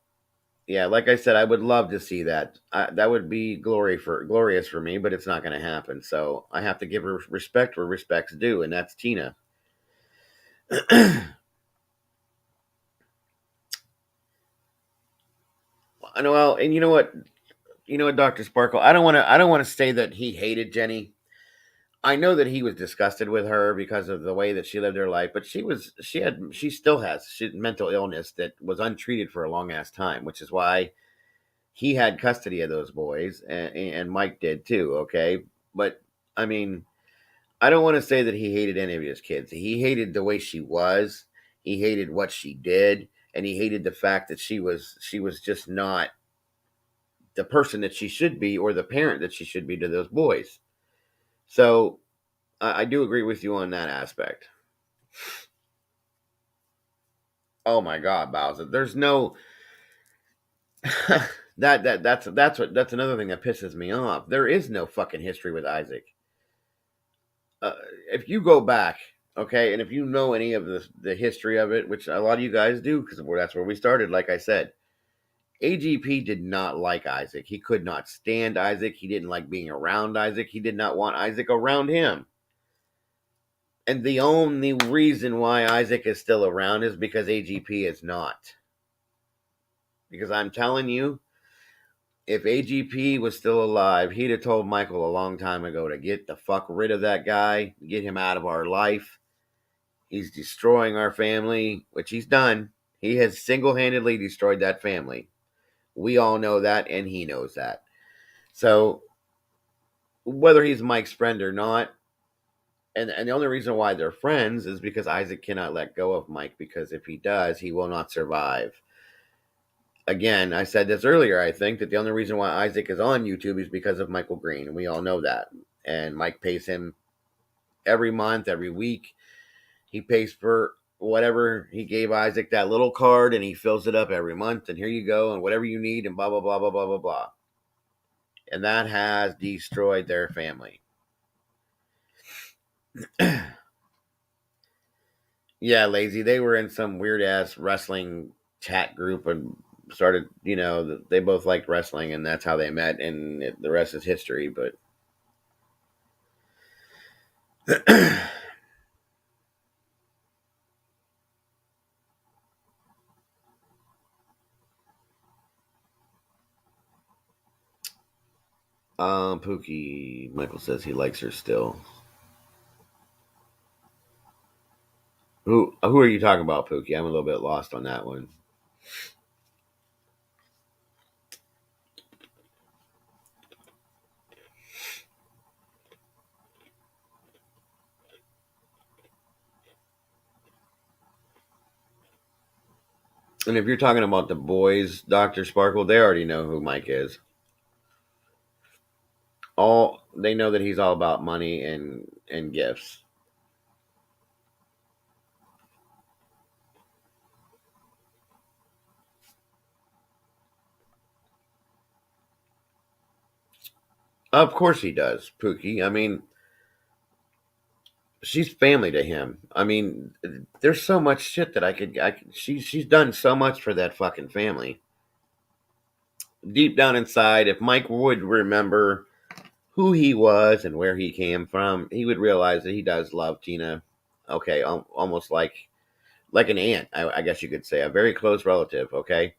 yeah, like I said, I would love to see that. That would be glorious for me, but it's not going to happen. So I have to give her respect where respect's due, and that's Tina. Well, and you know what, Dr. Sparkle, I don't want to say that he hated Jenny. I know that he was disgusted with her because of the way that she lived her life, but she still has mental illness that was untreated for a long ass time, which is why he had custody of those boys, and Mike did too. Okay, but I mean, I don't want to say that he hated any of his kids. He hated the way she was. He hated what she did. and he hated the fact that she was just not the person that she should be or the parent that she should be to those boys. So I do agree with you on that aspect. Oh my God, Bowser! There's no that's another thing that pisses me off. There is no fucking history with Isaac. If you go back, okay, and if you know any of the history of it, which a lot of you guys do, because that's where we started. Like I said, AGP did not like Isaac. He could not stand Isaac. He didn't like being around Isaac. He did not want Isaac around him. And the only reason why Isaac is still around is because AGP is not. Because I'm telling you, if AGP was still alive, he'd have told Michael a long time ago to get the fuck rid of that guy, get him out of our life. He's destroying our family, which he's done. He has single-handedly destroyed that family. We all know that, and he knows that. So, whether he's Mike's friend or not, and the only reason why they're friends is because Isaac cannot let go of Mike, because if he does, he will not survive. Again, I said this earlier, I think, that the only reason why Isaac is on YouTube is because of Michael Green, and we all know that. And Mike pays him every month, every week. He pays for whatever he gave Isaac, that little card, and he fills it up every month, and here you go, and whatever you need, and blah, blah, blah, blah, blah, blah, blah. And that has destroyed their family. Yeah, Lazy, they were in some weird-ass wrestling chat group and started, they both liked wrestling, and that's how they met, and the rest is history, but... Pookie, Michael says he likes her still. Who are you talking about, Pookie? I'm a little bit lost on that one. And if you're talking about the boys, Dr. Sparkle, they already know who Mike is. They know that he's all about money and gifts. Of course he does, Pookie. I mean, she's family to him. I mean, there's so much shit that she's done so much for that fucking family. Deep down inside, if Mike would remember who he was and where he came from, he would realize that he does love Tina. Okay, almost like an aunt, I guess you could say, a very close relative, okay?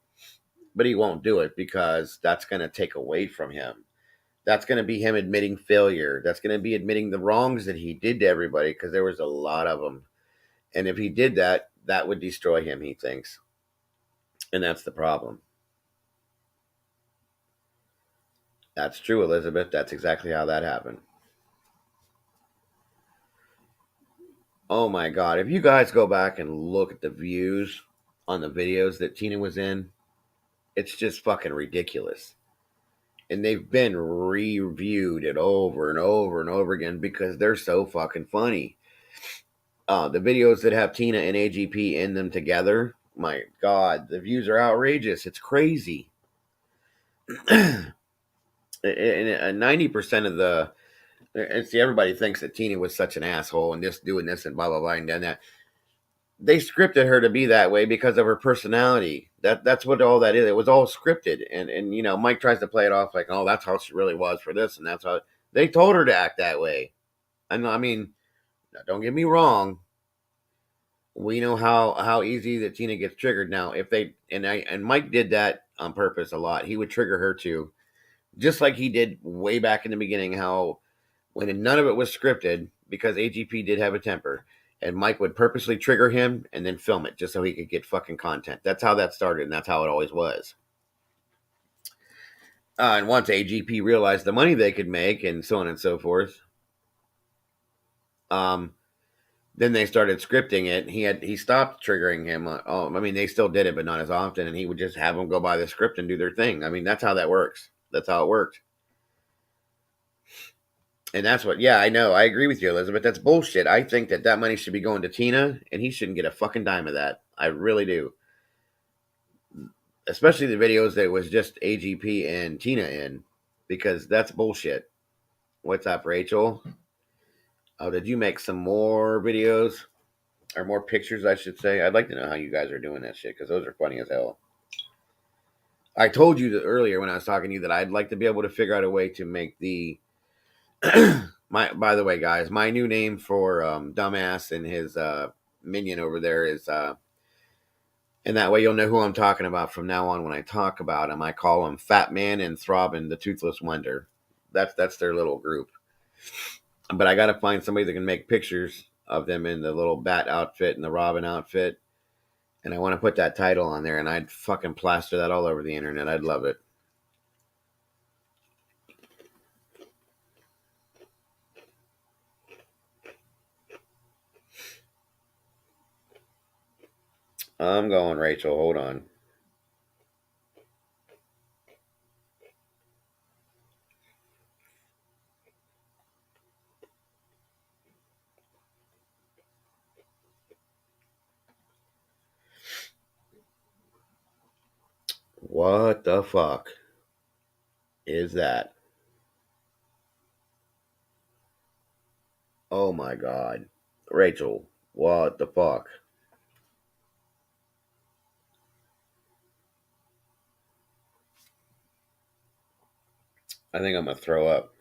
But he won't do it because that's going to take away from him. That's going to be him admitting failure. That's going to be admitting the wrongs that he did to everybody, because there was a lot of them. And if he did that, that would destroy him, he thinks. And that's the problem. That's true, Elizabeth. That's exactly how that happened. Oh my God. If you guys go back and look at the views on the videos that Tina was in, it's just fucking ridiculous. And they've been reviewed it over and over and over again because they're so fucking funny. The videos that have Tina and AGP in them together, my God, the views are outrageous. It's crazy. And 90% of the... And see, everybody thinks that Tina was such an asshole and just doing this and blah, blah, blah, and done that. They scripted her to be that way because of her personality. That's what all that is. It was all scripted. And Mike tries to play it off like, oh, that's how she really was for this, and that's how... They told her to act that way. And I mean, don't get me wrong. We know how easy that Tina gets triggered now. If they... And Mike did that on purpose a lot. He would trigger her too. Just like he did way back in the beginning, how when none of it was scripted, because AGP did have a temper, and Mike would purposely trigger him and then film it just so he could get fucking content. That's how that started, and that's how it always was. And once AGP realized the money they could make and so on and so forth, Then they started scripting it. He stopped triggering him. I mean, they still did it, but not as often. And he would just have them go by the script and do their thing. I mean, that's how that works. That's how it worked. And that's what. Yeah, I know. I agree with you, Elizabeth. That's bullshit. I think that money should be going to Tina, and he shouldn't get a fucking dime of that. I really do. Especially the videos that was just AGP and Tina in, because that's bullshit. What's up, Rachel? Oh, did you make some more videos? Or more pictures, I should say. I'd like to know how you guys are doing that shit, because those are funny as hell. I told you that earlier when I was talking to you that I'd like to be able to figure out a way to make the... by the way, guys, my new name for Dumbass and his minion over there is... and that way you'll know who I'm talking about from now on when I talk about him. I call him Fat Man and Throbbing the Toothless Wonder. That's their little group. But I got to find somebody that can make pictures of them in the little bat outfit and the Robin outfit. And I want to put that title on there, and I'd fucking plaster that all over the internet. I'd love it. I'm going, Rachel. Hold on. What the fuck is that? Oh my god. Rachel, what the fuck? I think I'm gonna throw up.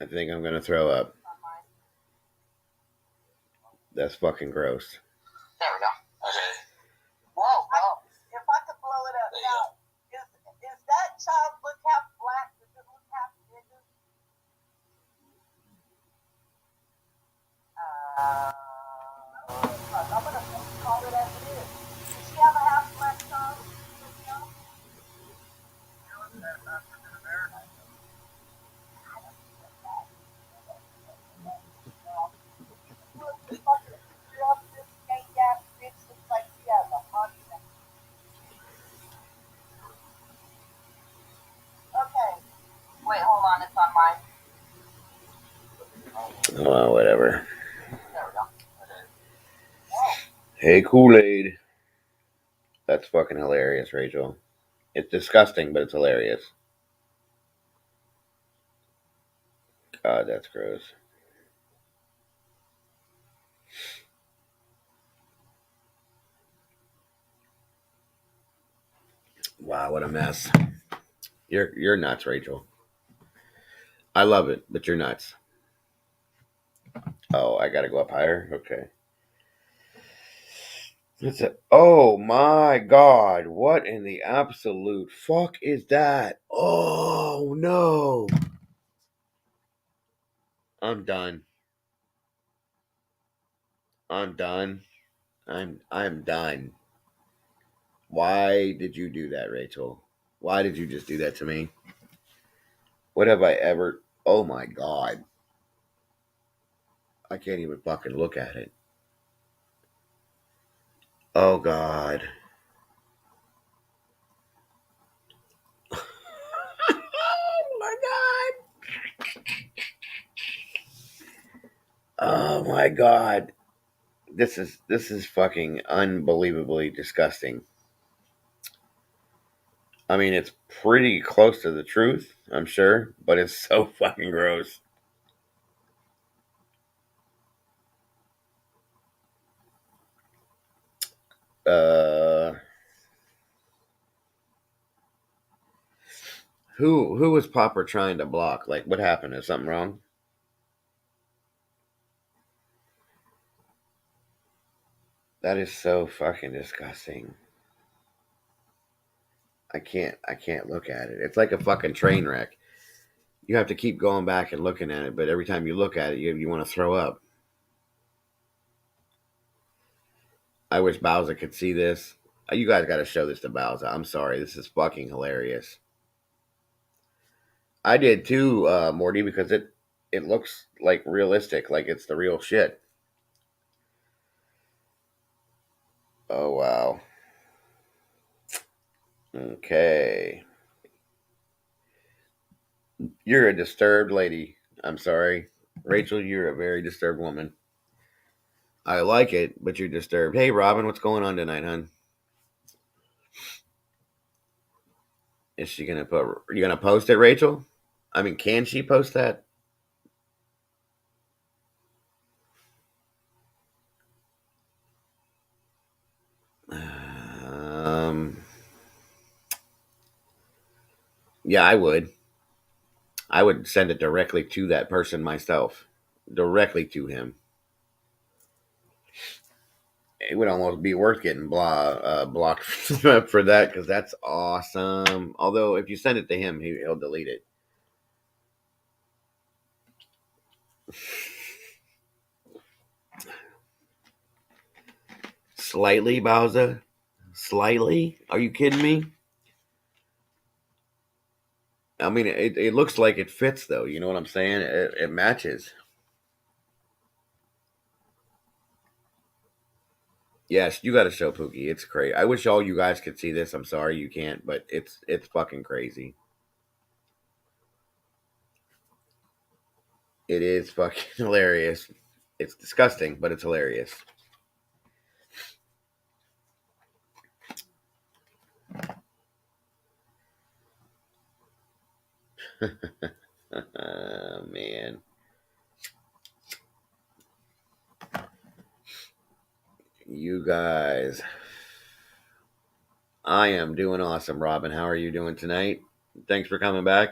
I think I'm gonna throw up. That's fucking gross. There we go. Okay. Whoa, well, if I could blow it up now, is that child look half black? Does it look half nigger? I'm gonna call it as it is. Does she have a half black child? Wait, hold on, it's on mine. Oh, whatever. There we go. Hey, Kool-Aid. That's fucking hilarious, Rachel. It's disgusting, but it's hilarious. God, that's gross. Wow, what a mess. You're nuts, Rachel. I love it, but you're nuts. Oh, I gotta go up higher? Okay. Oh my god, what in the absolute fuck is that? Oh no. I'm done. I'm done. I'm done. Why did you do that, Rachel? Why did you just do that to me? What have I ever... Oh my god. I can't even fucking look at it. Oh god. Oh my god. Oh my god. This is fucking unbelievably disgusting. I mean, it's pretty close to the truth, I'm sure, but it's so fucking gross. Who was Popper trying to block? Like, what happened? Is something wrong? That is so fucking disgusting. I can't look at it. It's like a fucking train wreck. You have to keep going back and looking at it, but every time you look at it, you want to throw up. I wish Bowser could see this. You guys got to show this to Bowser. I'm sorry. This is fucking hilarious. I did too, Morty, because it looks like realistic, like it's the real shit. Oh wow. Okay. You're a disturbed lady. I'm sorry. Rachel, you're a very disturbed woman. I like it, but you're disturbed. Hey Robin, what's going on tonight, hon? Is she gonna put? Are you gonna post it, Rachel? I mean, can she post that? Yeah, I would. I would send it directly to that person myself, directly to him. It would almost be worth getting blocked for that because that's awesome. Although if you send it to him, he'll delete it. Slightly, Bowser. Slightly? Are you kidding me? I mean, it looks like it fits, though. You know what I'm saying? It matches. Yes, you got to show Pookie. It's crazy. I wish all you guys could see this. I'm sorry you can't, but it's fucking crazy. It is fucking hilarious. It's disgusting, but it's hilarious. Man. You guys. I am doing awesome, Robin. How are you doing tonight? Thanks for coming back.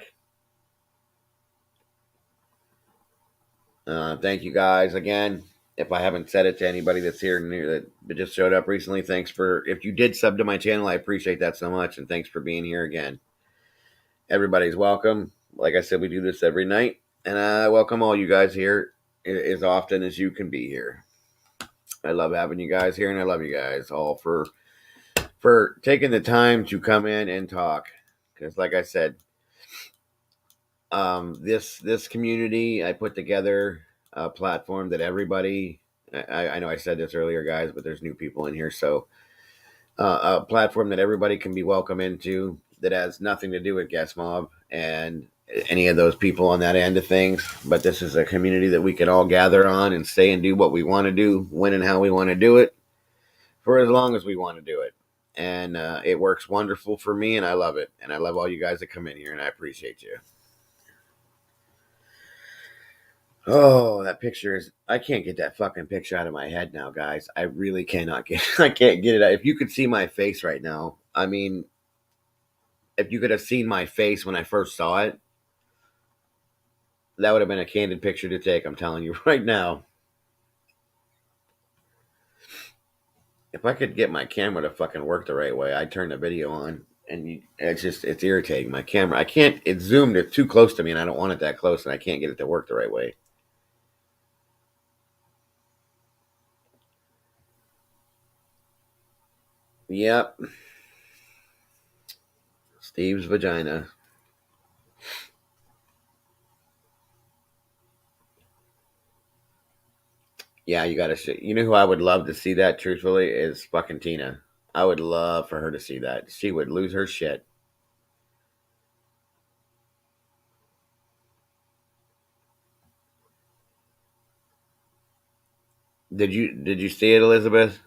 Thank you guys again. If I haven't said it to anybody that's here that just showed up recently, thanks for, if you did sub to my channel, I appreciate that so much, and thanks for being here again. Everybody's welcome. Like I said, we do this every night, and I welcome all you guys here as often as you can be here. I love having you guys here, and I love you guys all for taking the time to come in and talk. Because like I said, this community, I put together a platform that everybody, I know I said this earlier, guys, but there's new people in here, so a platform that everybody can be welcome into, that has nothing to do with Guest Mob and any of those people on that end of things. But this is a community that we can all gather on and stay and do what we want to do, when and how we want to do it, for as long as we want to do it. And it works wonderful for me, and I love it. And I love all you guys that come in here, and I appreciate you. Oh, that picture is, I can't get that fucking picture out of my head now, guys. I really cannot get, I can't get it out. If you could see my face right now, I mean, if you could have seen my face when I first saw it, that would have been a candid picture to take. I'm telling you right now. If I could get my camera to fucking work the right way, I'd turn the video on. And it's irritating. My camera, I can't, it's zoomed, it's too close to me, and I don't want it that close, and I can't get it to work the right way. Yep. Steve's vagina. Yeah, you gotta. You know who I would love to see that? Truthfully, is fucking Tina. I would love for her to see that. She would lose her shit. Did you see it, Elizabeth?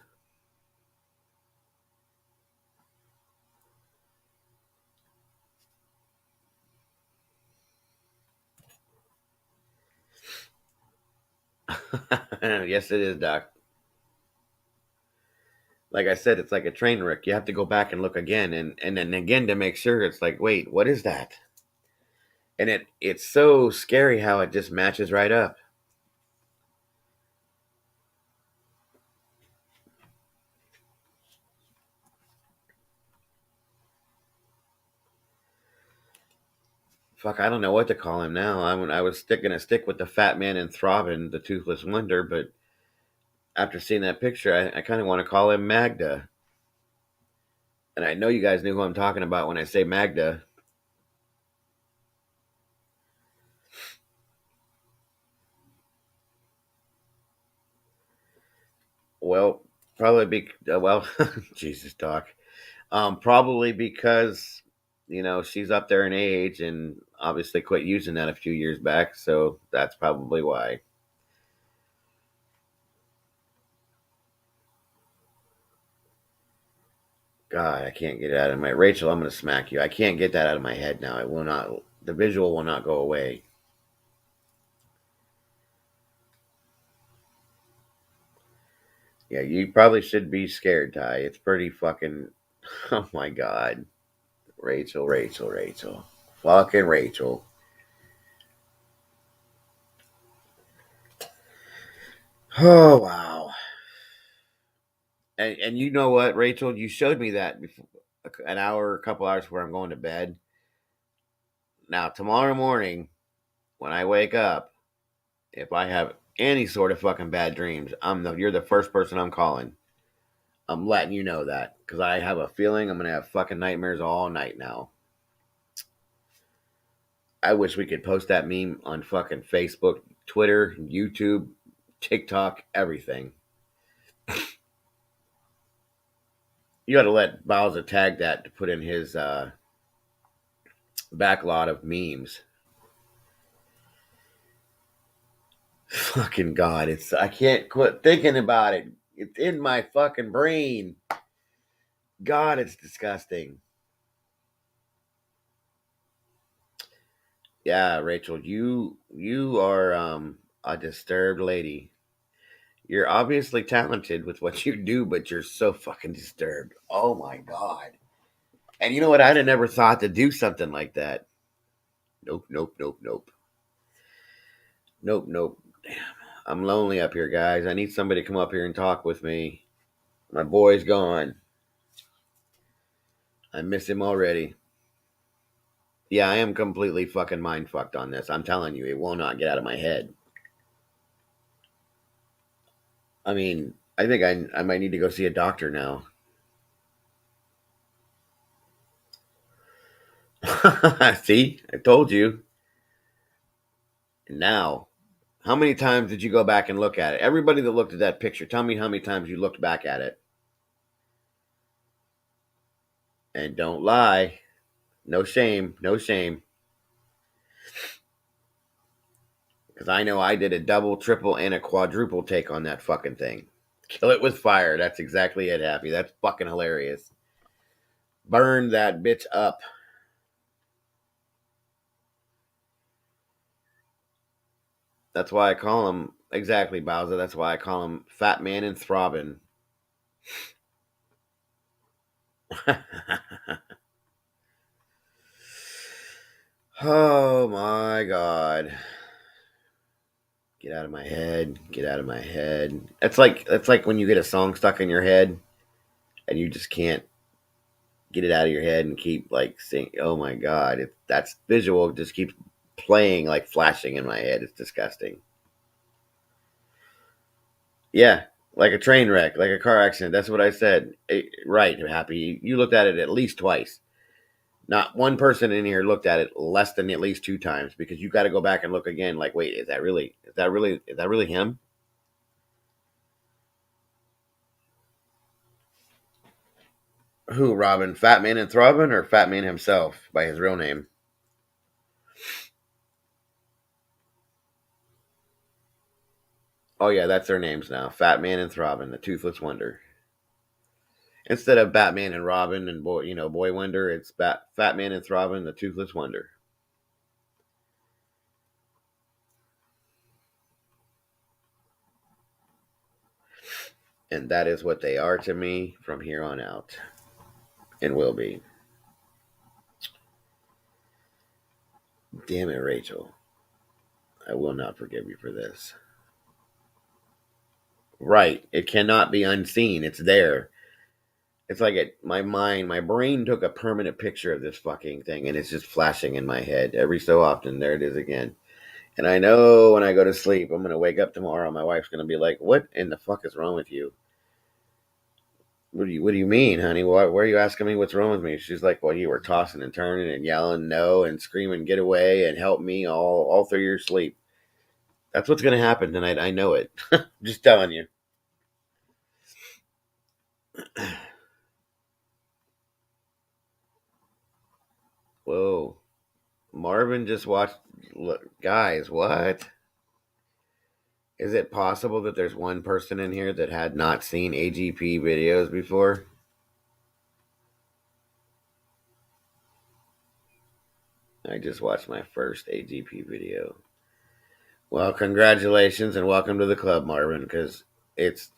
Yes, it is, Doc. Like I said, it's like a train wreck. You have to go back and look again, and then again to make sure. It's like, wait, what is that? And it's so scary how it just matches right up. Fuck, I don't know what to call him now. I was gonna stick with the Fat Man and Throbbing, the Toothless Wonder, but after seeing that picture, I kind of want to call him Magda. And I know you guys knew who I'm talking about when I say Magda. Well, probably well, Jesus, Doc. Probably because she's up there in age and obviously quit using that a few years back, so that's probably why. God, I can't get it out of my Rachel. I'm gonna smack you. I can't get that out of my head now. It will not. The visual will not go away. Yeah, you probably should be scared, Ty. It's pretty fucking. Oh my God, Rachel, Rachel, Rachel, fucking Rachel. Oh wow. And you know what, Rachel? You showed me that before, an hour, a couple hours before I'm going to bed. Now tomorrow morning, when I wake up, if I have any sort of fucking bad dreams, you're the first person I'm calling. I'm letting you know that because I have a feeling I'm gonna have fucking nightmares all night now. I wish we could post that meme on fucking Facebook, Twitter, YouTube, TikTok, everything. You got to let Bowser tag that to put in his backlot of memes. Fucking God, I can't quit thinking about it. It's in my fucking brain. God, it's disgusting. Yeah, Rachel, you are a disturbed lady. You're obviously talented with what you do, but you're so fucking disturbed. Oh my God. And you know what? I'd have never thought to do something like that. Nope, nope, nope, nope. Nope, nope. Damn. I'm lonely up here, guys. I need somebody to come up here and talk with me. My boy's gone. I miss him already. Yeah, I am completely fucking mind fucked on this. I'm telling you, it will not get out of my head. I mean, I think I might need to go see a doctor now. See? I told you. And now, how many times did you go back and look at it? Everybody that looked at that picture, tell me how many times you looked back at it. And don't lie. No shame. No shame. Because I know I did a double, triple, and a quadruple take on that fucking thing. Kill it with fire. That's exactly it, Happy. That's fucking hilarious. Burn that bitch up. That's why I call him, exactly, Bowser. That's why I call him Fat Man and Throbbing. Oh my God. Get out of my head. Get out of my head. That's like when you get a song stuck in your head and you just can't get it out of your head and keep like singing. Oh my God. That's visual. It just keeps playing, like flashing in my head. It's disgusting. Yeah. Like a train wreck, like a car accident. That's what I said. Right, Happy. You looked at it at least twice. Not one person in here looked at it less than at least 2 times because you got to go back and look again. Like, wait, is that really him? Who, Robin? Fat Man and Throbbing or Fat Man himself by his real name? Oh yeah, that's their names now. Fat Man and Throbbing, the Toothless Wonder. Instead of Batman and Robin and Boy Wonder, it's Fat Man and Throbbing, the Toothless Wonder. And that is what they are to me from here on out. And will be. Damn it, Rachel. I will not forgive you for this. Right. It cannot be unseen. It's there. It's like my brain took a permanent picture of this fucking thing and it's just flashing in my head every so often. There it is again. And I know when I go to sleep, I'm going to wake up tomorrow. My wife's going to be like, what in the fuck is wrong with you? What do you mean, honey? Why are you asking me what's wrong with me? She's like, well, you were tossing and turning and yelling no and screaming, get away and help me all through your sleep. That's what's going to happen tonight. I know it. Just telling you. Whoa. Marvin just watched. Look, guys, what? Is it possible that there's one person in here that had not seen AGP videos before? I just watched my first AGP video. Well, congratulations and welcome to the club, Marvin, because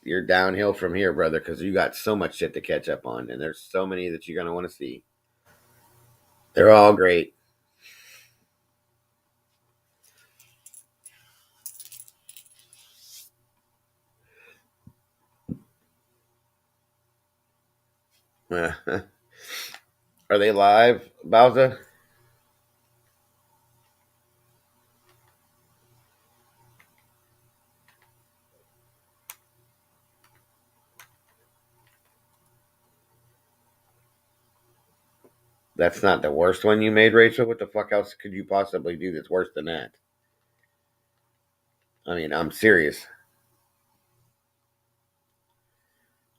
you're downhill from here, brother, because you got so much shit to catch up on, and there's so many that you're going to want to see. They're all great. Are they live, Bowser? That's not the worst one you made, Rachel. What the fuck else could you possibly do that's worse than that? I mean, I'm serious.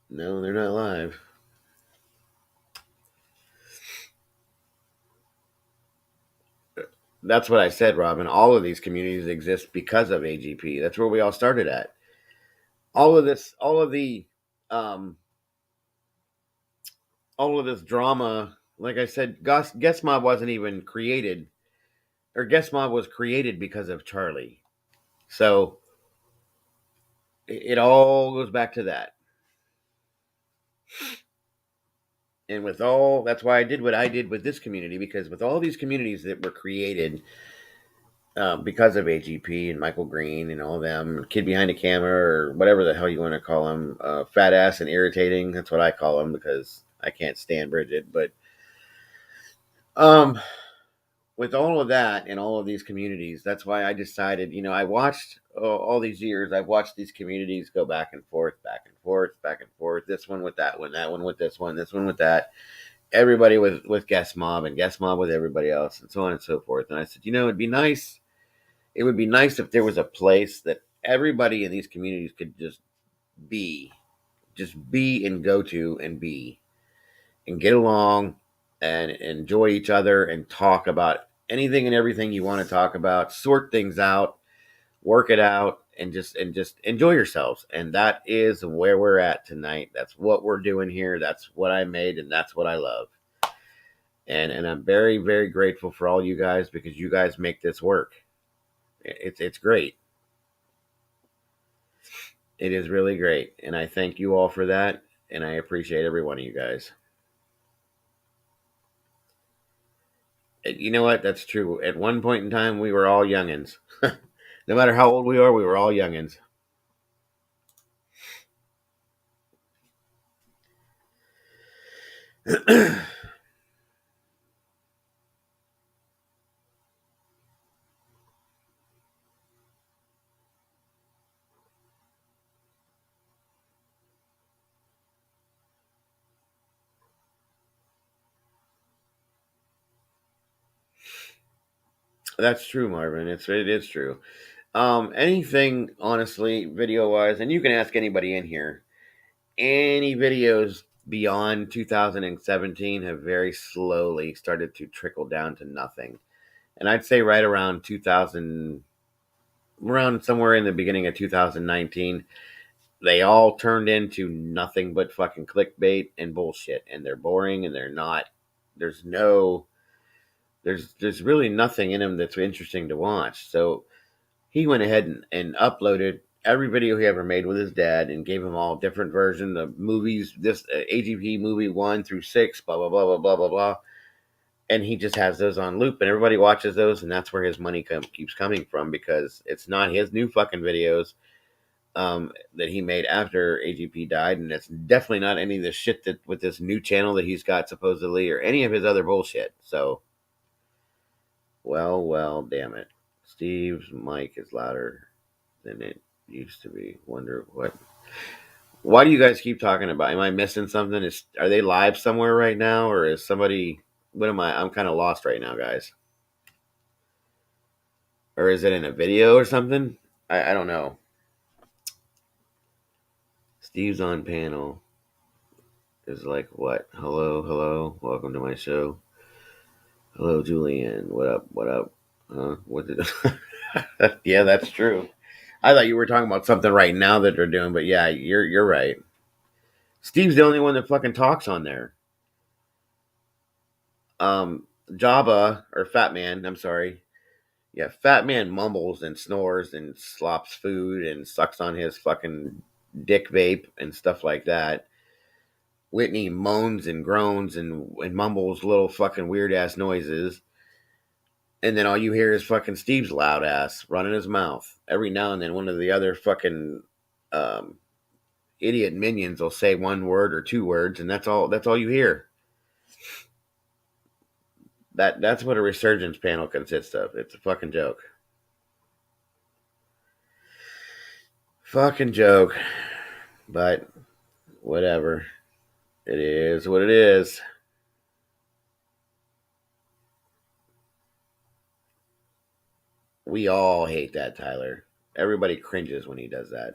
No, they're not live. That's what I said, Robin. All of these communities exist because of AGP. That's where we all started at. All of this drama, like I said, Guest Mob wasn't even created, or Guest Mob was created because of Charlie. So it all goes back to that. And that's why I did what I did with this community, because with all these communities that were created because of AGP and Michael Green and all of them, Kid Behind the Camera, or whatever the hell you want to call them, fat ass and irritating. That's what I call them because I can't stand Bridget. But with all of that and all of these communities, that's why I decided, I watched all these years, I've watched these communities go back and forth, back and forth, back and forth. This one with that one, that one with this one, this one with that. Everybody with Guest Mob and Guest Mob with everybody else, and so on and so forth. And I said, it'd be nice. It would be nice if there was a place that everybody in these communities could just be and go to and be and get along and enjoy each other and talk about anything and everything you want to talk about, sort things out, work it out, and just enjoy yourselves. And that is where we're at tonight. That's what we're doing here. That's what I made, and that's what I love. And I'm very, very grateful for all you guys, because you guys make this work. It's great. It is really great. And I thank you all for that. And I appreciate every one of you guys. You know what? That's true. At one point in time, we were all youngins. No matter how old we are, we were all youngins. That's true, Marvin. It is true. Anything, honestly, video wise, and you can ask anybody in here, any videos beyond 2017 have very slowly started to trickle down to nothing. And I'd say right around 2000, around somewhere in the beginning of 2019, they all turned into nothing but fucking clickbait and bullshit. And they're boring, and they're not, there's really nothing in them that's interesting to watch. So he went ahead and uploaded every video he ever made with his dad and gave them all different versions of movies, this AGP movie 1 through 6, blah, blah, blah, blah, blah, blah, blah. And he just has those on loop, and everybody watches those, and that's where his money keeps coming from, because it's not his new fucking videos that he made after AGP died, and it's definitely not any of the shit that with this new channel that he's got supposedly, or any of his other bullshit. So, well, damn it. Steve's mic is louder than it used to be. Wonder what. Why do you guys keep talking about? Am I missing something? Are they live somewhere right now, or is somebody? What am I? I'm kind of lost right now, guys. Or is it in a video or something? I don't know. Steve's on panel. is like, what? Hello, hello, welcome to my show. Hello, Julian. What up? What up? What did? Yeah, that's true. I thought you were talking about something right now that they're doing, but yeah, you're right. Steve's the only one that fucking talks on there. Jabba or Fat Man, I'm sorry. Yeah, Fat Man mumbles and snores and slops food and sucks on his fucking dick vape and stuff like that. Whitney moans and groans and mumbles little fucking weird ass noises. And then all you hear is fucking Steve's loud ass running his mouth. Every now and then one of the other fucking um, idiot minions will say one word or two words, and that's all you hear. That's what a resurgence panel consists of. It's a fucking joke. Fucking joke. But whatever. It is what it is. We all hate that, Tyler. Everybody cringes when he does that.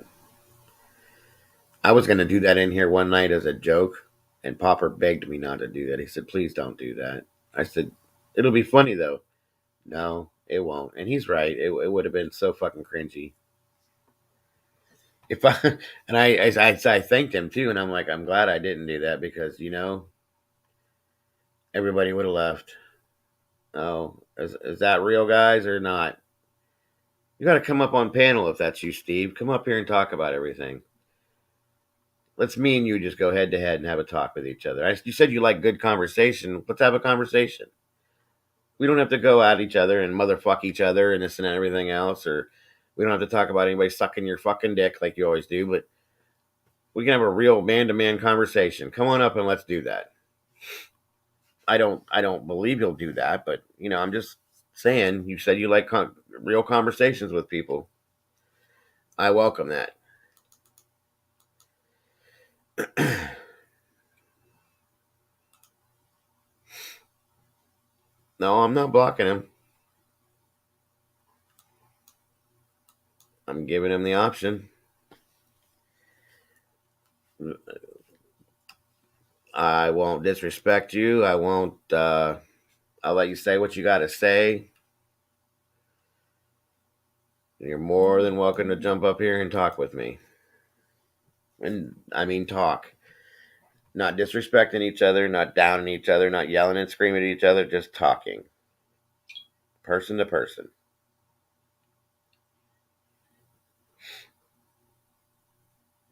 I was going to do that in here one night as a joke, and Popper begged me not to do that. He said, please don't do that. I said, it'll be funny, though. No, it won't. And he's right. It would have been so fucking cringy. If I and I thanked him too, and I'm like, I'm glad I didn't do that because everybody would have left. Oh, is that real, guys, or not? You got to come up on panel if that's you, Steve. Come up here and talk about everything. Let's me and you just go head to head and have a talk with each other. You said you like good conversation. Let's have a conversation. We don't have to go at each other and motherfuck each other and this and everything else, or we don't have to talk about anybody sucking your fucking dick like you always do, but we can have a real man-to-man conversation. Come on up and let's do that. I don't believe you'll do that, but I'm just saying. You said you like real conversations with people. I welcome that. No, I'm not blocking him. I'm giving him the option. I won't disrespect you. I won't. I'll let you say what you got to say. You're more than welcome to jump up here and talk with me. And I mean talk. Not disrespecting each other, not downing each other, not yelling and screaming at each other, just talking. Person to person.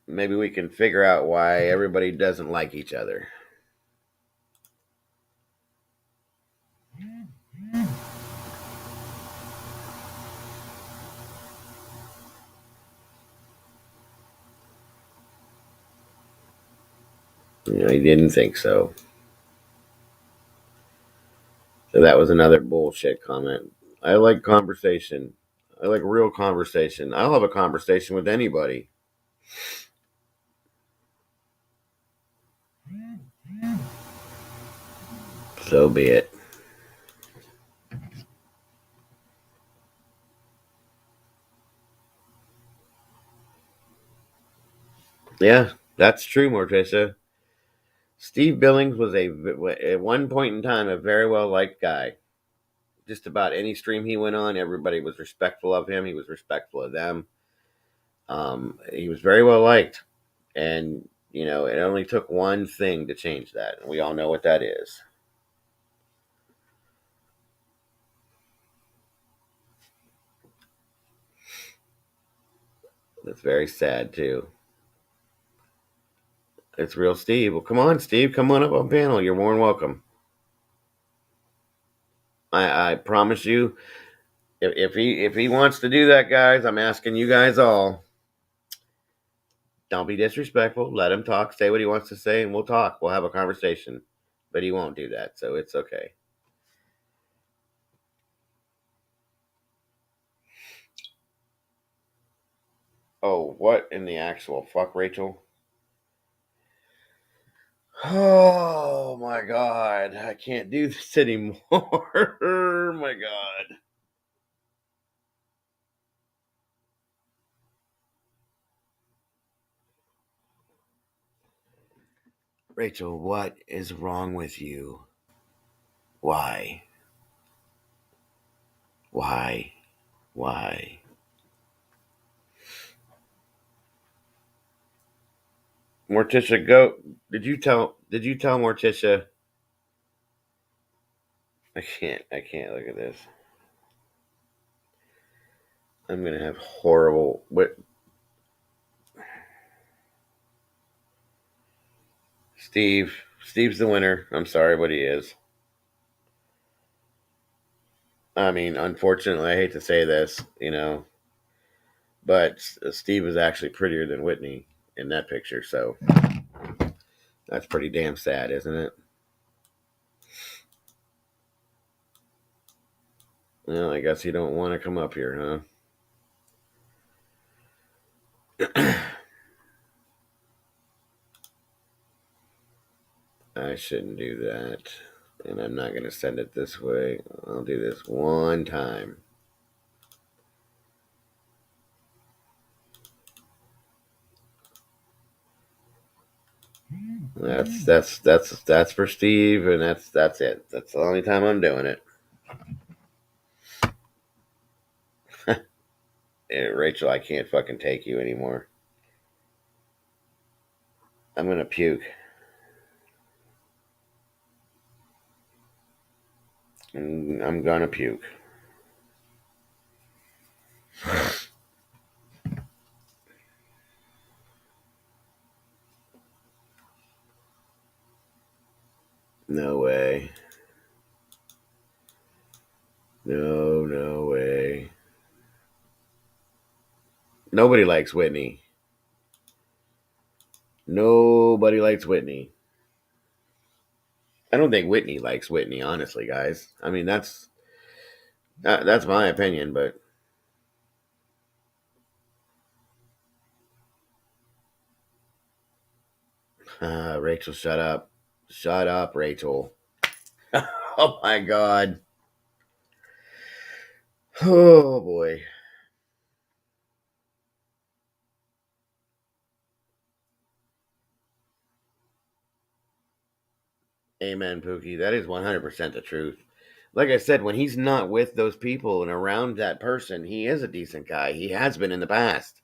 Maybe we can figure out why everybody doesn't like each other. He didn't think so. So that was another bullshit comment. I like conversation. I like real conversation. I'll have a conversation with anybody. So be it. Yeah, that's true, Morticia. Steve Billings was at one point in time a very well liked guy. Just about any stream he went on, everybody was respectful of him. He was respectful of them. He was very well liked, and it only took one thing to change that, and we all know what that is. That's very sad too. It's real Steve. Well, come on, Steve. Come on up on panel. You're more than welcome. I promise you, if he wants to do that, guys, I'm asking you guys all. Don't be disrespectful. Let him talk. Say what he wants to say, and we'll talk. We'll have a conversation. But he won't do that, so it's okay. Oh, what in the actual fuck, Rachel? Oh my god, I can't do this anymore. My god. Rachel, what is wrong with you? Why? Why? Why? Morticia, go. Did you tell Morticia? I can't look at this. I'm gonna have horrible. What? Steve's the winner. I'm sorry, but he is. I mean, unfortunately, I hate to say this, but Steve is actually prettier than Whitney in that picture, so that's pretty damn sad, isn't it? Well, I guess you don't want to come up here, huh? I shouldn't do that. And I'm not going to send it this way. I'll do this one time. That's for Steve, and that's it. That's the only time I'm doing it. Rachel, I can't fucking take you anymore. I'm gonna puke. I'm gonna puke. No way. No way. Nobody likes Whitney. Nobody likes Whitney. I don't think Whitney likes Whitney, honestly, guys. I mean, that's my opinion, but Rachel, shut up. Shut up, Rachel. Oh my God. Oh boy. Amen, Pookie. That is 100% the truth. Like I said, when he's not with those people and around that person, he is a decent guy. He has been in the past.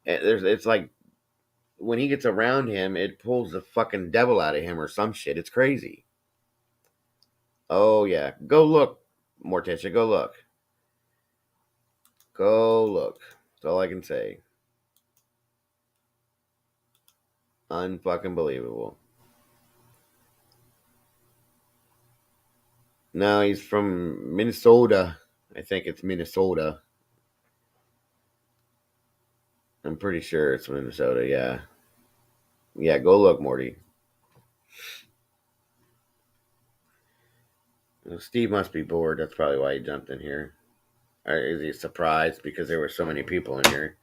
It's like when he gets around him, it pulls the fucking devil out of him or some shit. It's crazy. Oh yeah, go look, Morticia. Go look. Go look. That's all I can say. Unfucking believable. No, he's from Minnesota. I think it's Minnesota. I'm pretty sure it's Minnesota, yeah. Yeah, go look, Morty. Well, Steve must be bored. That's probably why he jumped in here. Or is he surprised because there were so many people in here?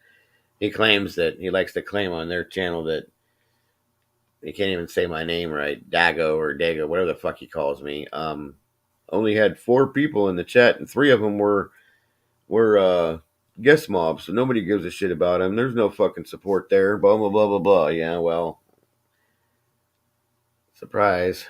He claims that he likes to claim on their channel that he can't even say my name right, Dago or Dago, whatever the fuck he calls me. Only had 4 people in the chat, and 3 of them were guest mobs, so nobody gives a shit about him. There's no fucking support there. Blah blah blah blah blah. Yeah, well, surprise.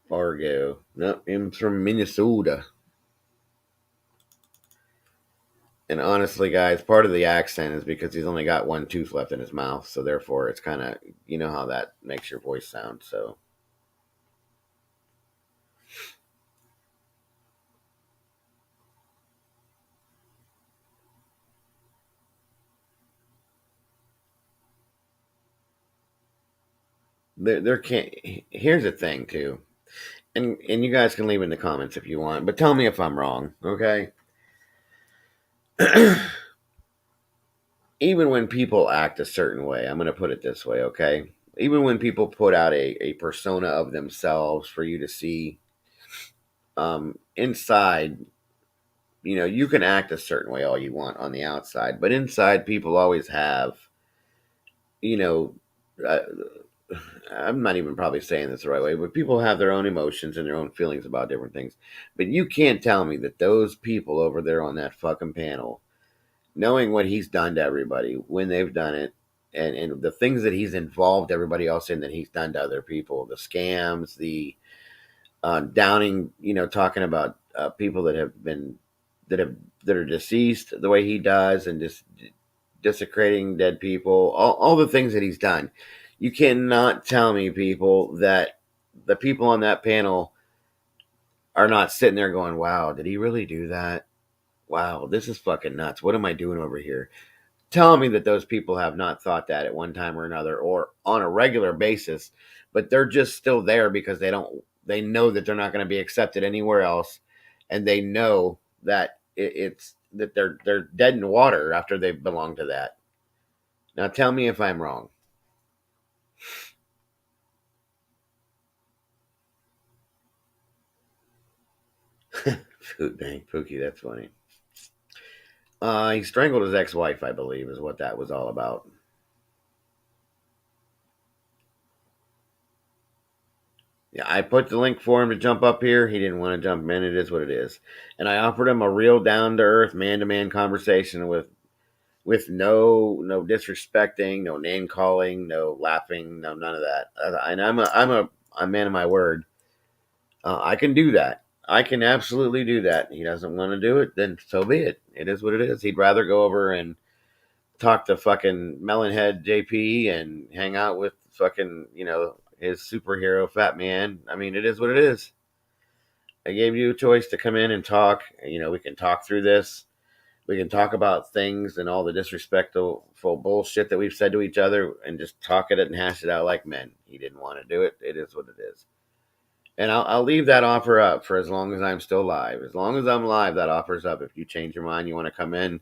Fargo. Nope, him from Minnesota. And honestly, guys, part of the accent is because he's only got 1 tooth left in his mouth, so therefore it's kind of, you know how that makes your voice sound, so. There can't. Here's the thing, too. And you guys can leave in the comments if you want, but tell me if I'm wrong, okay? Even when people act a certain way, I'm going to put it this way, okay? Even when people put out a persona of themselves for you to see, inside, you can act a certain way all you want on the outside, but inside, people always have, you know, uh, I'm not even probably saying this the right way, but people have their own emotions and their own feelings about different things. But you can't tell me that those people over there on that fucking panel, knowing what he's done to everybody when they've done it, and the things that he's involved everybody else in that he's done to other people, the scams, the downing, talking about people that have been that are deceased the way he does, and just desecrating dead people, all the things that he's done. You cannot tell me, people, that the people on that panel are not sitting there going, wow, did he really do that? Wow, this is fucking nuts. What am I doing over here? Tell me that those people have not thought that at one time or another, or on a regular basis, but they're just still there because they know that they're not going to be accepted anywhere else, and they know that it's that they're dead in the water after they belong to that. Now tell me if I'm wrong. Food bank, Pookie, that's funny. He strangled his ex-wife, I believe, is what that was all about. Yeah, I put the link for him to jump up here. He didn't want to jump in. It is what it is. And I offered him a real down-to-earth, man-to-man conversation with no disrespecting, no name calling, no laughing, no none of that. And I'm a man of my word. I can do that. I can absolutely do that. He doesn't want to do it, then so be it. It is what it is. He'd rather go over and talk to fucking Melonhead JP and hang out with fucking, his superhero fat man. I mean, it is what it is. I gave you a choice to come in and talk. We can talk through this. We can talk about things and all the disrespectful bullshit that we've said to each other, and just talk it and hash it out like men. He didn't want to do it. It is what it is. And I'll leave that offer up for as long as I'm still alive. As long as I'm alive, that offer's up. If you change your mind, you want to come in,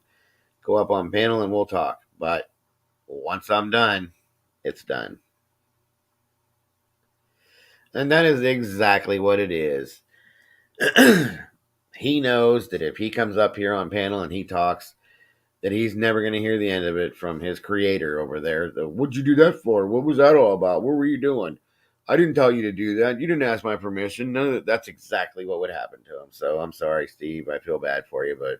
go up on panel and we'll talk. But once I'm done, it's done. And that is exactly what it is. He knows that if he comes up here on panel and he talks, that he's never going to hear the end of it from his creator over there. What'd you do that for? What was that all about? What were you doing? I didn't tell you to do that. You didn't ask my permission. None of that. That's exactly what would happen to him. So I'm sorry, Steve. I feel bad for you, but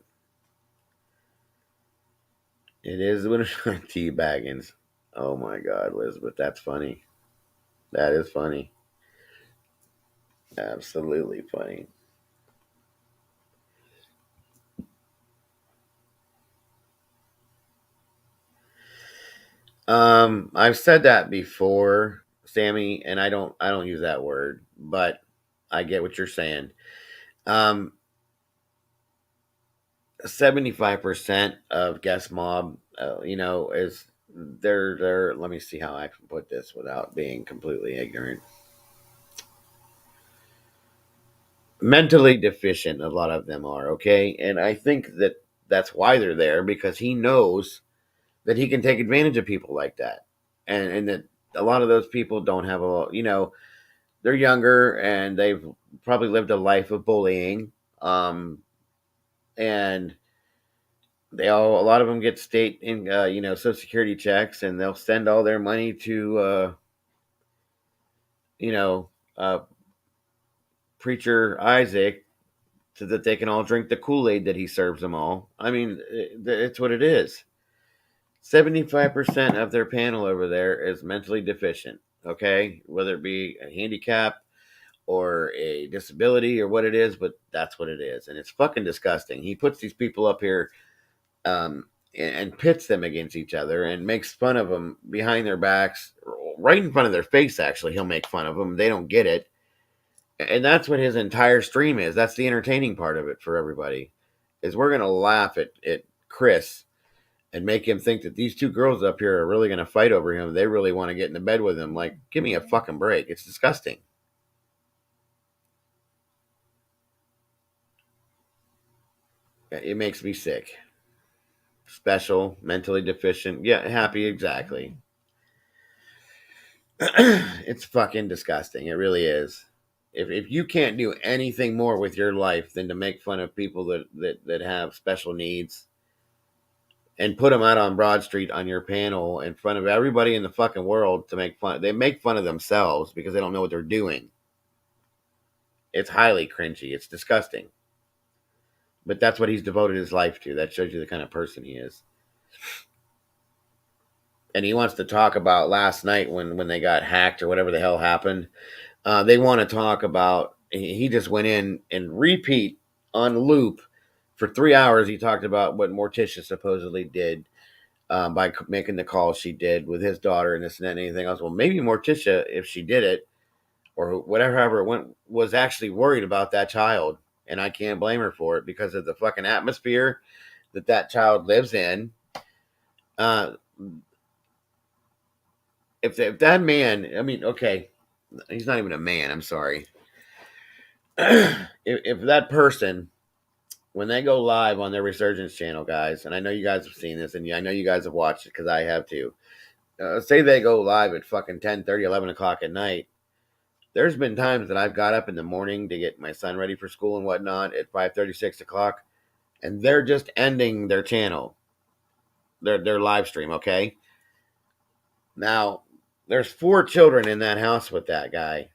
it is what it's T Baggins. Oh my God, Elizabeth, that's funny. That is funny. Absolutely funny. I've said that before, Sammy, and I don't use that word, but I get what you're saying. 75% of Guest Mob, is they're. Let me see how I can put this without being completely ignorant. Mentally deficient, a lot of them are, okay? And I think that that's why they're there, because he knows that he can take advantage of people like that. And that a lot of those people don't have they're younger and they've probably lived a life of bullying. And a lot of them get state in, Social Security checks, and they'll send all their money to, Preacher Isaac, so that they can all drink the Kool-Aid that he serves them all. I mean, it's what it is. 75% of their panel over there is mentally deficient, okay? Whether it be a handicap or a disability or what it is, but that's what it is. And it's fucking disgusting. He puts these people up here and pits them against each other and makes fun of them behind their backs, right in front of their face, actually. He'll make fun of them. They don't get it. And that's what his entire stream is. That's the entertaining part of it for everybody, is we're going to laugh at Chris and make him think that these two girls up here are really going to fight over him. They really want to get into bed with him. Like, give me a fucking break. It's disgusting. It makes me sick. Special, mentally deficient. Yeah, happy, exactly. It's fucking disgusting. It really is. If you can't do anything more with your life than to make fun of people that have special needs and put them out on Broad Street on your panel in front of everybody in the fucking world to make fun. They make fun of themselves because they don't know what they're doing. It's highly cringy. It's disgusting. But that's what he's devoted his life to. That shows you the kind of person he is. And he wants to talk about last night when they got hacked or whatever the hell happened. They want to talk about, he just went in and repeat on loop for 3 hours. He talked about what Morticia supposedly did by making the call she did with his daughter and this and that and anything else. Well, maybe Morticia, if she did it or whatever, however it went, was actually worried about that child. And I can't blame her for it because of the fucking atmosphere that child lives in. If that man, I mean, okay, he's not even a man. I'm sorry. if that person, when they go live on their Resurgence channel, guys, and I know you guys have seen this, and I know you guys have watched it because I have too. Say they go live at fucking 10:30, 11 o'clock at night. There's been times that I've got up in the morning to get my son ready for school and whatnot at 5:30, 6 o'clock, and they're just ending their channel, their live stream, okay? Now, there's 4 children in that house with that guy.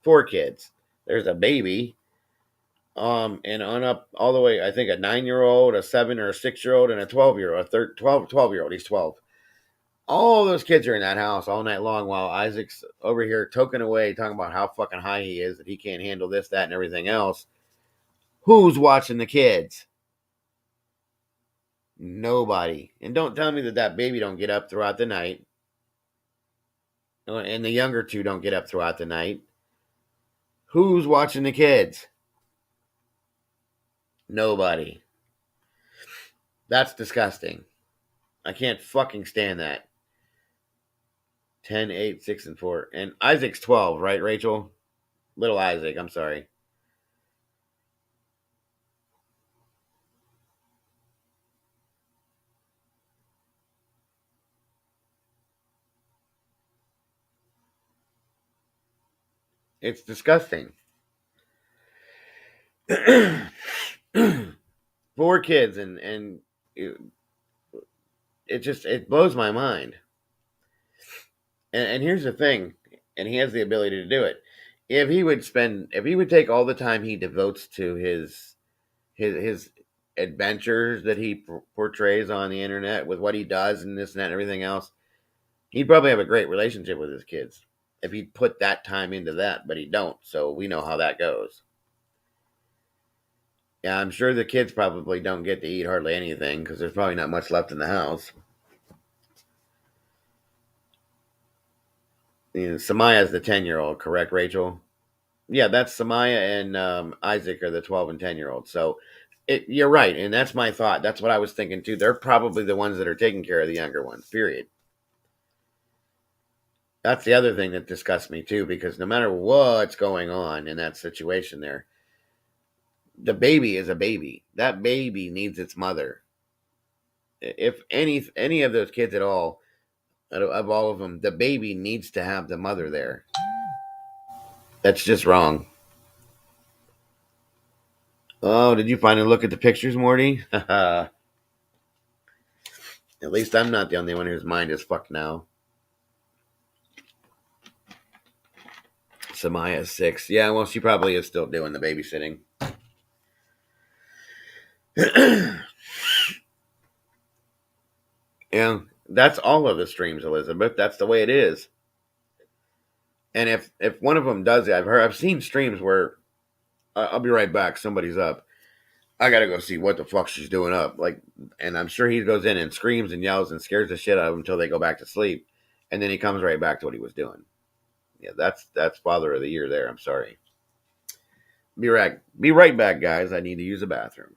4 kids. There's a baby, and on up all the way, I think a 9-year-old, a 7 or a 6-year-old, and a 12-year-old, a 12-year-old. He's 12. All those kids are in that house all night long while Isaac's over here toking away, talking about how fucking high he is, that he can't handle this, that, and everything else. Who's watching the kids? Nobody. And don't tell me that baby don't get up throughout the night. And the younger 2 don't get up throughout the night. Who's watching the kids? Nobody. That's disgusting. I can't fucking stand that. 10, 8, 6, and 4. And Isaac's 12, right, Rachel? Little Isaac, I'm sorry. It's disgusting. 4 kids, and it blows my mind. And here's the thing, and he has the ability to do it. If he would take all the time he devotes to his adventures that he portrays on the internet with what he does and this and that and everything else, he'd probably have a great relationship with his kids if he'd put that time into that, but he don't. So we know how that goes. Yeah, I'm sure the kids probably don't get to eat hardly anything because there's probably not much left in the house. Samaya's the 10-year-old, correct, Rachel? Yeah, that's Samaya and Isaac are the 12 and 10-year-olds. So you're right, and that's my thought. That's what I was thinking too. They're probably the ones that are taking care of the younger ones, period. That's the other thing that disgusts me too, because no matter what's going on in that situation there, the baby is a baby. That baby needs its mother. If any of those kids at all, of all of them, the baby needs to have the mother there. That's just wrong. Oh, did you finally look at the pictures, Morty? At least I'm not the only one whose mind is fucked now. Samaya 6. Yeah, well, she probably is still doing the babysitting. Yeah, that's all of the streams, Elizabeth. That's the way it is. And if one of them does it, I've seen streams where I'll be right back. Somebody's up. I gotta go see what the fuck she's doing up. And I'm sure he goes in and screams and yells and scares the shit out of them until they go back to sleep, and then he comes right back to what he was doing. Yeah, that's Father of the Year there. I'm sorry. Be right back, guys. I need to use a bathroom.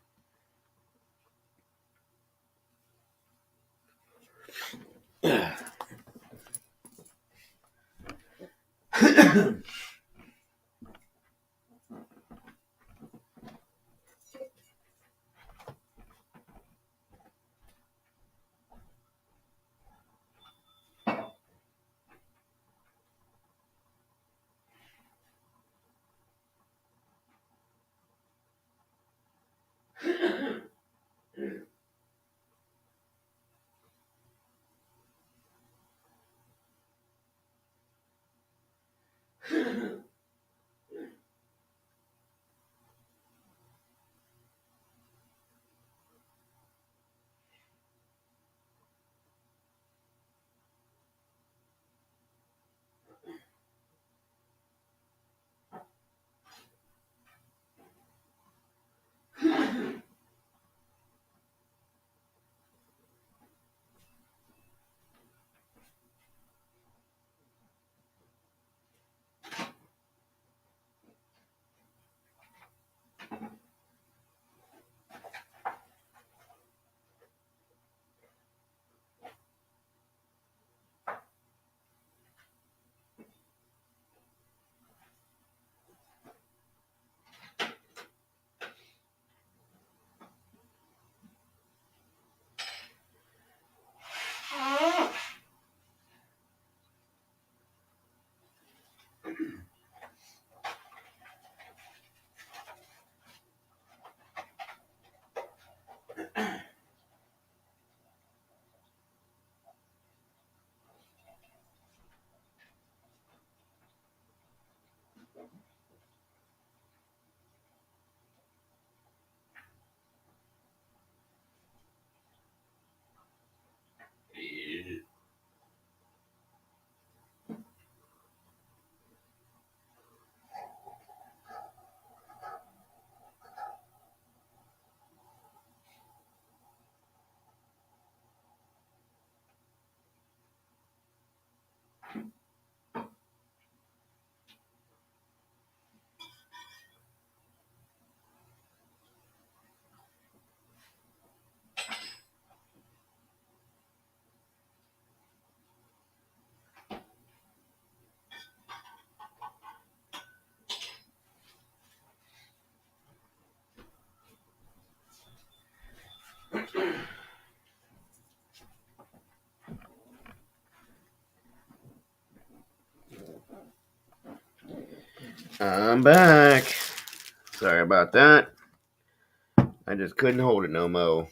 I'm back. Sorry about that. I just couldn't hold it no more.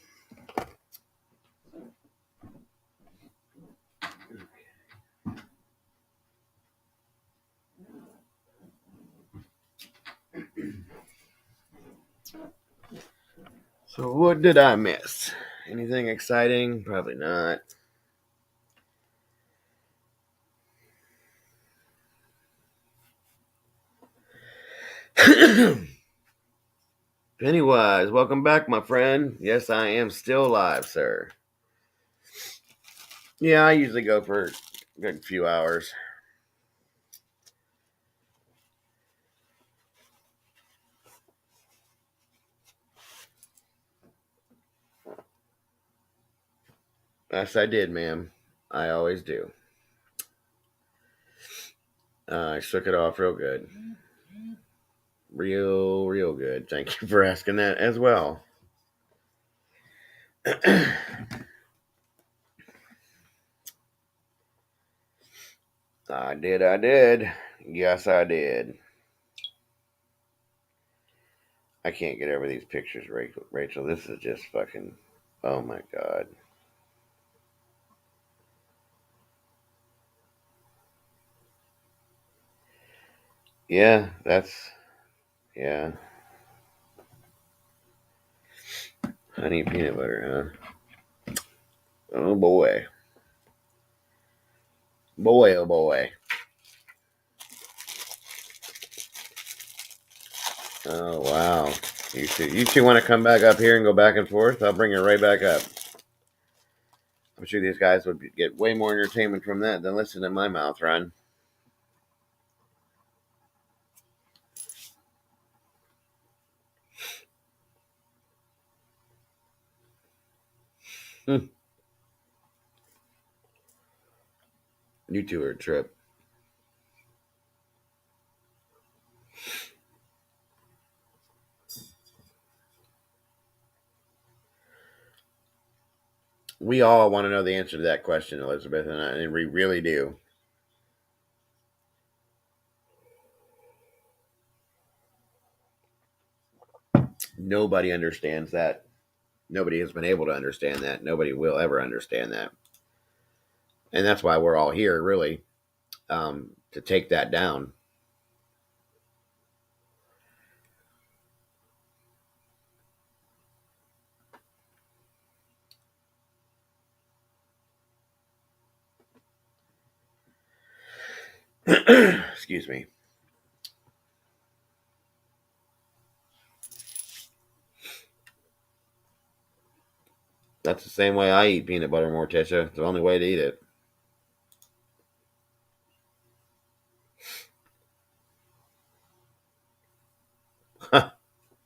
So what did I miss? Anything exciting? Probably not. Pennywise, welcome back, my friend. Yes, I am still alive, sir. Yeah, I usually go for a good few hours. Yes, I did, ma'am. I always do. I shook it off real good. Real good. Thank you for asking that as well. I did. Yes, I did. I can't get over these pictures, Rachel. This is just fucking... Oh, my God. Yeah, that's... Yeah. Honey peanut butter, huh? Oh, boy. Boy, oh, boy. Oh, wow. You two want to come back up here and go back and forth? I'll bring it right back up. I'm sure these guys would get way more entertainment from that than listening to my mouth run. You two are a trip. We all want to know the answer to that question, Elizabeth, and we really do. Nobody understands that. Nobody has been able to understand that. Nobody will ever understand that. And that's why we're all here, really, to take that down. Excuse me. That's the same way I eat peanut butter, Morticia. It's the only way to eat it.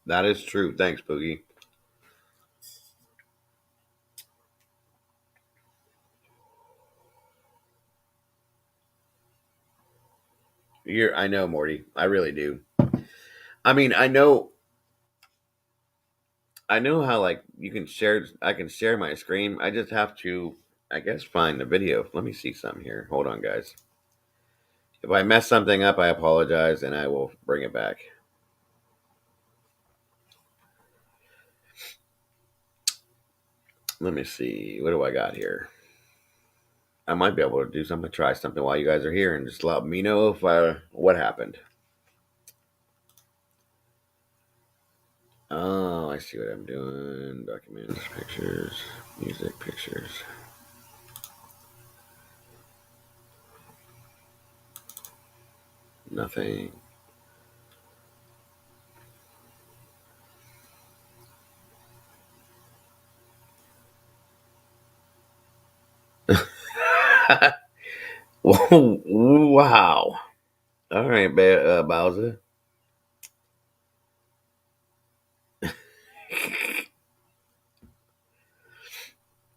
That is true. Thanks, Boogie. I know, Morty. I really do. I mean, I know how like you can share. I can share my screen. I just have to, I guess, find the video. Let me see something here. Hold on, guys. If I mess something up, I apologize, and I will bring it back. Let me see. What do I got here? I might be able to do something, try something while you guys are here, and just let me know if what happened. Oh, I see what I'm doing. Documents, pictures, music, pictures. Nothing. Wow. All right, Bowser.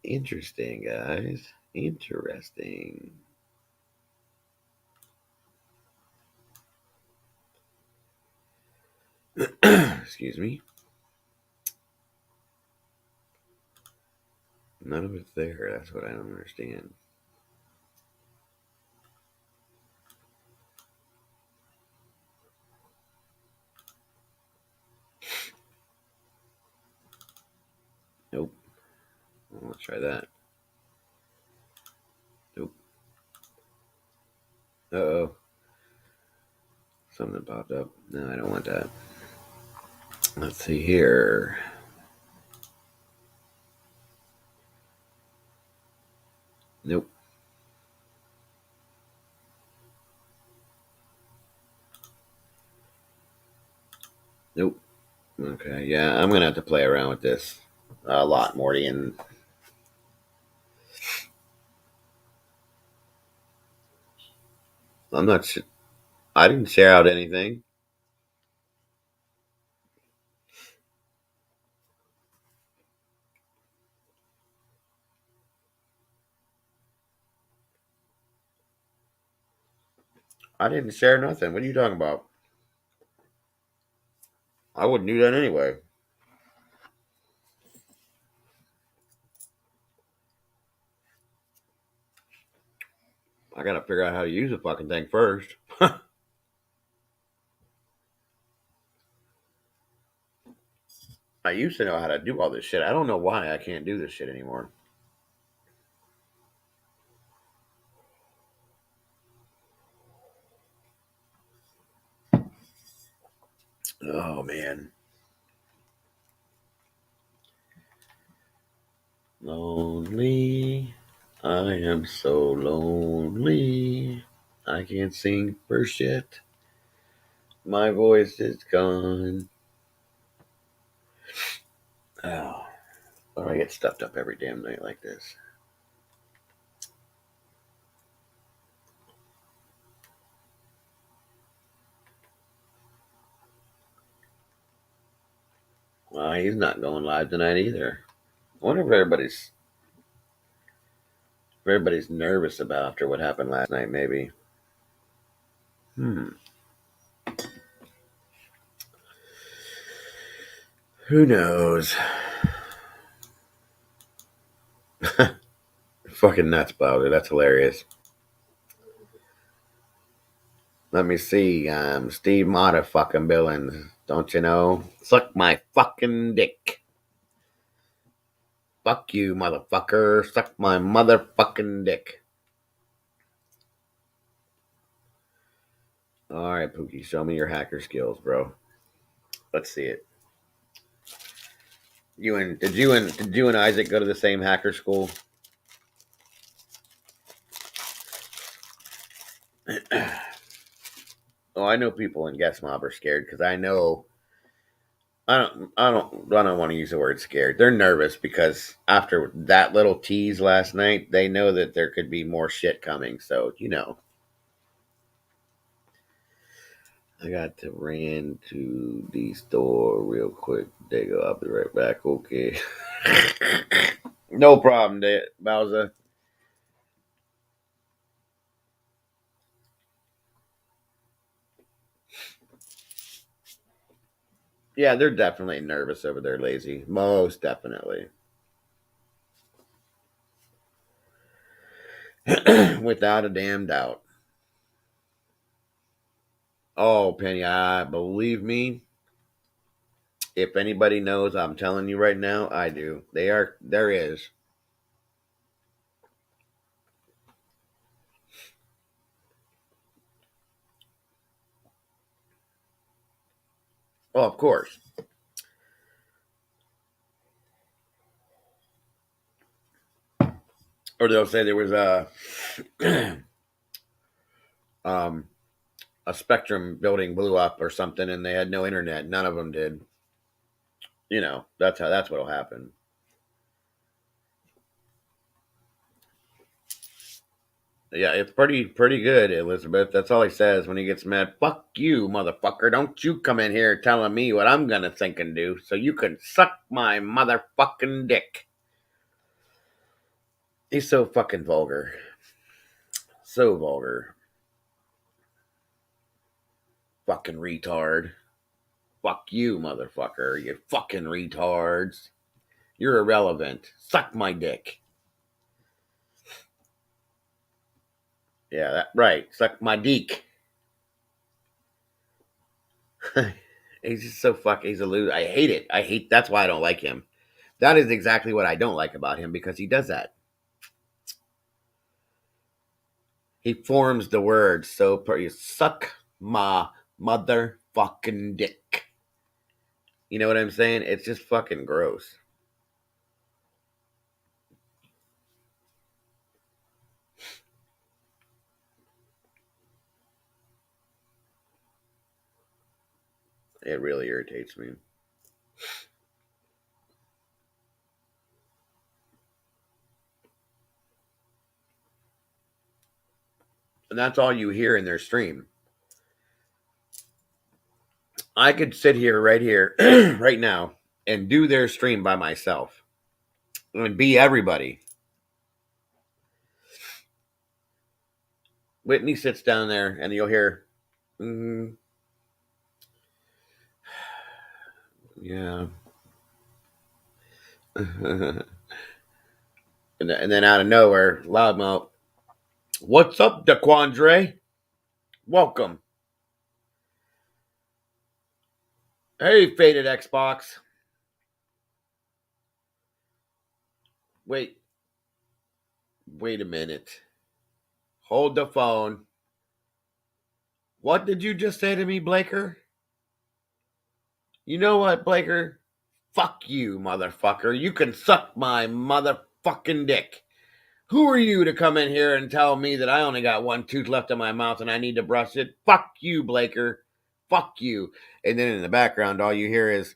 Interesting, guys. Interesting. Excuse me. None of it's there. That's what I don't understand. Nope. Well, let's try that. Nope. Uh-oh. Something popped up. No, I don't want that. Let's see here. Nope. Nope. Okay, yeah, I'm going to have to play around with this a lot, Morty, and I'm not sure. I didn't share out anything. I didn't share nothing. What are you talking about? I wouldn't do that anyway. I gotta figure out how to use the fucking thing first. I used to know how to do all this shit. I don't know why I can't do this shit anymore. Oh, man. Lonely. I am so lonely. I can't sing for shit. My voice is gone. Oh. Why do I get stuffed up every damn night like this? Well, he's not going live tonight either. I wonder if everybody's nervous about after what happened last night, maybe. Who knows? Fucking nuts, Bowser. That's hilarious. Let me see. Steve Mata fucking Billings. Don't you know? Suck my fucking dick. Fuck you, motherfucker. Suck my motherfucking dick. Alright, Pookie. Show me your hacker skills, bro. Let's see it. Did you and Isaac go to the same hacker school? Oh, I know people in Guest Mob are scared because I know. I don't want to use the word scared. They're nervous because after that little tease last night, they know that there could be more shit coming. So I got to ran to the store real quick. There you go. I'll be right back. Okay. No problem, Bowser. Yeah, they're definitely nervous over there, Lazy. Most definitely. Without a damn doubt. Oh, Penny, I believe me. If anybody knows, I'm telling you right now, I do. There is. Oh, of course. Or they'll say there was um, a Spectrum building blew up or something and they had no internet. None of them did. That's what'll happen. Yeah, it's pretty good, Elizabeth. That's all he says when he gets mad. Fuck you, motherfucker. Don't you come in here telling me what I'm gonna think and do so you can suck my motherfucking dick. He's so fucking vulgar. So vulgar. Fucking retard. Fuck you, motherfucker. You fucking retards. You're irrelevant. Suck my dick. Yeah, right. Suck my dick. He's just so he's a loser. I hate it. That's why I don't like him. That is exactly what I don't like about him because he does that. He forms the words so you suck my motherfucking dick. You know what I'm saying? It's just fucking gross. It really irritates me. And that's all you hear in their stream. I could sit here, right now, and do their stream by myself and be everybody. Whitney sits down there, and you'll hear, yeah. and then out of nowhere, loudmouth, what's up, DeQuandre? Welcome. Hey, faded Xbox. Wait a minute. Hold the phone. What did you just say to me, Blaker? You know what, Blaker? Fuck you, motherfucker. You can suck my motherfucking dick. Who are you to come in here and tell me that I only got one tooth left in my mouth and I need to brush it? Fuck you, Blaker. Fuck you. And then in the background, all you hear is...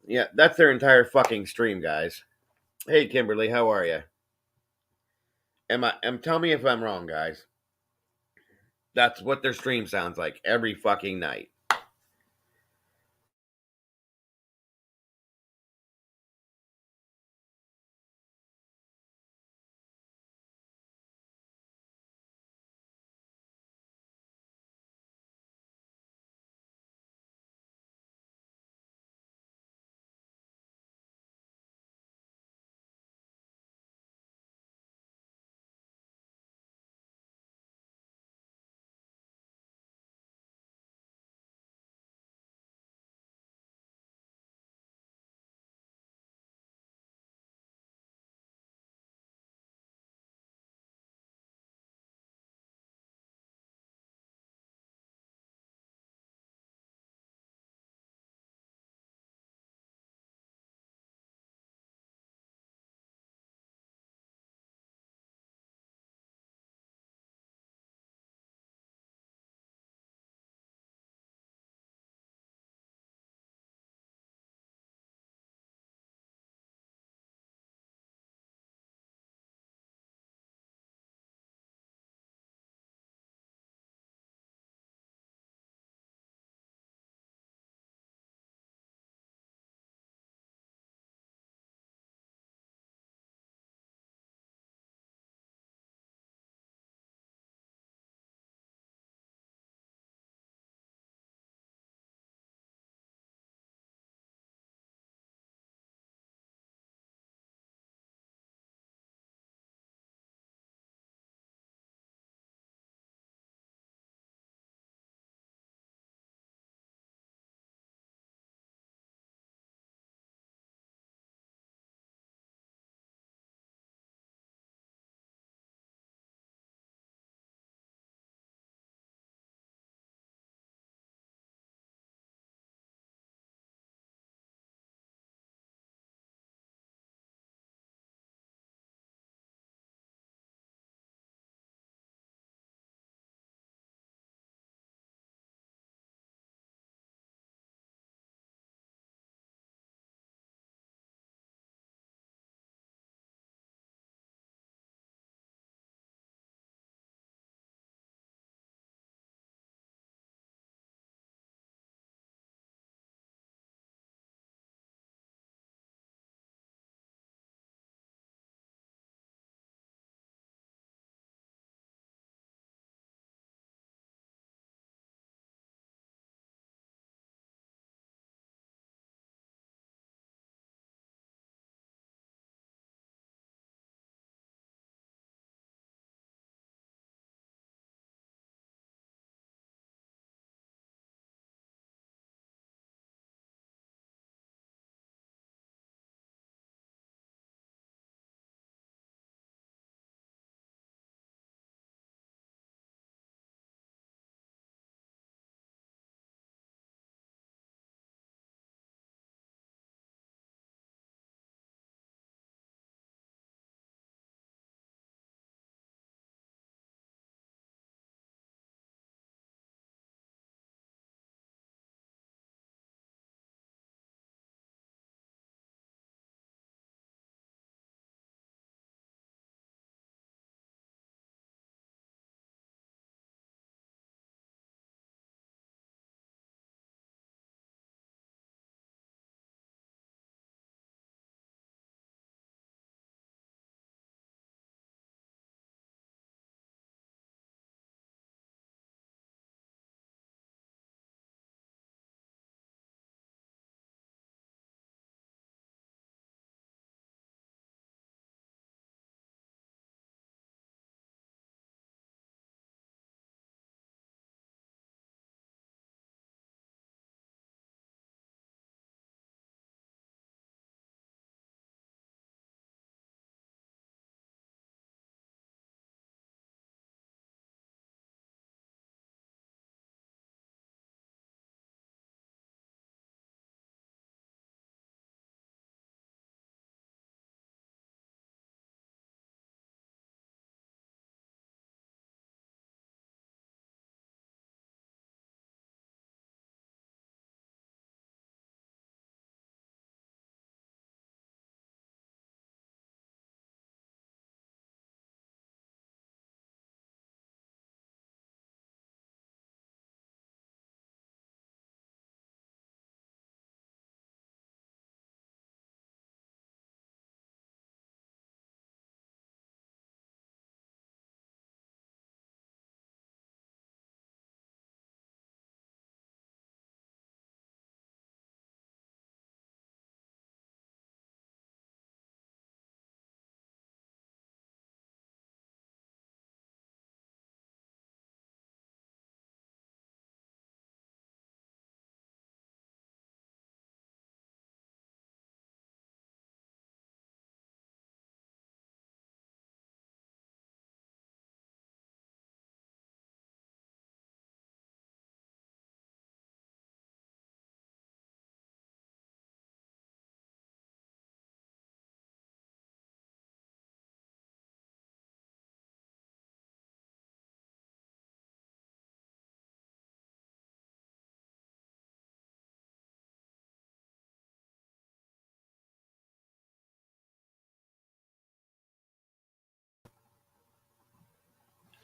Yeah, that's their entire fucking stream, guys. Hey, Kimberly, how are you? Tell me if I'm wrong, guys. That's what their stream sounds like every fucking night.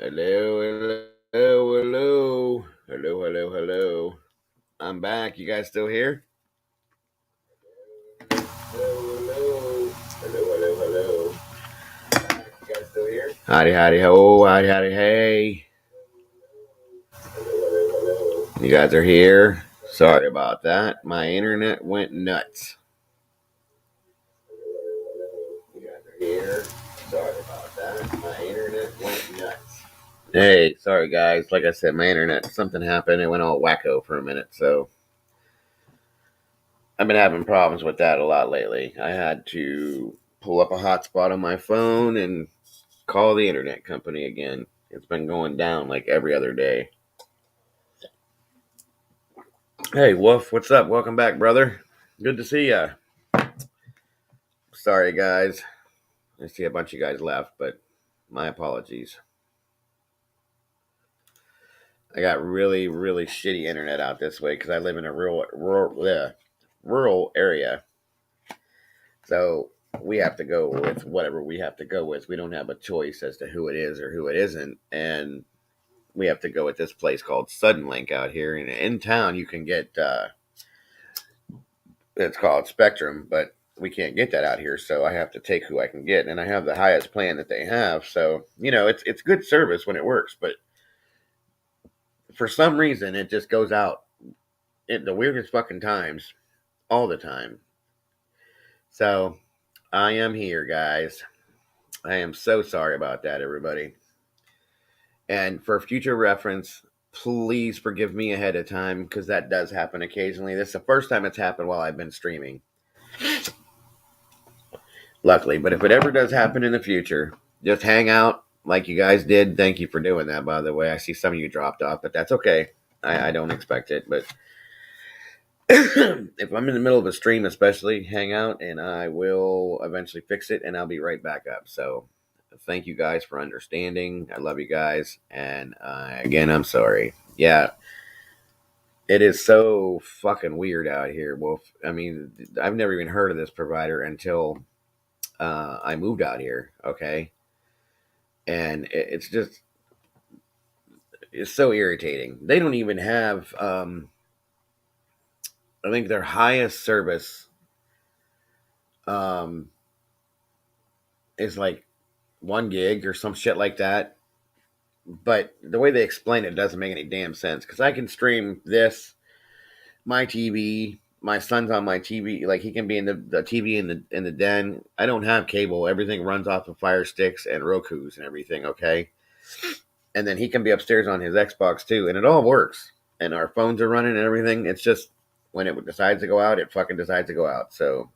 Hello, hello, hello. Hello, hello, hello. I'm back. You guys still here? Hello, hello. Hello, hello, hello. You guys still here? Howdy, howdy, ho. Howdy, howdy, hey. You guys are here. Sorry about that. My internet went nuts. You guys are here. Sorry about that. My internet went nuts. Hey, sorry guys. Like I said, my internet, something happened. It went all wacko for a minute. So I've been having problems with that a lot lately. I had to pull up a hotspot on my phone and call the internet company again. It's been going down like every other day. Hey, Wolf, what's up? Welcome back, brother. Good to see ya. Sorry, guys. I see a bunch of you guys left, but my apologies. I got really, really shitty internet out this way because I live in a rural area. So we have to go with whatever we have to go with. We don't have a choice as to who it is or who it isn't. And we have to go with this place called Suddenlink out here. And in town, you can get, it's called Spectrum, but we can't get that out here. So I have to take who I can get. And I have the highest plan that they have. So, it's good service when it works. But for some reason, it just goes out at the weirdest fucking times all the time. So I am here, guys. I am so sorry about that, everybody. And for future reference, please forgive me ahead of time because that does happen occasionally. This is the first time it's happened while I've been streaming. Luckily, but if it ever does happen in the future, just hang out like you guys did. Thank you for doing that, by the way. I see some of you dropped off, but that's okay. I don't expect it, but if I'm in the middle of a stream, especially, hang out, and I will eventually fix it, and I'll be right back up. So thank you guys for understanding. I love you guys, and again, I'm sorry. Yeah, it is so fucking weird out here, Wolf. I mean, I've never even heard of this provider until I moved out here, okay? And it's so irritating. They don't even have... I think their highest service is like 1 gig or some shit like that. But the way they explain it doesn't make any damn sense. Because I can stream this, my TV, my son's on my TV. Like he can be in the TV in the den. I don't have cable. Everything runs off of Fire Sticks and Roku's and everything. Okay, and then he can be upstairs on his Xbox too, and it all works. And our phones are running and everything. It's just when it decides to go out, it fucking decides to go out. So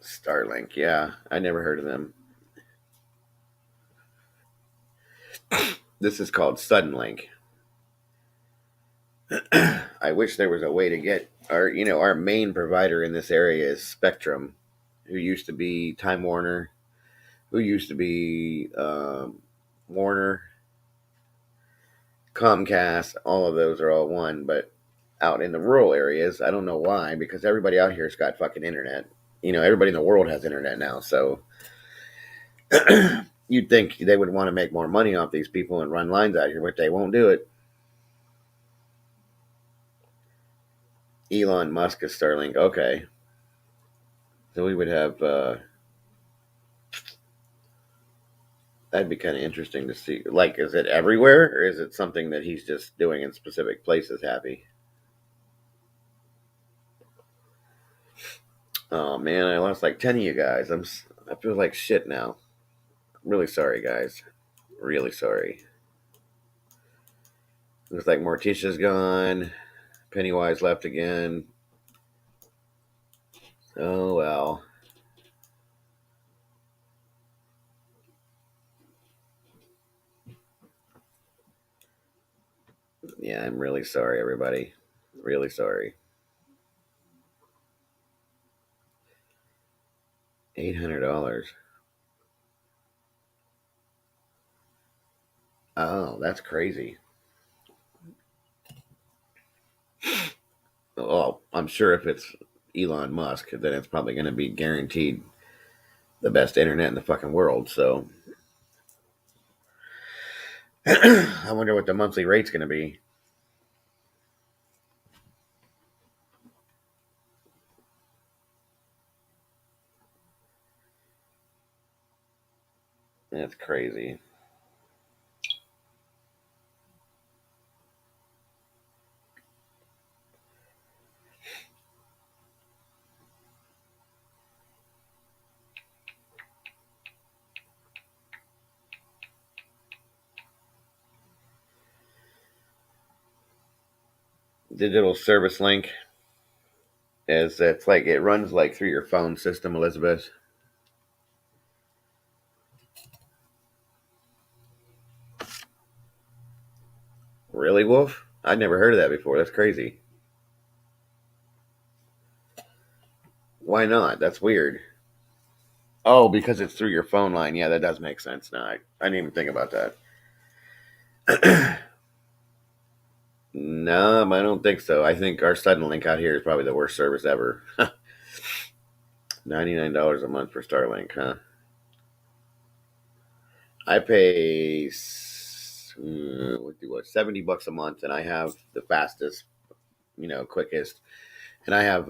Starlink, yeah, I never heard of them. This is called Suddenlink. I wish there was a way to get our main provider in this area is Spectrum, who used to be Time Warner, who used to be Warner, Comcast. All of those are all one, but out in the rural areas, I don't know why, because everybody out here's got fucking internet. Everybody in the world has internet now, so you'd think they would want to make more money off these people and run lines out here, but they won't do it. Elon Musk is Starlink. Okay. So we would have, that'd be kind of interesting to see. Like, is it everywhere, or is it something that he's just doing in specific places, Happy? Oh, man, I lost like 10 of you guys. I feel like shit now. I'm really sorry, guys. Really sorry. Looks like Morticia's gone. Pennywise left again. Oh, well. Yeah, I'm really sorry, everybody. Really sorry. $800. Oh, that's crazy. Well, I'm sure if it's Elon Musk, then it's probably going to be guaranteed the best internet in the fucking world. So I wonder what the monthly rate's going to be. That's crazy. Digital service link is it's like it runs like through your phone system, Elizabeth. Really, Wolf? I'd never heard of that before. That's crazy. Why not? That's weird. Oh, because it's through your phone line. Yeah, that does make sense. No, I didn't even think about that. No, I don't think so. I think our Suddenlink out here is probably the worst service ever. $99 a month for Starlink, huh? I pay $70 a month, and I have the fastest, quickest, and I have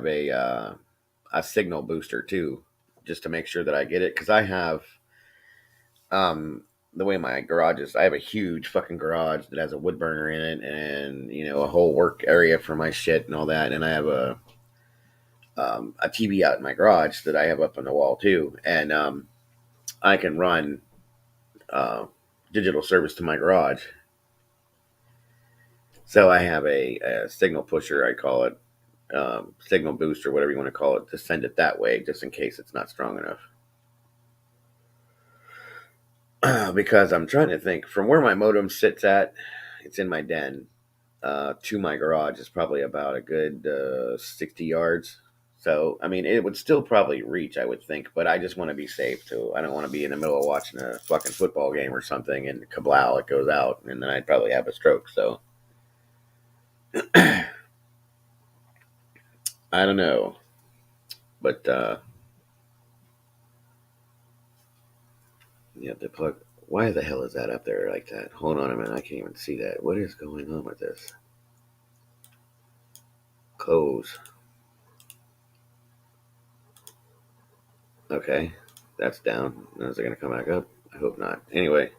a signal booster too, just to make sure that I get it, because I have the way my garage is, I have a huge fucking garage that has a wood burner in it, and a whole work area for my shit and all that, and I have a TV out in my garage that I have up on the wall too, and I can run digital service to my garage. So I have a signal pusher, I call it, signal booster, whatever you want to call it, to send it that way, just in case it's not strong enough. Because I'm trying to think, from where my modem sits at, it's in my den, to my garage is probably about a good 60 yards. So, I mean, it would still probably reach, I would think, but I just want to be safe too. I don't want to be in the middle of watching a fucking football game or something and kablow, it goes out, and then I'd probably have a stroke. So, I don't know. But, you have to plug. Why the hell is that up there like that? Hold on a minute. I can't even see that. What is going on with this? Close. Okay. That's down. Is it going to come back up? I hope not. Anyway.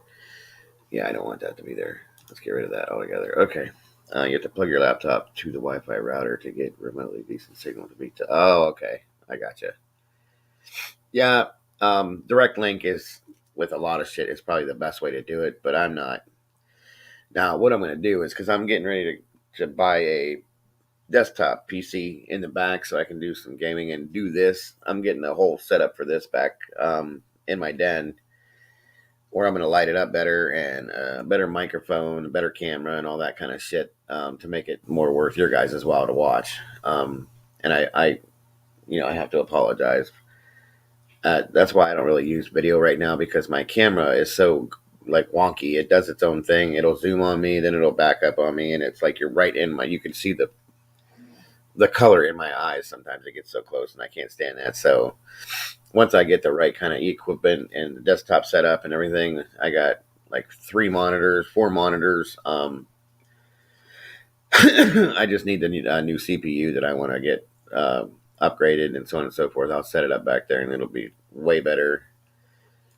Yeah, I don't want that to be there. Let's get rid of that altogether. Okay. You have to plug your laptop to the Wi-Fi router to get remotely decent signal to beat to. Oh, okay. I gotcha. Yeah. Direct link is, with a lot of shit, is probably the best way to do it, but I'm not. Now, what I'm going to do is, because I'm getting ready to buy a desktop PC in the back so I can do some gaming and do this. I'm getting a whole setup for this back in my den, where I'm going to light it up better, and a better microphone, a better camera, and all that kind of shit, to make it more worth your guys' while to watch. And I have to apologize. That's why I don't really use video right now, because my camera is so like wonky. It does its own thing. It'll zoom on me, then it'll back up on me, and it's like you're right in you can see the color in my eyes. Sometimes it gets so close, and I can't stand that. So once I get the right kind of equipment and the desktop set up and everything, I got like 4 monitors. I just need the new CPU that I want to get upgraded, and so on and so forth. I'll set it up back there, and it'll be way better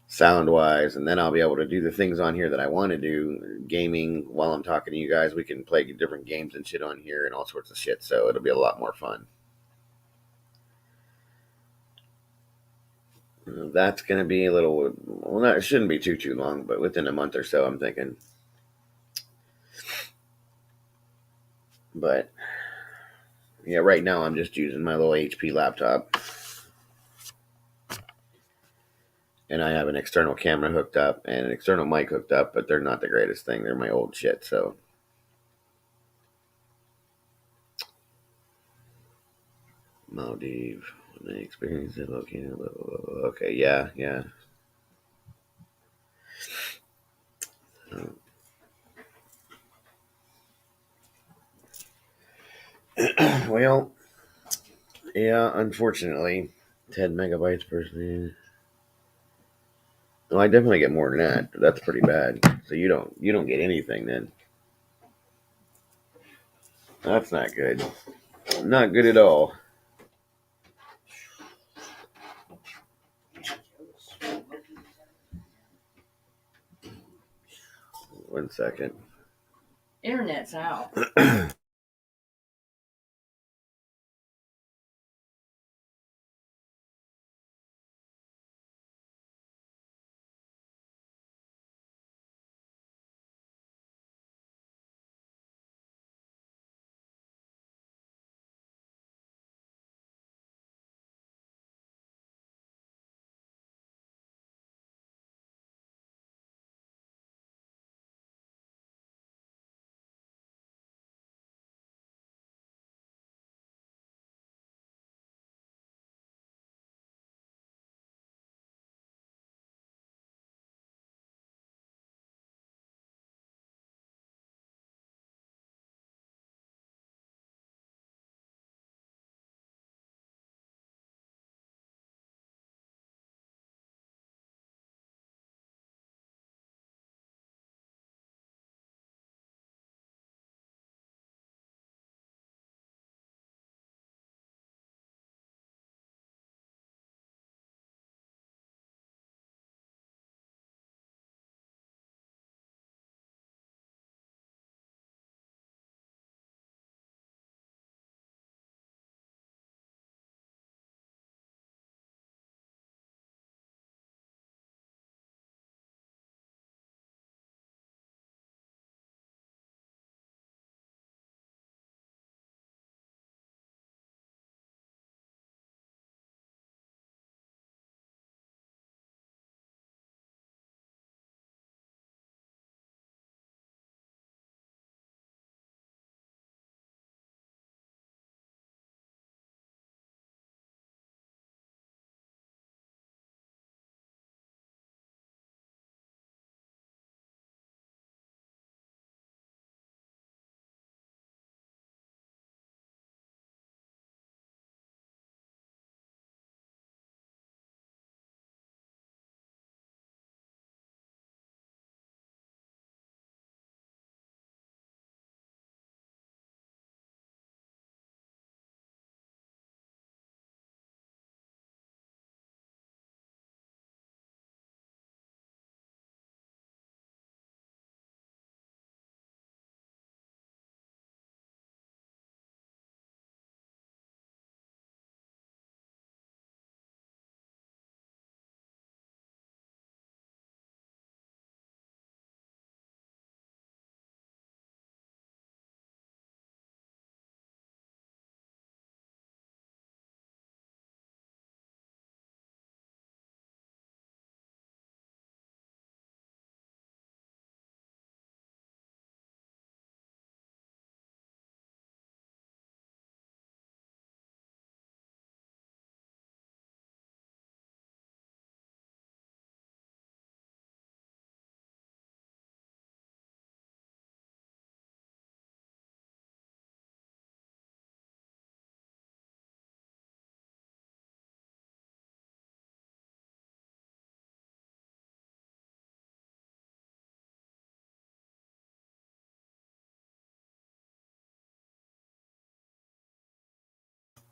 sound wise, and then I'll be able to do the things on here that I want to do. Gaming while I'm talking to you guys, we can play different games and shit on here and all sorts of shit, so it'll be a lot more fun. That's going to be a little, well, it shouldn't be too long, but within a month or so, I'm thinking. But yeah, right now I'm just using my little HP laptop, and I have an external camera hooked up and an external mic hooked up, but they're not the greatest thing. They're my old shit. So Maldives, when they experience it, okay, yeah. Well, yeah, unfortunately, 10 megabytes per second. Well, I definitely get more than that. But that's pretty bad. So you don't get anything then. That's not good. Not good at all. One second. Internet's out.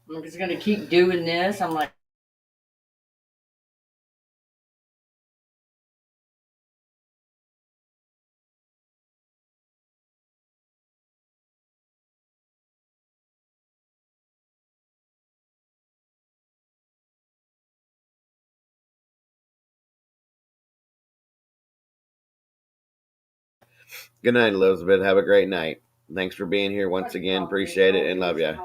I'm just gonna keep doing this. I'm like, Good night, Elizabeth. Have a great night. Thanks for being here once again. Appreciate it and love ya.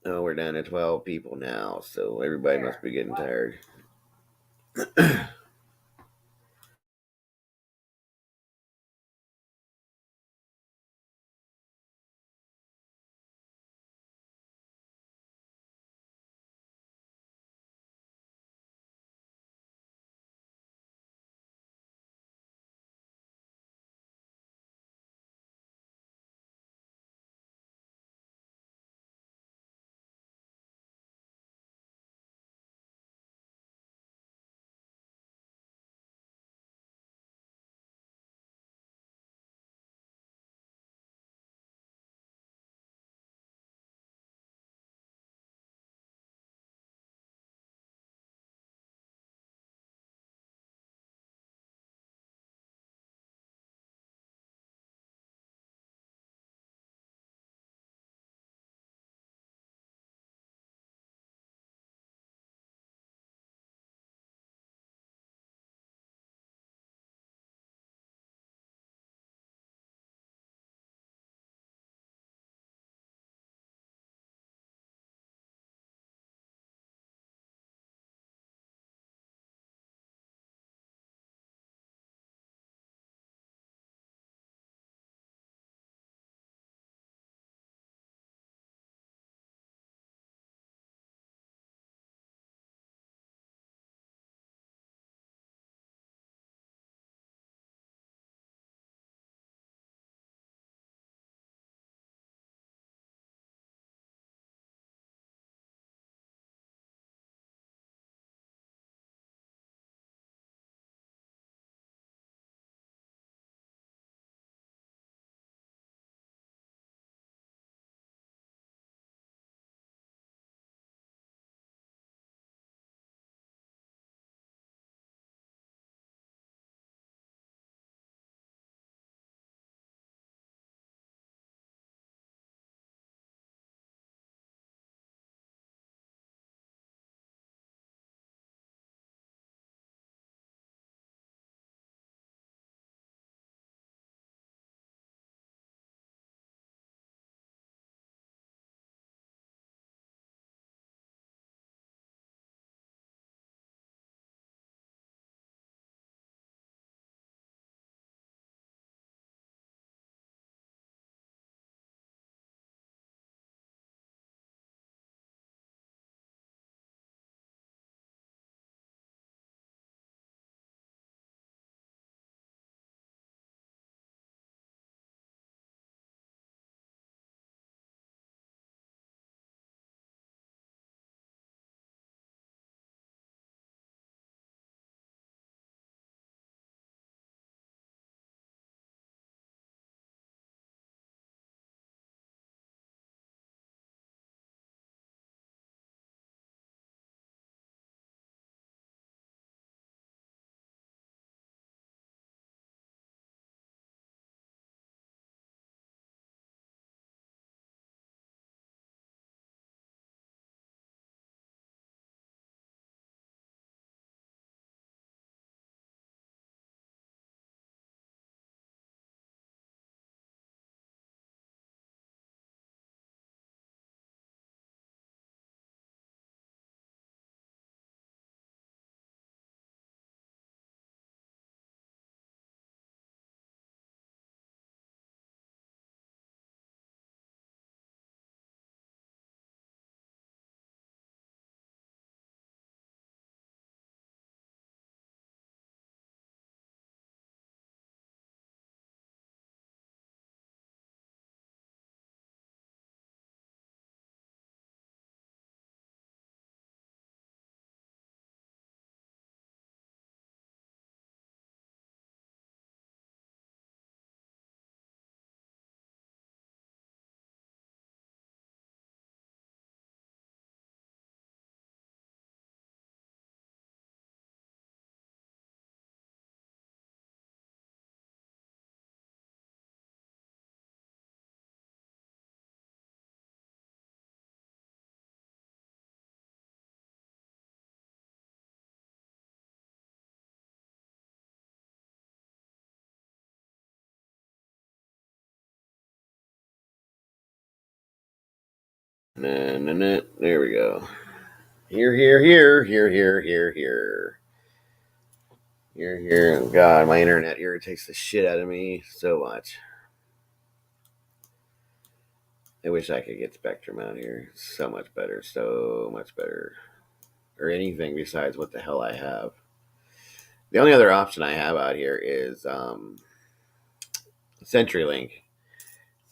Oh, we're down to 12 people now, so everybody must be getting tired. There we go. Here. God, my internet irritates the shit out of me so much. I wish I could get Spectrum out here. So much better. Or anything besides what the hell I have. The only other option I have out here is CenturyLink.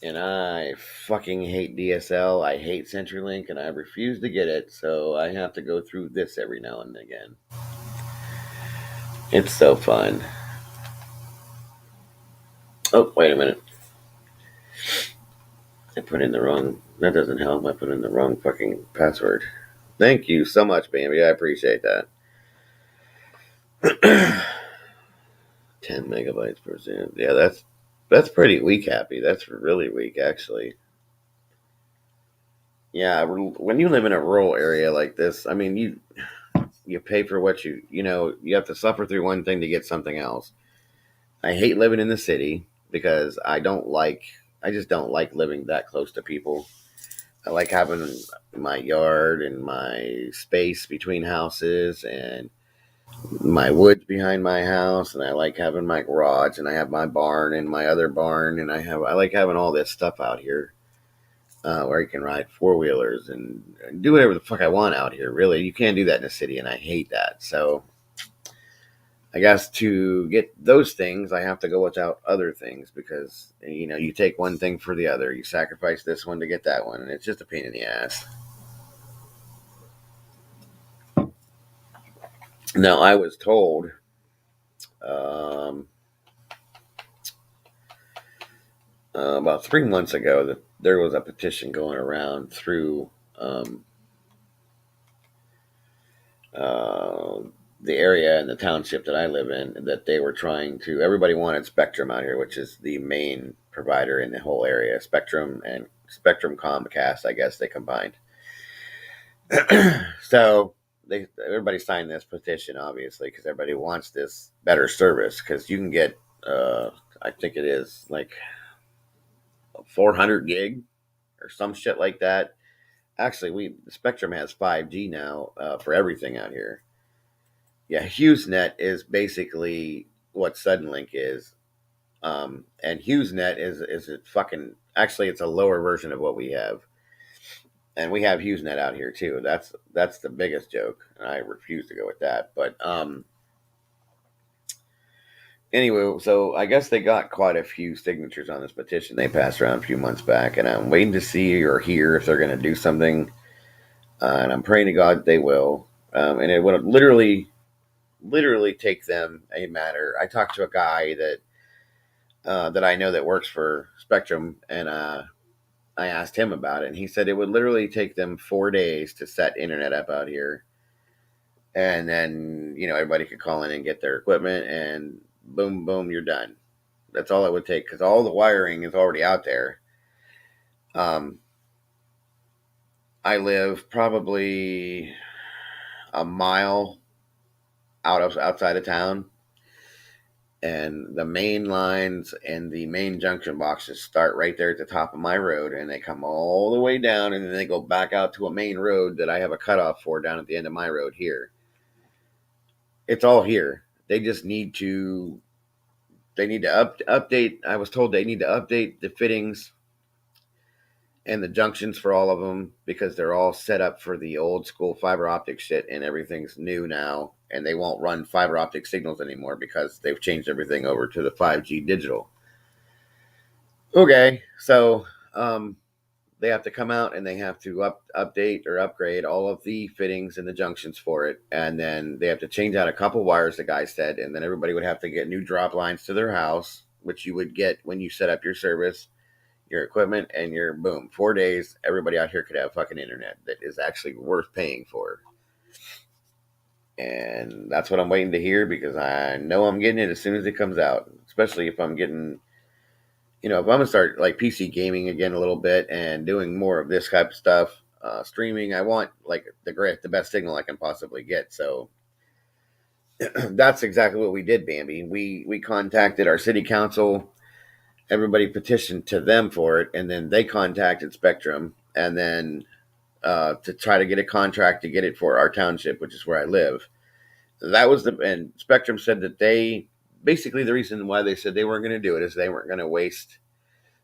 And I fucking hate DSL. I hate CenturyLink, and I refuse to get it, so I have to go through this every now and again. It's so fun. Oh, wait a minute. I put in the wrong... That doesn't help. I put in the wrong fucking password. Thank you so much, Bambi. I appreciate that. 10 megabytes per second. Yeah, that's pretty weak, Happy. That's really weak, actually. Yeah, when you live in a rural area like this, I mean, you pay for what you have to suffer through one thing to get something else. I hate living in the city because I just don't like living that close to people. I like having my yard and my space between houses and my woods behind my house, and I like having my garage, and I have my barn and my other barn, and I like having all this stuff out here where you can ride four-wheelers and do whatever the fuck I want out here. Really, you can't do that in a city, and I hate that. So I guess to get those things, I have to go without other things because, you take one thing for the other. You sacrifice this one to get that one, and it's just a pain in the ass. Now, I was told about 3 months ago that there was a petition going around through the area and the township that I live in that they were everybody wanted Spectrum out here, which is the main provider in the whole area. Spectrum and Spectrum Comcast, I guess they combined. So everybody signed this petition, obviously, because everybody wants this better service, because you can get, I think it is like 400 gig or some shit like that. Actually, Spectrum has 5G now for everything out here. Yeah, HughesNet is basically what Suddenlink is. And HughesNet is a fucking... Actually, it's a lower version of what we have. And we have HughesNet out here, too. That's the biggest joke. And I refuse to go with that. But anyway, so I guess they got quite a few signatures on this petition they passed around a few months back. And I'm waiting to see or hear if they're going to do something. And I'm praying to God they will. And it would literally take them a matter. I talked to a guy that I know that works for Spectrum, and I asked him about it, and he said it would literally take them 4 days to set internet up out here, and then everybody could call in and get their equipment, and boom, you're done. That's all it would take, because all the wiring is already out there. I live probably a mile outside of town, and the main lines and the main junction boxes start right there at the top of my road, and they come all the way down, and then they go back out to a main road that I have a cutoff for down at the end of my road here. It's all here. They just need to update. I was told they need to update the fittings and the junctions for all of them, because they're all set up for the old school fiber optic shit, and everything's new now, and they won't run fiber optic signals anymore because they've changed everything over to the 5G digital. Okay, so they have to come out and they have to update or upgrade all of the fittings and the junctions for it, and then they have to change out a couple wires, the guy said, and then everybody would have to get new drop lines to their house, which you would get when you set up your service, your equipment, and your boom. 4 days, everybody out here could have fucking internet that is actually worth paying for. And that's what I'm waiting to hear, because I know I'm getting it as soon as it comes out. Especially if I'm getting, if I'm going to start like PC gaming again a little bit and doing more of this type of stuff, streaming, I want like the best signal I can possibly get. So that's exactly what we did, Bambi. We contacted our city council. Everybody petitioned to them for it, and then they contacted Spectrum, and then to try to get a contract to get it for our township, which is where I live. That was and Spectrum said that basically the reason why they said they weren't going to do it is they weren't going to waste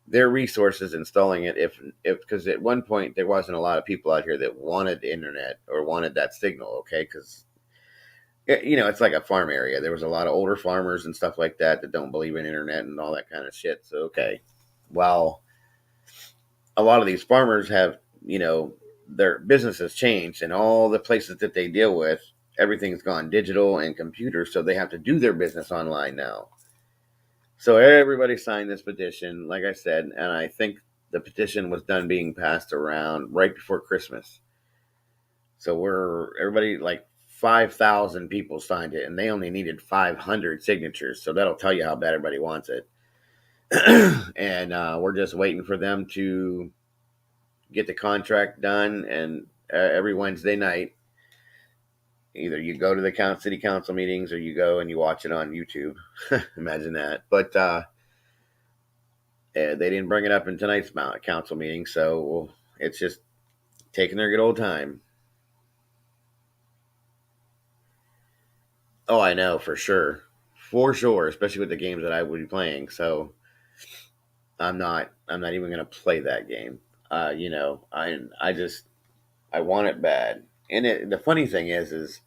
their resources installing it because at one point there wasn't a lot of people out here that wanted internet or wanted that signal, okay? Because it's like a farm area. There was a lot of older farmers and stuff like that don't believe in internet and all that kind of shit. So, okay. Well, a lot of these farmers have, their business has changed and all the places that they deal with, everything's gone digital and computer. So they have to do their business online now. So everybody signed this petition, like I said, and I think the petition was done being passed around right before Christmas. So everybody, like 5,000 people signed it, and they only needed 500 signatures. So that'll tell you how bad everybody wants it. And we're just waiting for them to get the contract done. And every Wednesday night, either you go to the city council meetings or you go and you watch it on YouTube. Imagine that. But they didn't bring it up in tonight's council meeting, so it's just taking their good old time. Oh, I know, for sure, especially with the games that I would be playing. So I'm not even gonna play that game. I want it bad. And the funny thing is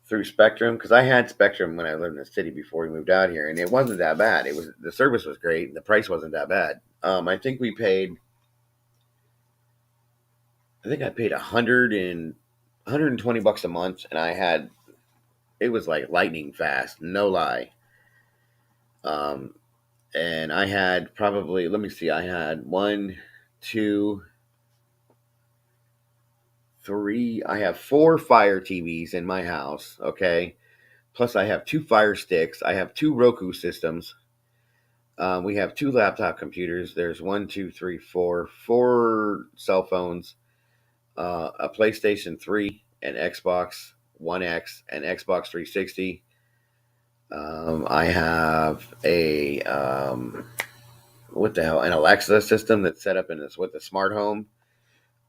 through Spectrum, because I had Spectrum when I lived in the city before we moved out here, and it wasn't that bad. The service was great, and the price wasn't that bad. I think I paid $120 a month, and it was like lightning fast, no lie. And I had probably, let me see, I had 1, 2, 3, I have 4 Fire TVs in my house, okay? Plus I have 2 Fire Sticks, I have 2 Roku systems, we have 2 laptop computers, there's 1, 2, 3, 4 cell phones, a PlayStation 3, an Xbox One X, an Xbox 360. I have an Alexa system that's set up with the smart home.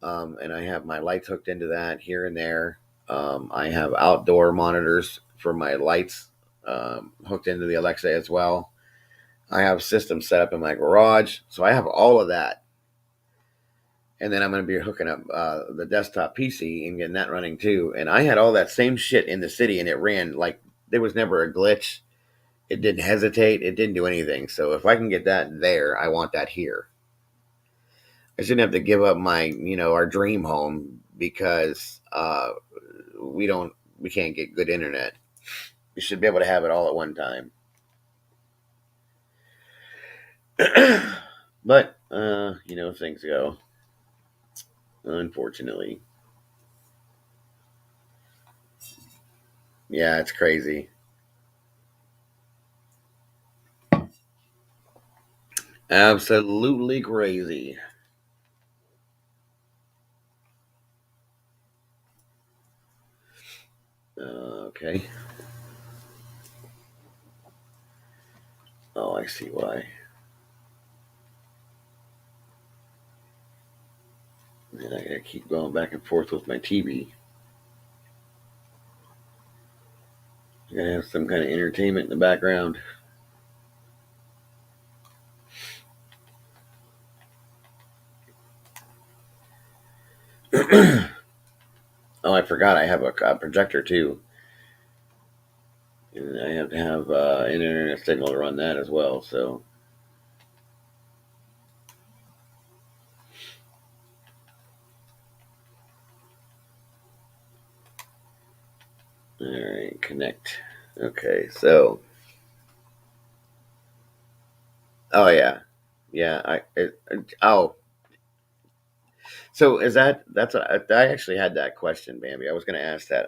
And I have my lights hooked into that here and there. I have outdoor monitors for my lights hooked into the Alexa as well. I have systems set up in my garage. So I have all of that. And then I'm going to be hooking up the desktop PC and getting that running too. And I had all that same shit in the city, and it ran like there was never a glitch. It didn't hesitate. It didn't do anything. So if I can get that there, I want that here. I shouldn't have to give up our dream home because we can't get good internet. We should be able to have it all at one time. But, things go. Unfortunately. Yeah, it's crazy. Absolutely crazy. Okay. Oh, I see why. And I gotta keep going back and forth with my TV. I gotta have some kind of entertainment in the background. Oh, I forgot I have a projector too. And I have to have an internet signal to run that as well, so. Alright, connect. Okay, so. Oh, yeah. Yeah, so is I actually had that question, Bambi. I was going to ask that.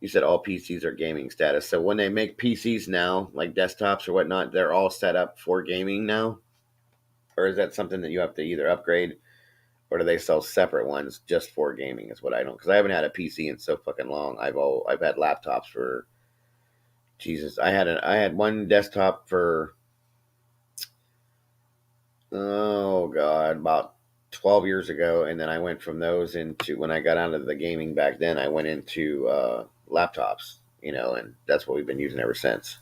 You said all PCs are gaming status. So when they make PCs now, like desktops or whatnot, they're all set up for gaming now? Or is that something that you have to either upgrade, or do they sell separate ones just for gaming is what I don't, because I haven't had a PC in so fucking long. I've had laptops for, Jesus, I had one desktop for, oh God, about 12 years ago, and then I went from those into, when I got out of the gaming back then, I went into laptops, and that's what we've been using ever since.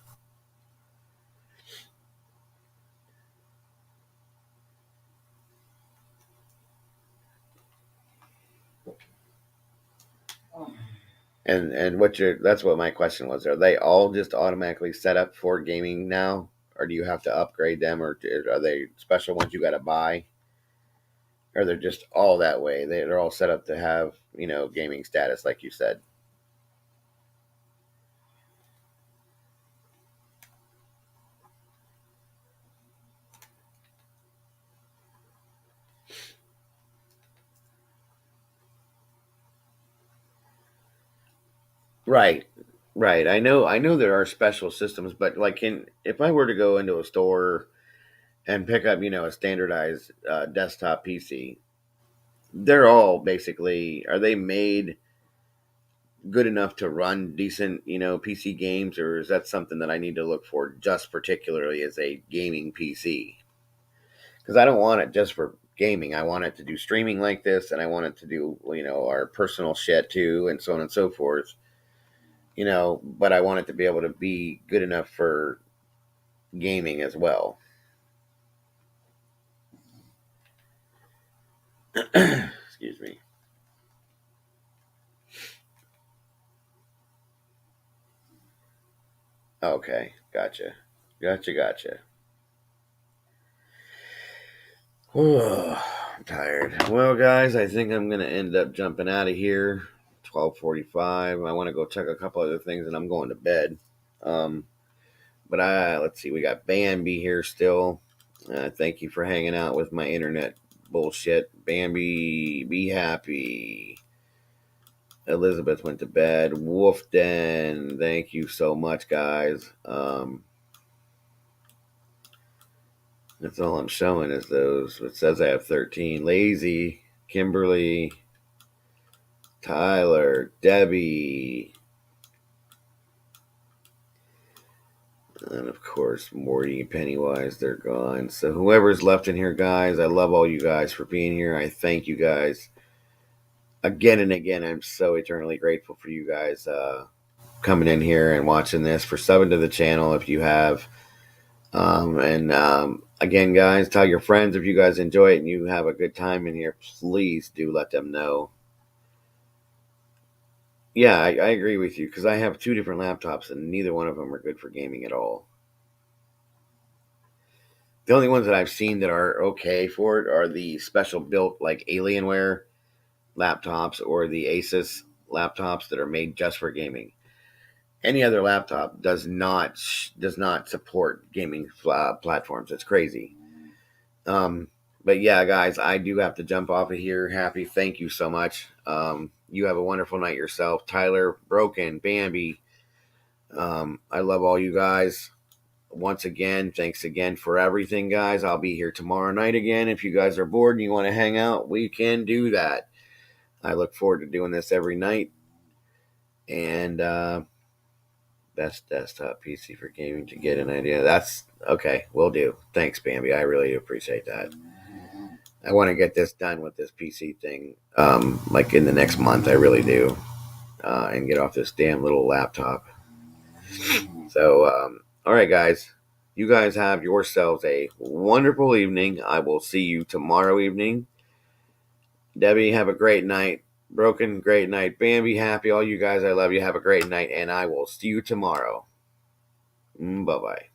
And that's what my question was. Are they all just automatically set up for gaming now, or do you have to upgrade them, or are they special ones you got to buy? Or they're just all that way? They're all set up to have, gaming status, like you said. Right. Right. I know there are special systems, but like if I were to go into a store and pick up, a standardized desktop PC, they're all basically, are they made good enough to run decent, PC games, or is that something that I need to look for just particularly as a gaming PC? Because I don't want it just for gaming. I want it to do streaming like this, and I want it to do, our personal shit too, and so on and so forth. But I want it to be able to be good enough for gaming as well. Excuse me. Okay, gotcha. I'm tired. Well, guys, I think I'm gonna end up jumping out of here. 12:45. I want to go check a couple other things, and I'm going to bed. But let's see. We got Bambi here still. Thank you for hanging out with my internet bullshit. Bambi, be happy. Elizabeth went to bed. Wolf Den, thank you so much, guys. That's all I'm showing is those. It says I have 13. Lazy, Kimberly, Tyler, Debbie, and of course Morty, Pennywise. They're gone. So whoever's left in here, guys, I love all you guys for being here. I thank you guys again and again. I'm so eternally grateful for you guys coming in here and watching this, for subbing to the channel if you have. Again, guys, tell your friends if you guys enjoy it and you have a good time in here. Please do let them know. Yeah, I agree with you, because I have 2 different laptops and neither one of them are good for gaming at all. The only ones that I've seen that are okay for it are the special built, like Alienware laptops or the Asus laptops that are made just for gaming. Any other laptop does not support gaming platforms. It's crazy. But yeah, guys, I do have to jump off of here. Happy, thank you so much. You have a wonderful night yourself. Tyler, Broken, Bambi. I love all you guys. Once again, thanks again for everything, guys. I'll be here tomorrow night again. If you guys are bored and you want to hang out, we can do that. I look forward to doing this every night. And best desktop PC for gaming to get an idea. That's okay. Will do. Thanks, Bambi. I really appreciate that. I want to get this done with this PC thing, like in the next month. I really do, and get off this damn little laptop. So, all right, guys. You guys have yourselves a wonderful evening. I will see you tomorrow evening. Debbie, have a great night. Broken, great night. Bambi, happy. All you guys, I love you. Have a great night, and I will see you tomorrow. Bye-bye.